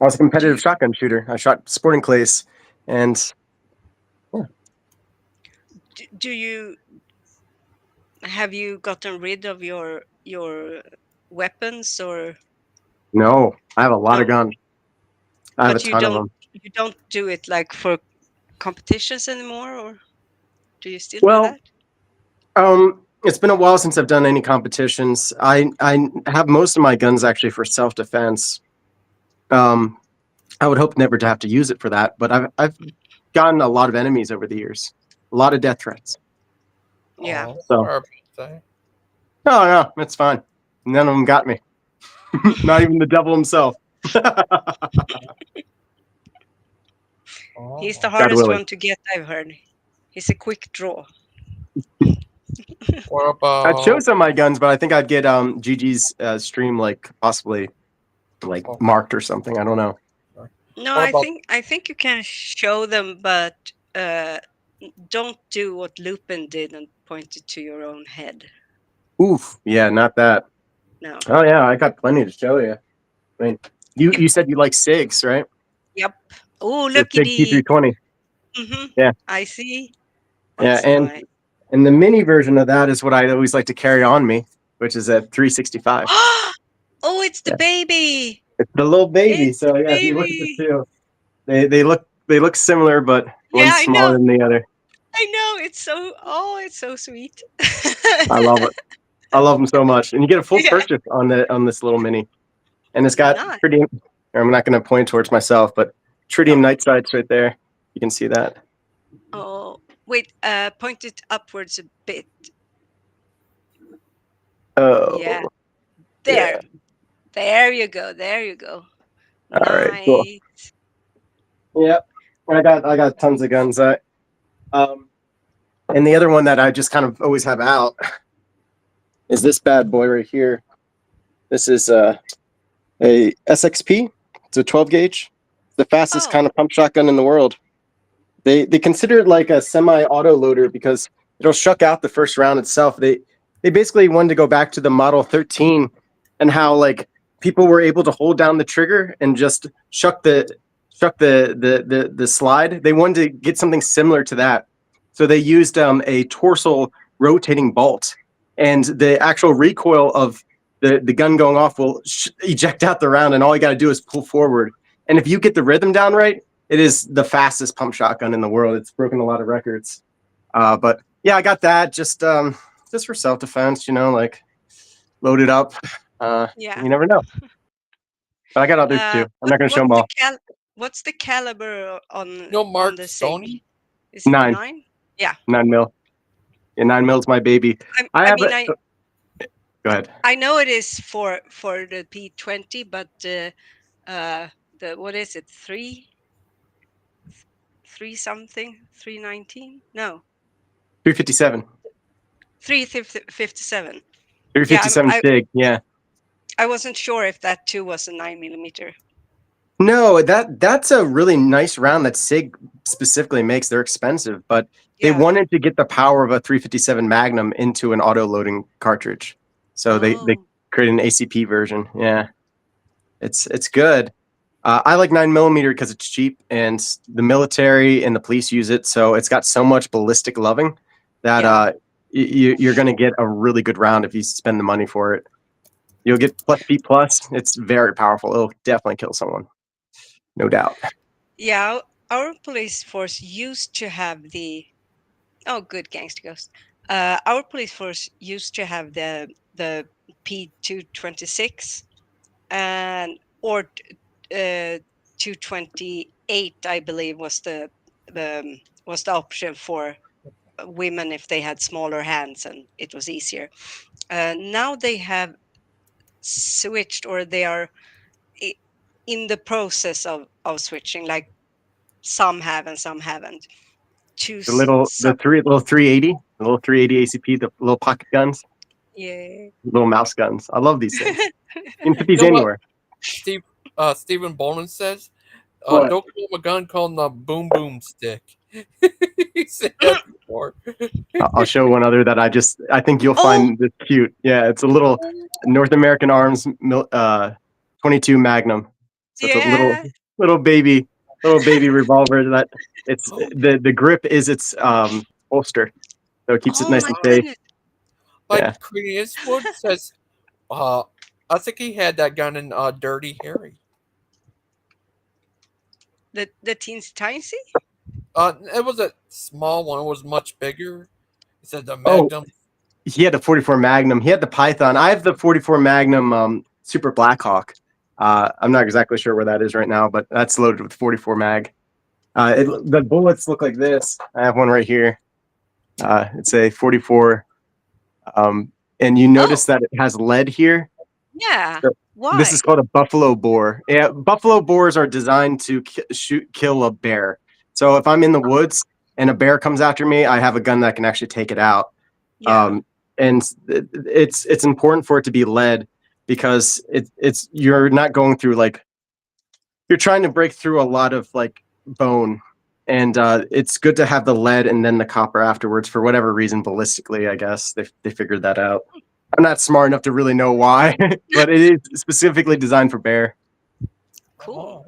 was a competitive shotgun shooter. I shot sporting clays, and do you have you gotten rid of your weapons or? No, I have a lot of No. guns. I have a But ton of them. you don't do it like for competitions anymore, or do you still do Well, that? it's been a while since I've done any competitions. I have most of my guns actually for self-defense. I would hope never to have to use it for that, but I've gotten a lot of enemies over the years, a lot of death threats. Yeah. So, no, it's fine. None of them got me. Not even the devil himself. He's the God hardest willing. one to get, I've heard. He's a quick draw. What I'd about? show some of my guns, but I think I'd get Gigi's stream like possibly like marked or something. I don't know. No, What about? I think you can show them, but don't do what Lupin did and point it to your own head. Oof, yeah, not that. No. Oh yeah, I got plenty to show you. I mean, you said you like SIGs, right? Yep. Oh, The look at SIG the. P320. Yeah, I see. yeah, That's nice. and the mini version of that is what I always like to carry on me, which is a 365. Oh, it's the baby. It's the little baby. It's the So yeah, if you look at the baby. two, they look similar, but Yeah, one's I smaller know. than the other. I know. It's so sweet. I love it. I love them so much, and you get a full Yeah. purchase on this little mini, and it's got Nice. tritium. I'm not going to point towards myself, but tritium night sights right there. You can see that. Oh, wait. Point it upwards a bit. Oh, Yeah. yeah. There. There you go. There you go. All right, Nice. cool. Yep, I got tons of guns. And the other one that I just kind of always have out is this bad boy right here. This is a SXP. It's a 12 gauge. The fastest kind of pump shotgun in the world. They consider it like a semi-auto loader because it'll shuck out the first round itself. They basically wanted to go back to the Model 13 and how like people were able to hold down the trigger and just shuck the slide. They wanted to get something similar to that. So they used a torsal rotating bolt, and the actual recoil of the gun going off will eject out the round, and all you got to do is pull forward. And if you get the rhythm down right, it is the fastest pump shotgun in the world. It's broken a lot of records. But yeah, I got that just for self-defense, like load it up. Yeah. You never know. But I got others too. I'm not going to show them all. What's the caliber on Mark the Sony? SIG? Is it 9. 9? Yeah. 9 mil. Yeah, 9 mil's my baby. Go ahead. I know it is for the P20, but the what is it? 3 something? 319? No. 357. 357. 357 SIG. Yeah. I wasn't sure if that too was a 9mm. No, that's a really nice round that SIG specifically makes. They're expensive, but they wanted to get the power of a 357 Magnum into an auto loading cartridge. So they created an ACP version. Yeah, it's good. I like 9mm because it's cheap, and the military and the police use it. So it's got so much ballistic loving that you're going to get a really good round if you spend the money for it. You'll get plus B plus. It's very powerful. It'll definitely kill someone. No doubt. Yeah, our police force used to have the. Oh, good Gangster Ghost. Our police force used to have the P226 and or 228, I believe, was the option for women if they had smaller hands and it was easier. Now they have switched, or they are in the process of switching. Like some have and some haven't. The little 380, the little 380 ACP, the little pocket guns. Yeah. Little mouse guns. I love these things. You can put these anywhere. Stephen Bowman says, What? don't call him a gun, call him the boom boom stick. He said that before. I'll show one other that I think you'll find this cute. Yeah, it's a little North American Arms 22 Magnum. So it's a little baby revolver that it's the grip is its holster. So it keeps it nice and safe. Like Yeah. Clint Eastwood says, I think he had that gun in Dirty Harry. The Teensy Tiny? It was a small one. It was much bigger. He said the Oh, Magnum. he had the 44 Magnum. He had the Python. I have the 44 Magnum Super Blackhawk. I'm not exactly sure where that is right now, but that's loaded with 44 mag. The bullets look like this. I have one right here. It's a 44. And you notice that it has lead here. Yeah. So Why? this is called a buffalo bore. Yeah, buffalo boars are designed to kill a bear. So if I'm in the woods and a bear comes after me, I have a gun that can actually take it out. Yeah. And it's important for it to be lead because it's you're not going through like you're trying to break through a lot of like bone, and it's good to have the lead and then the copper afterwards for whatever reason. Ballistically, I guess they figured that out. I'm not smart enough to really know why, but it is specifically designed for bear. Cool.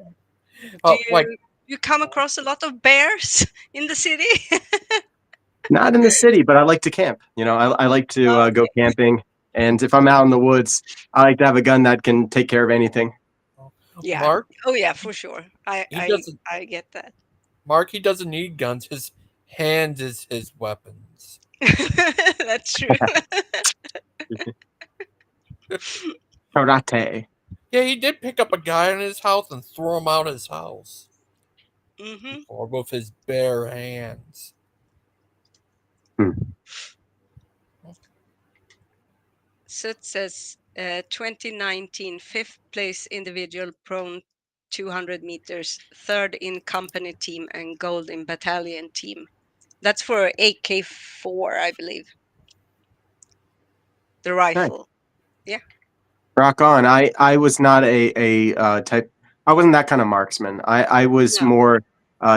Oh, Do you come across a lot of bears in the city? Not in the city, but I like to camp. You know, I like to go camping, and if I'm out in the woods, I like to have a gun that can take care of anything. Yeah. Mark? Oh yeah, for sure. He doesn't. I get that. Mark, he doesn't need guns. His hand is his weapons. That's true. Karate. Yeah, he did pick up a guy in his house and throw him out of his house. Mm-hmm. Or with his bare hands. So it says 2019 fifth place individual prone 200 meters, third in company team, and gold in battalion team. That's for AK-4, I believe. The rifle. Yeah. Rock on. I was not a type. I wasn't that kind of marksman. I was No. more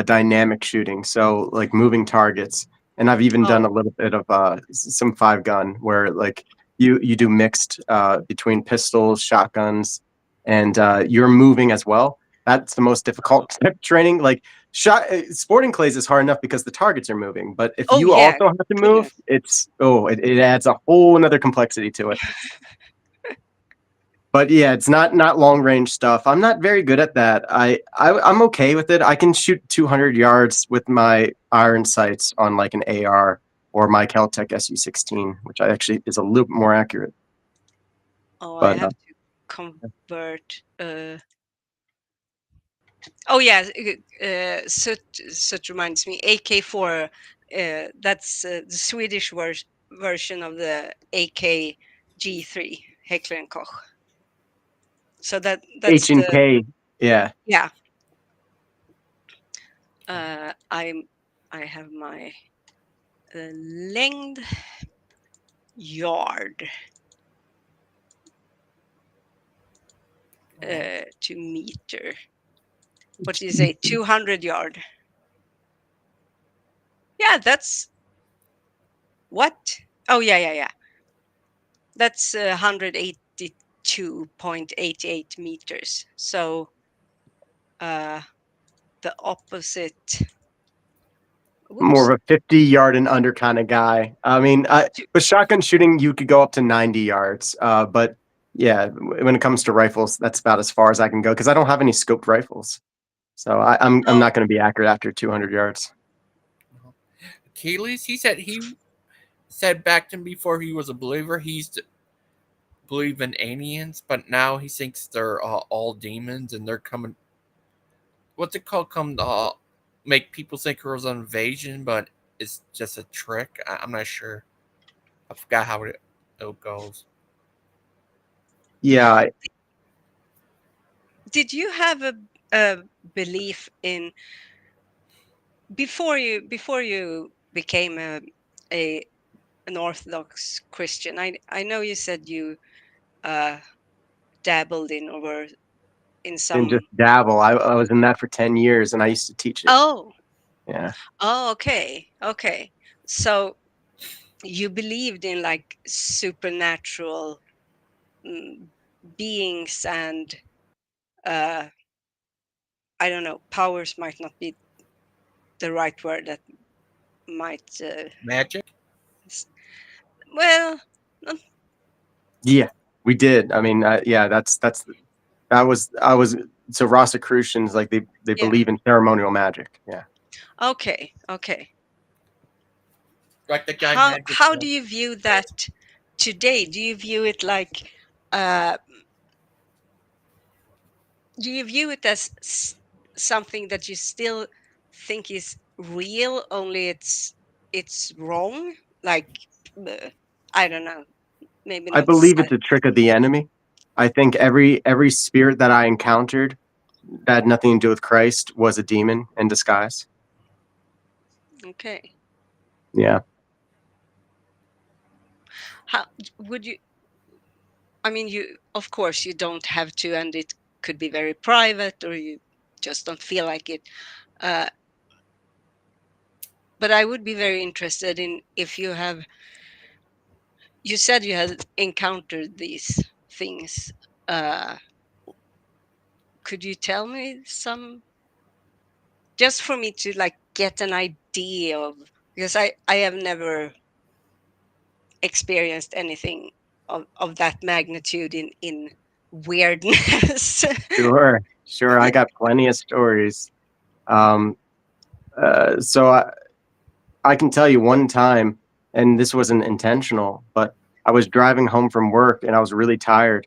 dynamic shooting, so like moving targets. And I've even done a little bit of some 5-gun where like you do mixed between pistols, shotguns, and you're moving as well. That's the most difficult type of training. Like sporting clays is hard enough because the targets are moving, but if you yeah. also have to move, it adds a whole another complexity to it. But yeah, it's not long range stuff. I'm not very good at that. I'm okay with it. I can shoot 200 yards with my iron sights on like an AR or my Caltech SU-16, which actually is a little bit more accurate. Oh, But, I have to convert. Oh yeah, Sut reminds me. AK-4. That's the Swedish version of the AK G3 Heckler and Koch. So that's H and K, yeah. Yeah. I have my length yard to meter. What do you say? 200 yard. Yeah, that's what? Oh yeah. That's 182.88 meters. So the opposite. More of a 50-yard and under kind of guy. I mean, with shotgun shooting, you could go up to 90 yards. But yeah, when it comes to rifles, that's about as far as I can go because I don't have any scoped rifles. So I'm not going to be accurate after 200 yards. Achilles, he said back to him before he was a believer, he used to believe in aliens, but now he thinks they're all demons and they're coming. What's it called? Come make people think it was an invasion, but it's just a trick. I'm not sure. I forgot how it goes. Yeah. Did you have a belief in before you became an Orthodox Christian? I know you said you dabbled in or were in some. Didn't just dabble. I was in that for 10 years and I used to teach it. Oh. Yeah. Oh, okay. So you believed in like supernatural beings and I don't know, powers might not be the right word that might magic. Well, Yeah, we did. I mean, yeah, that was I was so Rosicrucians, like they Yeah. believe in ceremonial magic. Yeah. Okay, okay. Like the guy How Magic how Man. do you view that today? Do you view it like uh do you view it as something that you still think is real, only it's wrong? Like I don't know, maybe I not. believe it's a trick of the enemy. I think every spirit that I encountered that had nothing to do with Christ was a demon in disguise. Okay. Yeah. How would you? I mean, you of course you don't have to, and it could be very private, or you just don't feel like it. Uh, but I would be very interested in if you have. You said you had encountered these things. Uh, could you tell me some, just for me to like get an idea of, because I have never experienced anything of that magnitude in weirdness. Sure. Sure. I got plenty of stories. Um, so I can tell you one time, and this wasn't intentional, but I was driving home from work and I was really tired.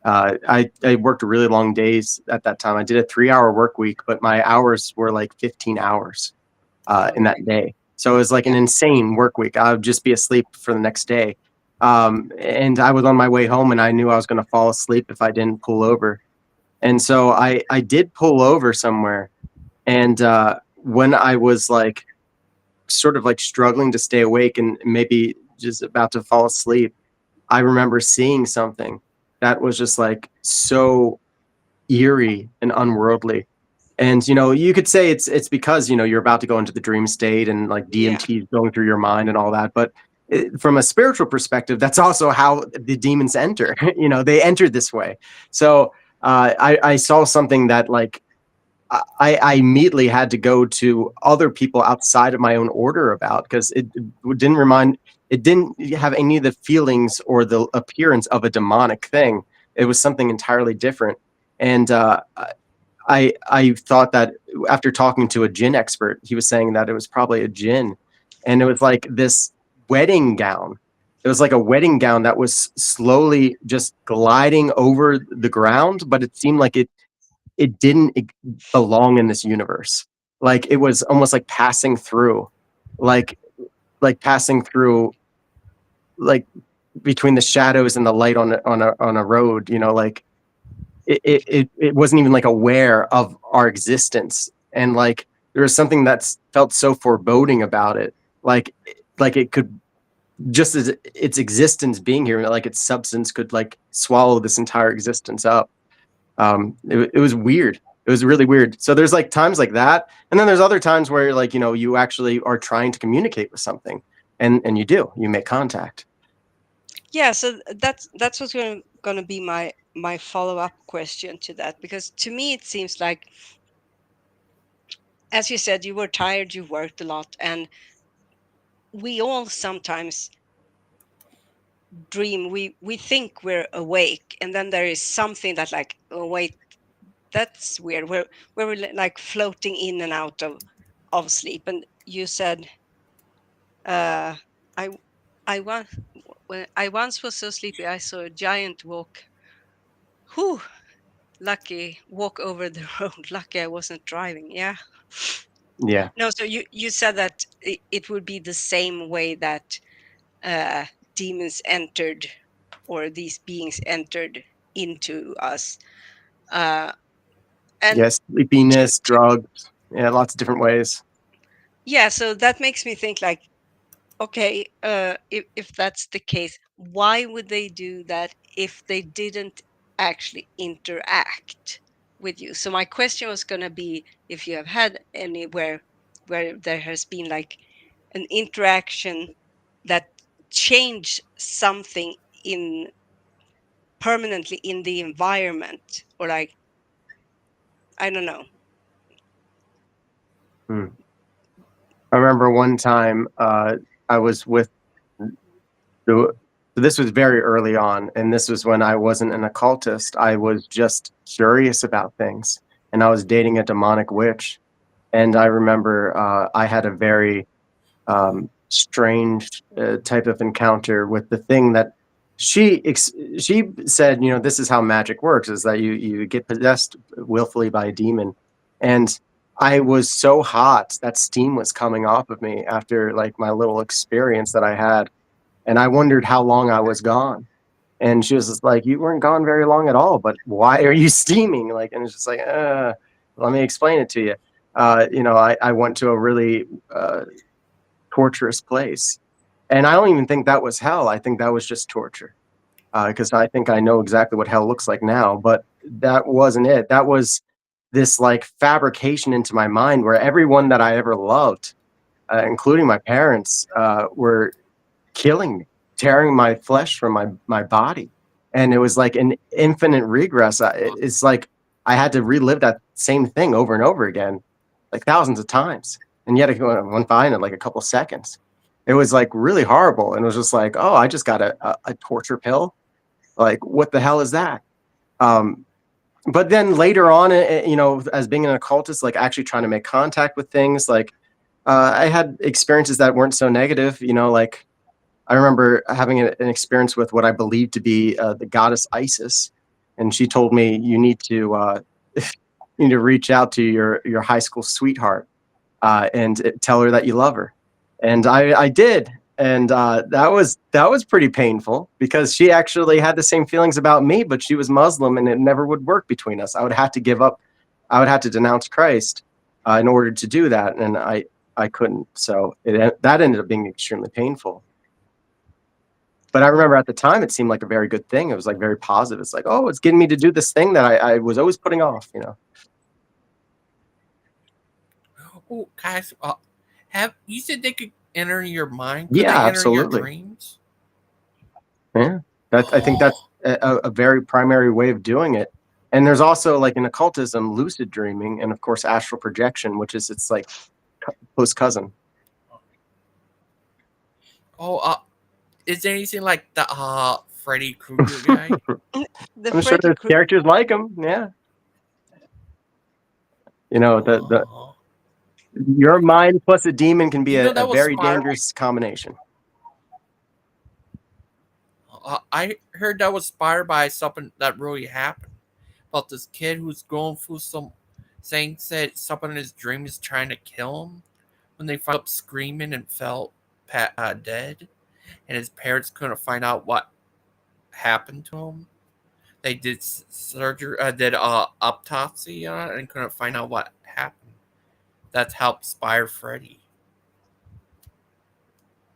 I worked really long days at that time. I did a 3-hour work week, but my hours were like 15 hours in that day. So it was like an insane work week. I would just be asleep for the next day. And I was on my way home and I knew I was going to fall asleep if I didn't pull over. And so I did pull over somewhere. And when I was like sort of like struggling to stay awake and maybe just about to fall asleep, I remember seeing something that was just like so eerie and unworldly. And you could say it's because you're about to go into the dream state and like Yeah. DMT is going through your mind and all that. But from a spiritual perspective, that's also how the demons enter. They enter this way. So I saw something that like I immediately had to go to other people outside of my own order about, because it didn't have any of the feelings or the appearance of a demonic thing. It was something entirely different. And I thought that after talking to a jinn expert, he was saying that it was probably a jinn, and it was like this wedding gown. It was like a wedding gown that was slowly just gliding over the ground, but it seemed like it didn't belong in this universe. Like it was almost like passing through, like passing through, like between the shadows and the light on a road. Like it wasn't even like aware of our existence, and like there was something that felt so foreboding about it, like it could, just as its existence being here, like its substance could like swallow this entire existence up. It was weird. It was really weird. So there's like times like that, and then there's other times where like you actually are trying to communicate with something, and you make contact. Yeah, so that's what's going to be my follow-up question to that, because to me it seems like, as you said, you were tired, you worked a lot, and we all sometimes dream. We think we're awake, and then there is something that like, oh wait, that's weird. We're like floating in and out of sleep. And you said, uh I once, when I once was so sleepy I saw a giant whew, walk over the road. Lucky I wasn't driving. Yeah. Yeah. No, so you said that it would be the same way that uh demons entered, or these beings entered into us. uh and Yes, sleepiness, drugs, yeah, lots of different ways. yeah, so that makes me think like, okay, if that's the case, why would they do that if they didn't actually interact with you? So my question was going to be if you have had anywhere where there has been like an interaction that changed something in permanently in the environment, or like, I don't know. Hmm. I remember one time I was with the So this was very early on, and this was when I wasn't an occultist. I was just curious about things, and I was dating a demonic witch. And I remember I had a very strange type of encounter with the thing that she said, you know, this is how magic works: is that you get possessed willfully by a demon, and I was so hot that steam was coming off of me after like my little experience that I had, and I wondered how long I was gone. And she was just like, "You weren't gone very long at all, but why are you steaming?" Like, and it's just like, let me explain it to you. You know, I went to a really torturous place, and I don't even think that was hell. I think that was just torture, because I think I know exactly what hell looks like now. But that wasn't it. That was this like fabrication into my mind where everyone that I ever loved, including my parents, were killing me, tearing my flesh from my body, and it was like an infinite regress. It's like I had to relive that same thing over and over again, like thousands of times, and yet it went by in like a couple seconds. It was like really horrible, and it was just like, oh, I just got a torture pill. Like, what the hell is that? Um, but then later on, you know, as being an occultist, like actually trying to make contact with things, like I had experiences that weren't so negative. You know, like I remember having an experience with what I believed to be the goddess Isis, and she told me you need to you need to reach out to your high school sweetheart and tell her that you love her. And I did, and that was pretty painful because she actually had the same feelings about me, but she was Muslim, and it never would work between us. I would have to give up. I would have to denounce Christ in order to do that, and I couldn't. So that ended up being extremely painful. But I remember at the time it seemed like a very good thing. It was like very positive. It's like, oh, it's getting me to do this thing that I was always putting off, you know. Oh, guys, have you said they could enter your mind? Could Yeah, they enter your absolutely. dreams? Yeah, I think that's a very primary way of doing it. And there's also like in occultism, lucid dreaming, and of course astral projection, which is its like close cousin. Oh, is there anything like the Freddy Krueger guy? I'm sure there's characters like him. Yeah, you know the your mind plus a demon can be You know a that was very Spider. dangerous combination. I heard that was inspired by something that really happened about this kid who's going through some saying said someone in his dream is trying to kill him when they found up screaming and felt dead, and his parents couldn't find out what happened to him. They did surgery, did autopsy on it, and couldn't find out what happened. That's how inspired Freddy.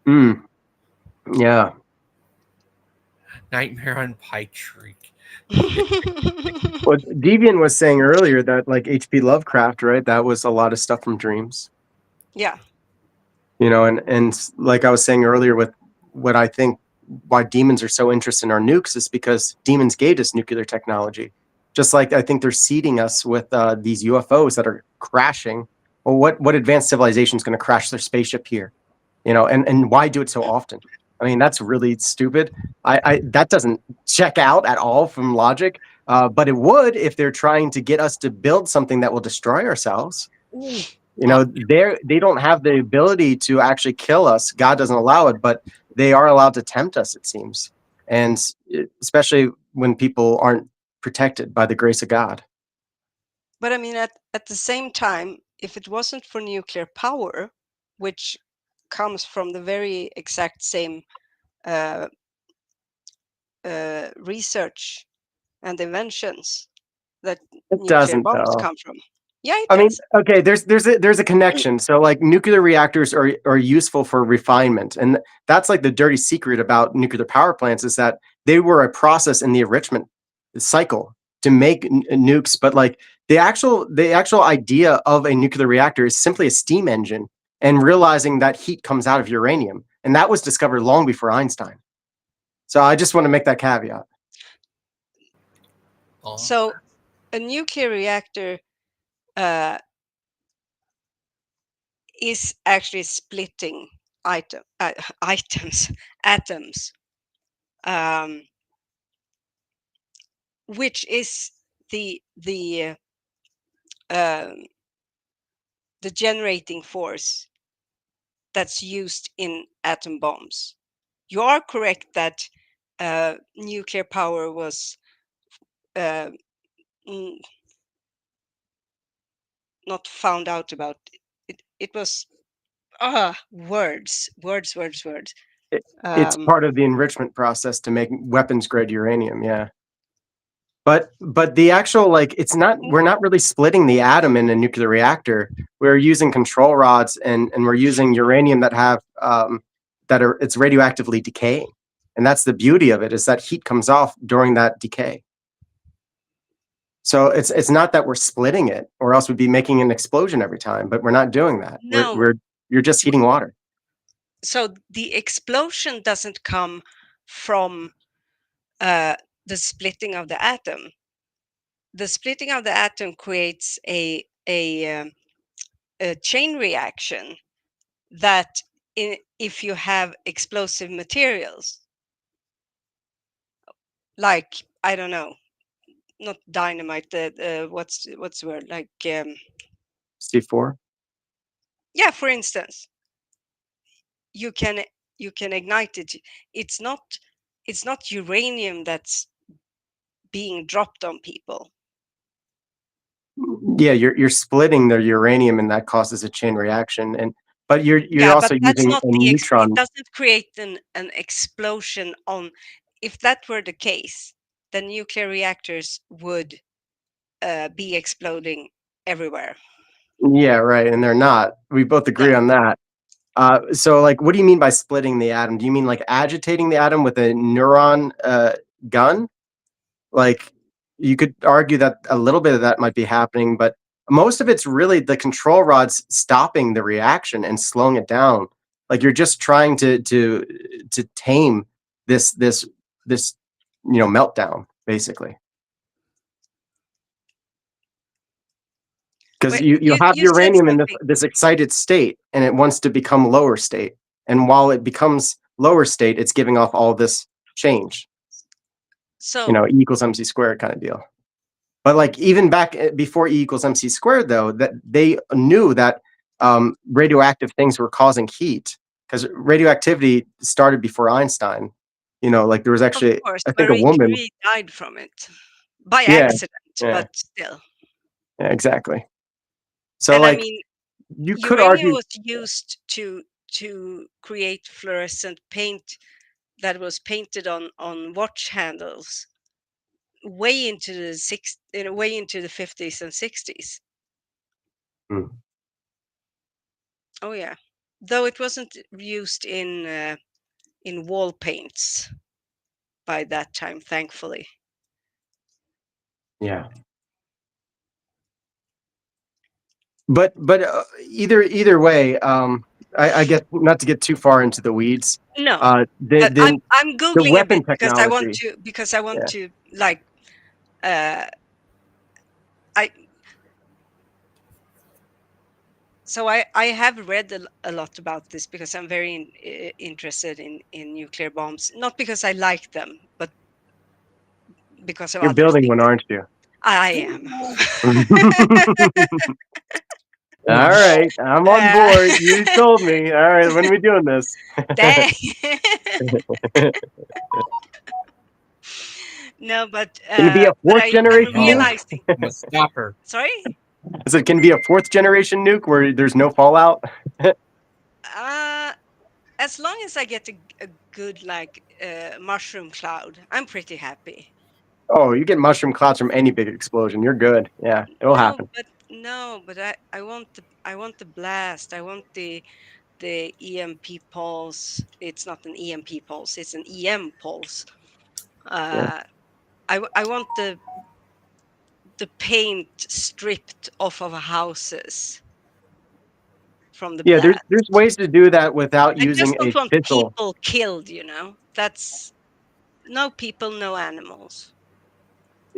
Yeah. Nightmare on Pike Creek. What Deviant was saying earlier that like H.P. Lovecraft, right? That was a lot of stuff from dreams. Yeah. You know, and like I was saying earlier with what I think why demons are so interested in our nukes is because demons gave us nuclear technology. Just like I think they're seeding us with these UFOs that are crashing. Well, what advanced civilization is going to crash their spaceship here? You know, and why do it so often? I mean, that's really stupid. I that doesn't check out at all from logic. But it would if they're trying to get us to build something that will destroy ourselves. You know, they don't have the ability to actually kill us. God doesn't allow it, but they are allowed to tempt us, it seems. And especially when people aren't protected by the grace of God. But I mean, at the same time, if it wasn't for nuclear power, which comes from the very exact same research and inventions that It nuclear doesn't bombs though. come from. Yeah, it I mean, does. okay, there's a connection. So like nuclear reactors are useful for refinement. And that's like the dirty secret about nuclear power plants is that they were a process in the enrichment cycle to make nukes, but like the actual idea of a nuclear reactor is simply a steam engine and realizing that heat comes out of uranium. And that was discovered long before Einstein. So I just want to make that caveat. So a nuclear reactor is actually splitting atoms. which is um, the generating force that's used in atom bombs. You are correct that nuclear power was not found out about. It was words. It's part of the enrichment process to make weapons grade uranium. Yeah. But the actual, like, it's not, we're not really splitting the atom in a nuclear reactor. We're using control rods and we're using uranium that have it's radioactively decaying. And that's the beauty of it, is that heat comes off during that decay. So it's not that we're splitting it, or else we'd be making an explosion every time, but we're not doing that. No. You're just heating water. So the explosion doesn't come from the splitting of the atom. The splitting of the atom creates a chain reaction that if you have explosive materials, like, I don't know, not dynamite, what's the word, like C4. Yeah, for instance, you can ignite it. It's not uranium that's being dropped on people. Yeah, you're splitting the uranium, and that causes a chain reaction. But you're also but that's using not a it neutron. doesn't create an explosion on. If that were the case, then nuclear reactors would be exploding everywhere. Yeah, right. And they're not. We both agree on that. So, like, what do you mean by splitting the atom? Do you mean like agitating the atom with a neuron gun? Like, you could argue that a little bit of that might be happening, but most of it's really the control rods stopping the reaction and slowing it down. Like, you're just trying to tame this meltdown, basically. Because you have you said uranium in something. this excited state, and it wants to become lower state. And while it becomes lower state, it's giving off all this change. So E equals mc squared kind of deal. But like, even back before E equals mc squared, though, that they knew that radioactive things were causing heat, because radioactivity started before Einstein. Like, there was actually, of course, I think, a Marie woman. Curie died from it by Yeah, accident, yeah, but still. yeah, exactly. So, And like, I mean, you could uranium argue. was used to create fluorescent paint that was painted on watch handles way into the 50s and 60s. Oh yeah, though it wasn't used in wall paints by that time, thankfully. Yeah. But either way, I guess, not to get too far into the weeds. No, The I'm googling a weapon bit because I want technology. to like I so I have read a lot about this because I'm very interested in nuclear bombs, not because I like them, but because of You're other building things. one, aren't you? I am. All right, I'm on board. You told me. All right, when are we doing this? Dang. No, but Can it be a fourth I'm generation nuke? realizing. Stop her. Sorry. Is it, can it be a fourth generation nuke where there's no fallout? As long as I get a good mushroom cloud, I'm pretty happy. Oh, you get mushroom clouds from any big explosion. You're good. Yeah, it'll happen. But I want the blast. I want the EMP pulse. It's not an EMP pulse. It's an EM pulse. Yeah. I want the paint stripped off of houses from the Yeah, blast. there's ways to do that without I just using don't a want fissile. people killed. That's no people, no animals.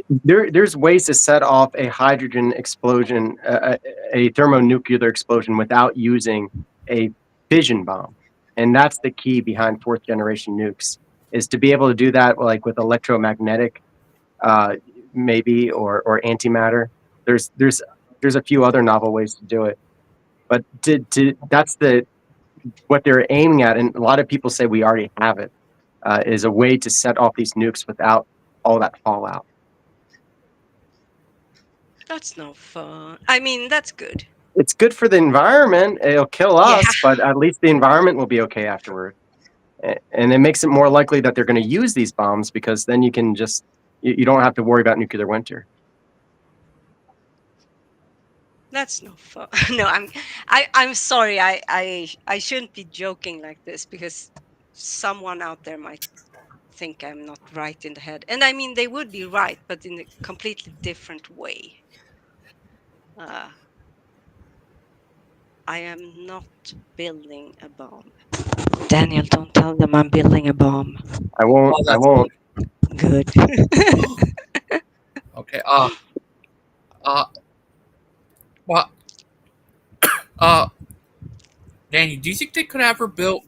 There's ways to set off a hydrogen explosion, a thermonuclear explosion, without using a fission bomb, and that's the key behind fourth generation nukes. is to be able to do that like with electromagnetic, maybe, or antimatter. There's a few other novel ways to do it, but that's what they're aiming at, and a lot of people say we already have it, is a way to set off these nukes without all that fallout. That's no fun. I mean, that's good. It's good for the environment. It'll kill us, Yeah. but at least the environment will be okay afterward. And it makes it more likely that they're going to use these bombs, because then you can just you don't have to worry about nuclear winter. That's no fun. No, I'm sorry. I shouldn't be joking like this, because someone out there might think I'm not right in the head. And I mean, they would be right, but in a completely different way. I am not building a bomb. Daniel, don't tell them I'm building a bomb. I won't. I won't. Good. Okay. What? Danny, do you think they could ever build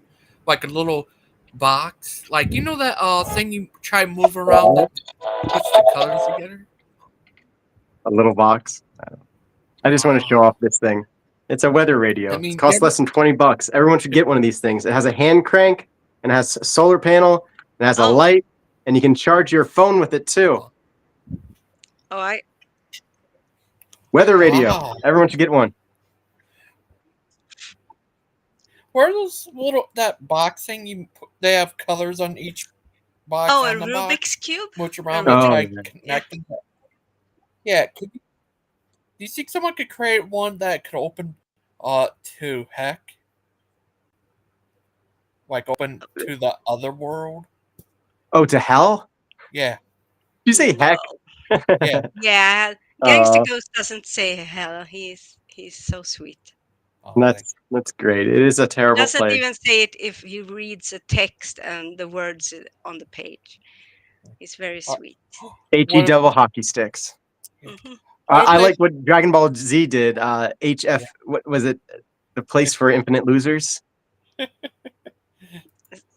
like a little box, like that thing you try to move around that puts the colors together? A little box. I just want to show off this thing. It's a weather radio. I mean, it costs less than $20. Everyone should get one of these things. It has a hand crank, and it has a solar panel, and it has a light, and you can charge your phone with it too. Oh, Weather radio. Wow. Everyone should get one. Where are those that box thing they have colors on each box? Oh, on a the Rubik's box, Cube? which around Oh, try yeah. connecting. Yeah. Do you think someone could create one that could open to heck? Like open to the other world? Oh, to hell? Yeah. Did you say heck? Yeah. Yeah. Gangster Ghost doesn't say hell. He's so sweet. That's great. It is a terrible Doesn't place. even say it if he reads a text and the words on the page. He's very sweet. HE double hockey sticks. Mhm. I like what Dragon Ball Z did. HF, what was it? The place for infinite losers.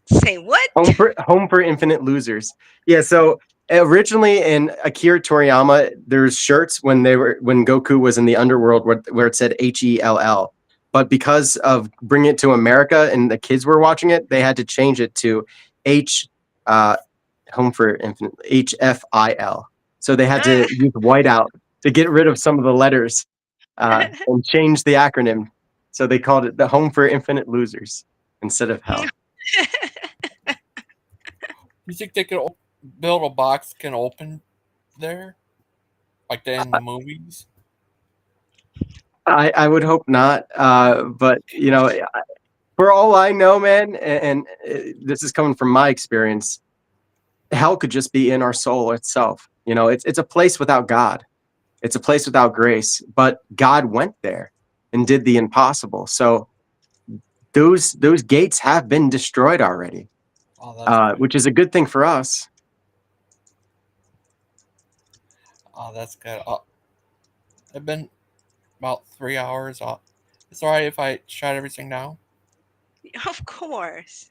Say what? Home for infinite losers. Yeah. So originally in Akira Toriyama, there's shirts when Goku was in the underworld where it said HELL. But because of bringing it to America and the kids were watching it, they had to change it to Home for Infinite, HFIL. So they had to use whiteout to get rid of some of the letters and change the acronym. So they called it the Home for Infinite Losers instead of hell. You think they could build a box can open there, like they in the movies? I would hope not. But for all I know, man, and this is coming from my experience, hell could just be in our soul itself. It's a place without God. It's a place without grace. But God went there and did the impossible. So those gates have been destroyed already, which is a good thing for us. Oh, that's good. It's been about 3 hours. It's all right if I shut everything down. Of course.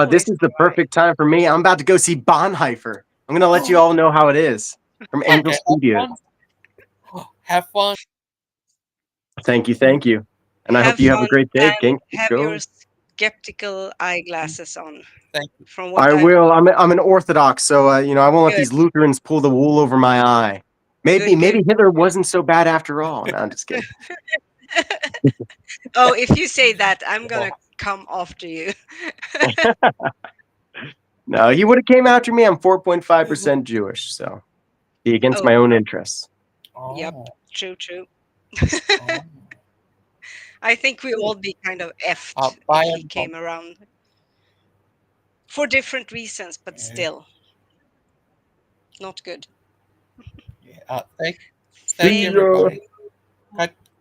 This is the perfect time for me. I'm about to go see Bonhoeffer. I'm gonna let you all know how it is from Angel Studios. Have fun. Thank you, and I hope you have a great day. Have your skeptical eyeglasses on. Thank you. From what I will. I'm an Orthodox, so I won't let Good. these Lutherans pull the wool over my eye. Maybe Hitler wasn't so bad after all. No, I'm just kidding. Oh, if you say that, I'm gonna come after you. No, he would have came after me. I'm 4.5% Jewish, so be against my own interests. Yep, true. I think we all be kind of effed if he came around. For different reasons, but still. Not good. Thank you, everybody.